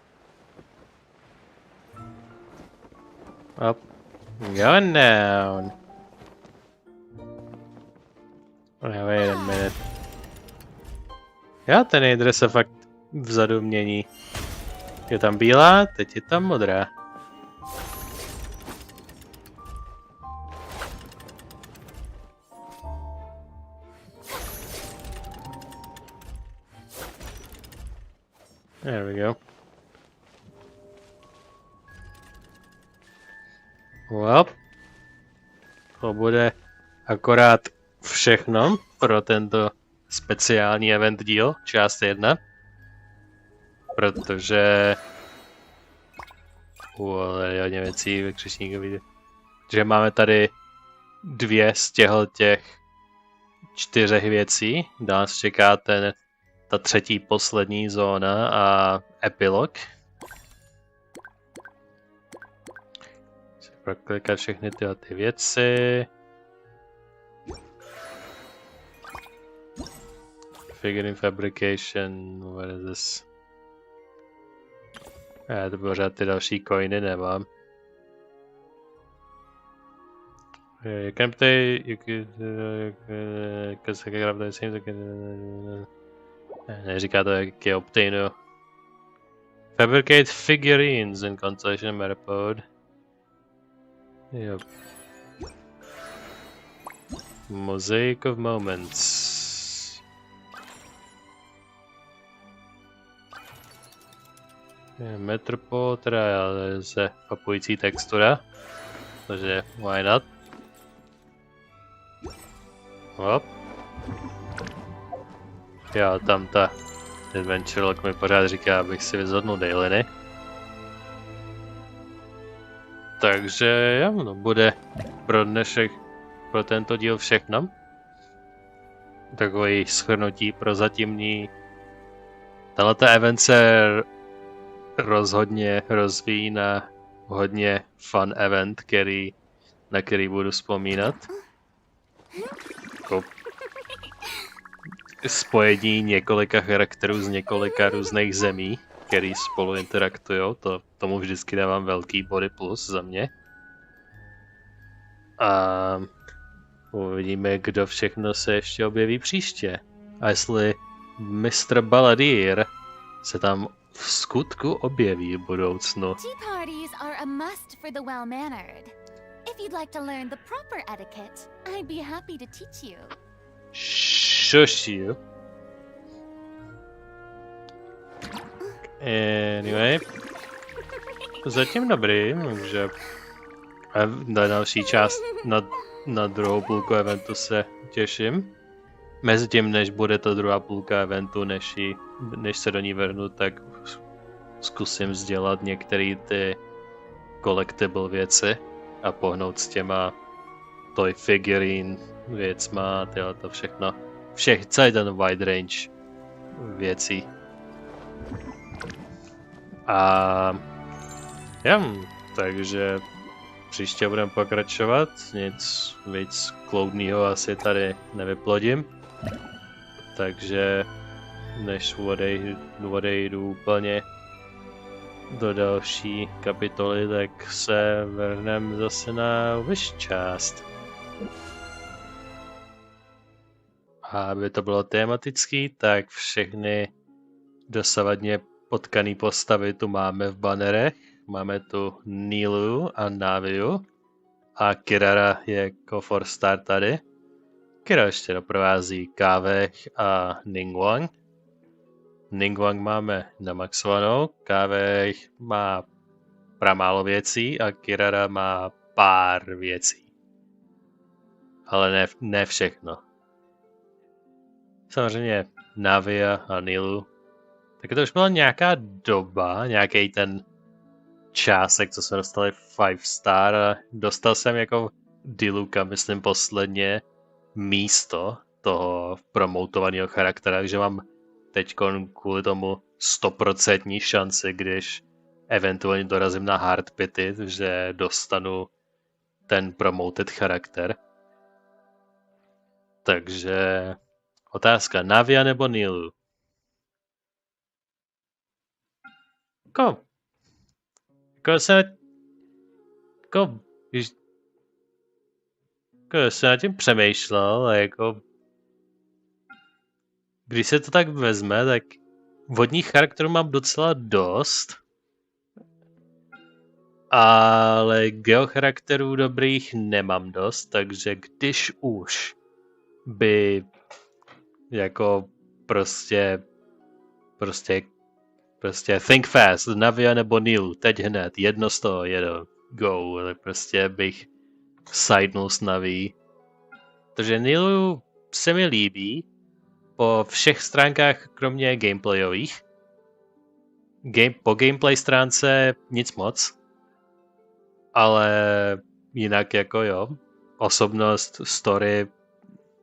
Up. Going down. Wait a minute. Já ten jádro se fakt vzadu mění. Je tam bílá, teď je tam modrá. There we go. Well, to bude akorát všechno pro tento speciální event díl, část 1. Protože... ale je hodně věcí ve křišníkovi. Takže máme tady 2 z těch 4 věcí. Dál nás čeká ta třetí poslední zóna a epilog. Proklikat všechny ty věci. Figurine fabrication, what is this? To pořád ty další coiny nemám. You can play, you can neříká to, jak je obtainu. Fabricate figurines in constellation Reupload. Yep. Mosaic of moments. Metropol, teda je fapující textura. Takže why not? Hop. Jo, tam ta Adventure Log mi pořád říká, abych si vyzvednul dailiny. Takže jo, no, bude pro dnešek, pro tento díl všechno. Takový shrnutí pro zatímní. Tato event se rozhodně rozvíjí na hodně fun event, na který budu vzpomínat. Spojení několika charakterů z několika různých zemí, který spolu interaktují, tomu vždycky dávám velký body plus za mě. A uvidíme, kdo všechno se ještě objeví příště. A jestli Mr. Balladeer se tam v skutku objeví v budoucnu. Tea parties are a must for the well-mannered. If you'd like to learn the proper etiquette, I'd be happy to teach you. Shush you. Anyway. Zatím dobrý, takže na další část, na druhou půlku eventu se těším. Mezitím, než bude ta druhá půlka eventu, než se do ní vrhnu, tak zkusím sdělat některé ty collectible věci a pohnout s těma toy figurine věcma, to všechno. Celý ten wide range věcí. A takže příště budeme pokračovat, nic víc kloudného asi tady nevyplodím. Takže než odejdu úplně do další kapitoly, tak se vrhneme zase na vyšší část. A aby to bylo tematický, tak všechny dosavadně potkaný postavy tu máme v banerech. Máme tu Nilu a Naviu a Kirara je jako for start tady. Kira ještě doprovází Kávech a Ningguang. Ningguang máme namaxovanou, Kávech má pramálo věcí a Kirara má pár věcí. Ale ne všechno. Samozřejmě Navia a Nilu. Tak to už byla nějaká doba, nějaký ten čásek, co jsme dostali 5 star a dostal jsem jako Diluka, myslím posledně, místo toho promotovaného charaktera, takže mám teď kvůli tomu 100% šanci, když eventuálně dorazím na hardpity, že dostanu ten promoted charakter. Takže otázka, Navia nebo Nilu? Jsem nad tím přemýšlel a jako když se to tak vezme, tak vodních charakterů mám docela dost, ale geocharakterů dobrých nemám dost, takže když už by jako prostě think fast, Navia nebo Nilu, teď hned, jedno z toho, go, ale prostě bych sidenul s Naví. Takže Nilu se mi líbí po všech stránkách, kromě gameplayových. Po gameplay stránce nic moc, ale jinak jako jo, osobnost, story,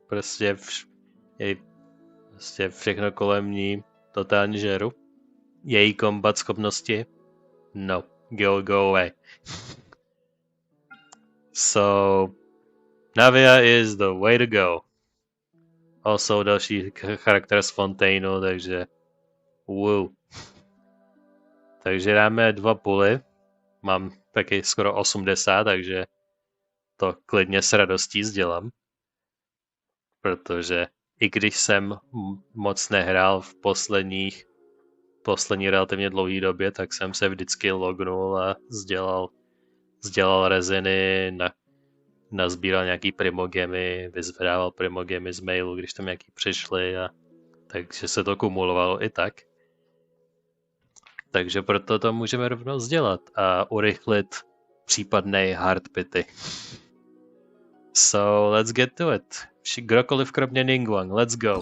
prostě všechno kolem ní totálně žeru. Její kombat schopnosti? No, go away. So, Navia is the way to go. Also další charakter z Fontaineu, takže woo. Takže dáme 2 puly. Mám taky skoro 80, takže to klidně s radostí sdělám. Protože i když jsem moc nehrál v poslední relativně dlouhé době, tak jsem se vždycky lognul a sdělal reziny, nazbíral nějaký primogemy, vyzvedával primogemy z mailu, když tam nějaký přišli, takže se to kumulovalo i tak. Takže proto to můžeme rovnou sdělat a urychlit případné hardpity. So, let's get to it. Kdokoliv kromě Ningguang, let's go.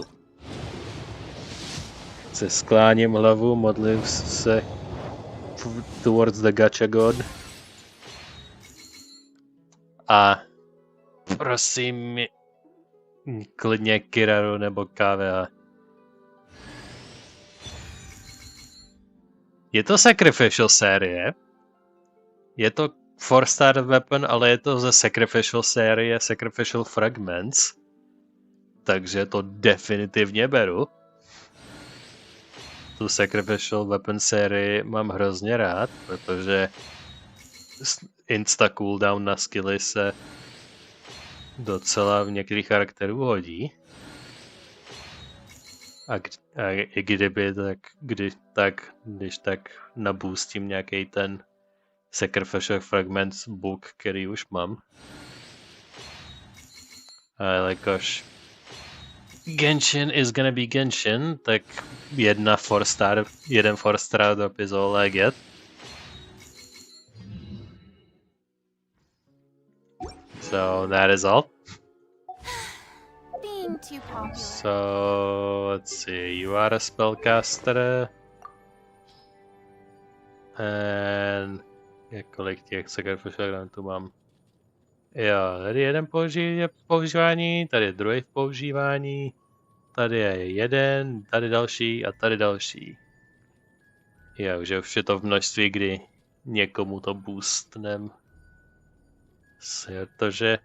Se skláním hlavu, modlím se towards the gacha god. A prosím klidně Kiraru nebo KVA. Je to Sacrificial série. Je to 4-star weapon, ale je to ze Sacrificial série Sacrificial Fragments. Takže to definitivně beru. Tu Sacrificial weapon sérii mám hrozně rád, protože insta cooldown na skilly se docela v některých charakterů hodí. A i kdyby, když tak nabůstím nějaký ten Sacrificial Fragments book, který už mám. A jelikož Genshin is gonna be Genshin, tak jeden 4-star drop is all I get. So that is all. Being too popular. So let's see, you are a spellcaster. And kolik těch sacrificial grantů mám? Jo, tady jeden je v používání, tady je druhý v používání, tady je jeden, tady další a tady další. Jo, že už je to v množství, kdy někomu to boostnem. Protože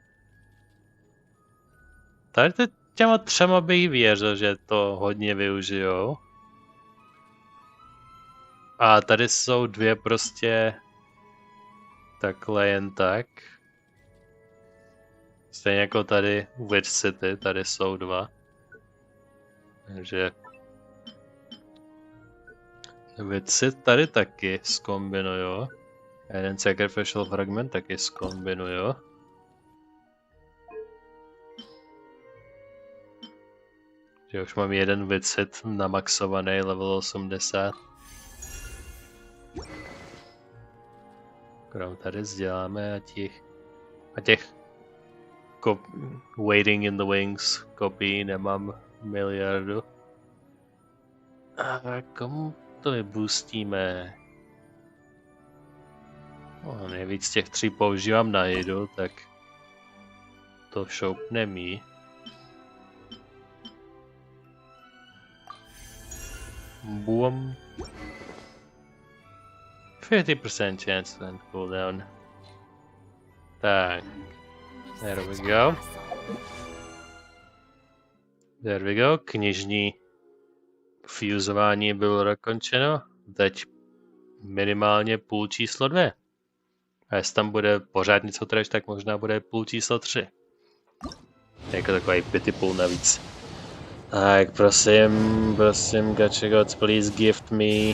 tady těma 3 bych věřil, že to hodně využijou. A tady jsou 2 prostě takhle jen tak. Stejně jako tady Witch City, tady jsou 2. Takže Witch City tady taky zkombinuju. Jeden Sacrificial Fragment taky zkombinuju. Že už mám jeden Witch namaxovaný level 80. Krom tady vzděláme a těch waiting in the wings kopií nemám miliardu. A komu to vyboostíme? No, nejvíc těch 3 používám Nahidu, tak to šoupne mi. Boom. 50% chance to end cooldown. Tak. There we go. There we go. Knižní fuzování bylo dokončeno. Teď minimálně půl číslo 2. A jestli tam bude pořád něco trash, tak možná bude půl číslo 3. Jako takový pity-pool navíc. Tak prosím, Gacha Gods, please gift me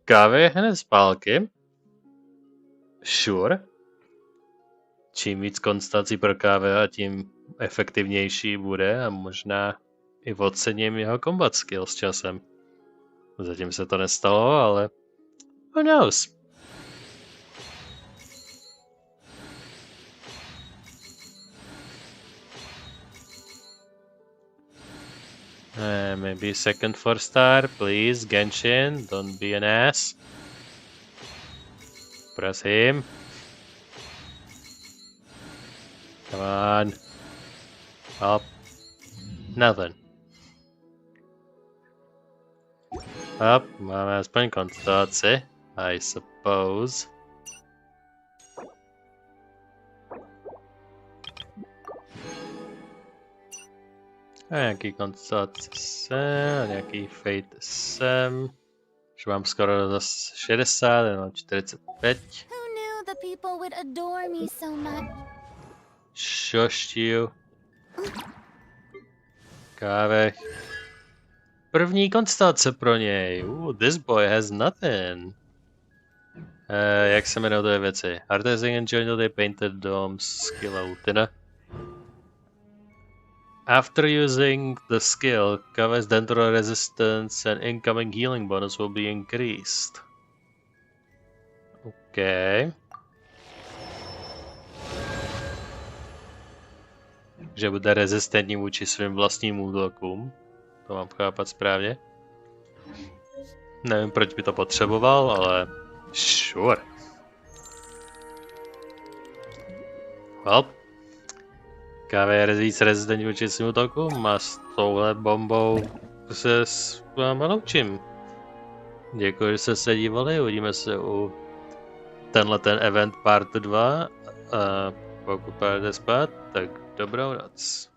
kávy hned z pálky. Sure. Čím víc konstancí pro kávy a tím efektivnější bude a možná i ocením jeho combat skill s časem. Zatím se to nestalo, ale who knows? Maybe second 4-star, please, Genshin, don't be an ass. Press him. Come on. Up. Nothing. Up, máme aspoň konstelaci, I suppose. A nějaký konstelace sem, a nějaký fate sem. Už mám skoro zase 60, jenom 45. Who knew the people would adore me so much? Shush you. Kávek. První konstelace pro něj. This boy has nothing. Jak se jmenují ty věci? Artising and jointly painted domes, skill outina. After using the skill, Kave's dental resistance and incoming healing bonus will be increased. Okay. Že bude rezistentní vůči svým vlastním útokům. To mám chápat správně. Nevím, proč by to potřeboval, ale sure. Well. Káve je víc rezistentní vůči svým útokům a s touhle bombou se s váma loučím. Děkuji, že jste se dívali, uvidíme se u ten event part 2 a pokud půjdete spát, tak dobrou noc.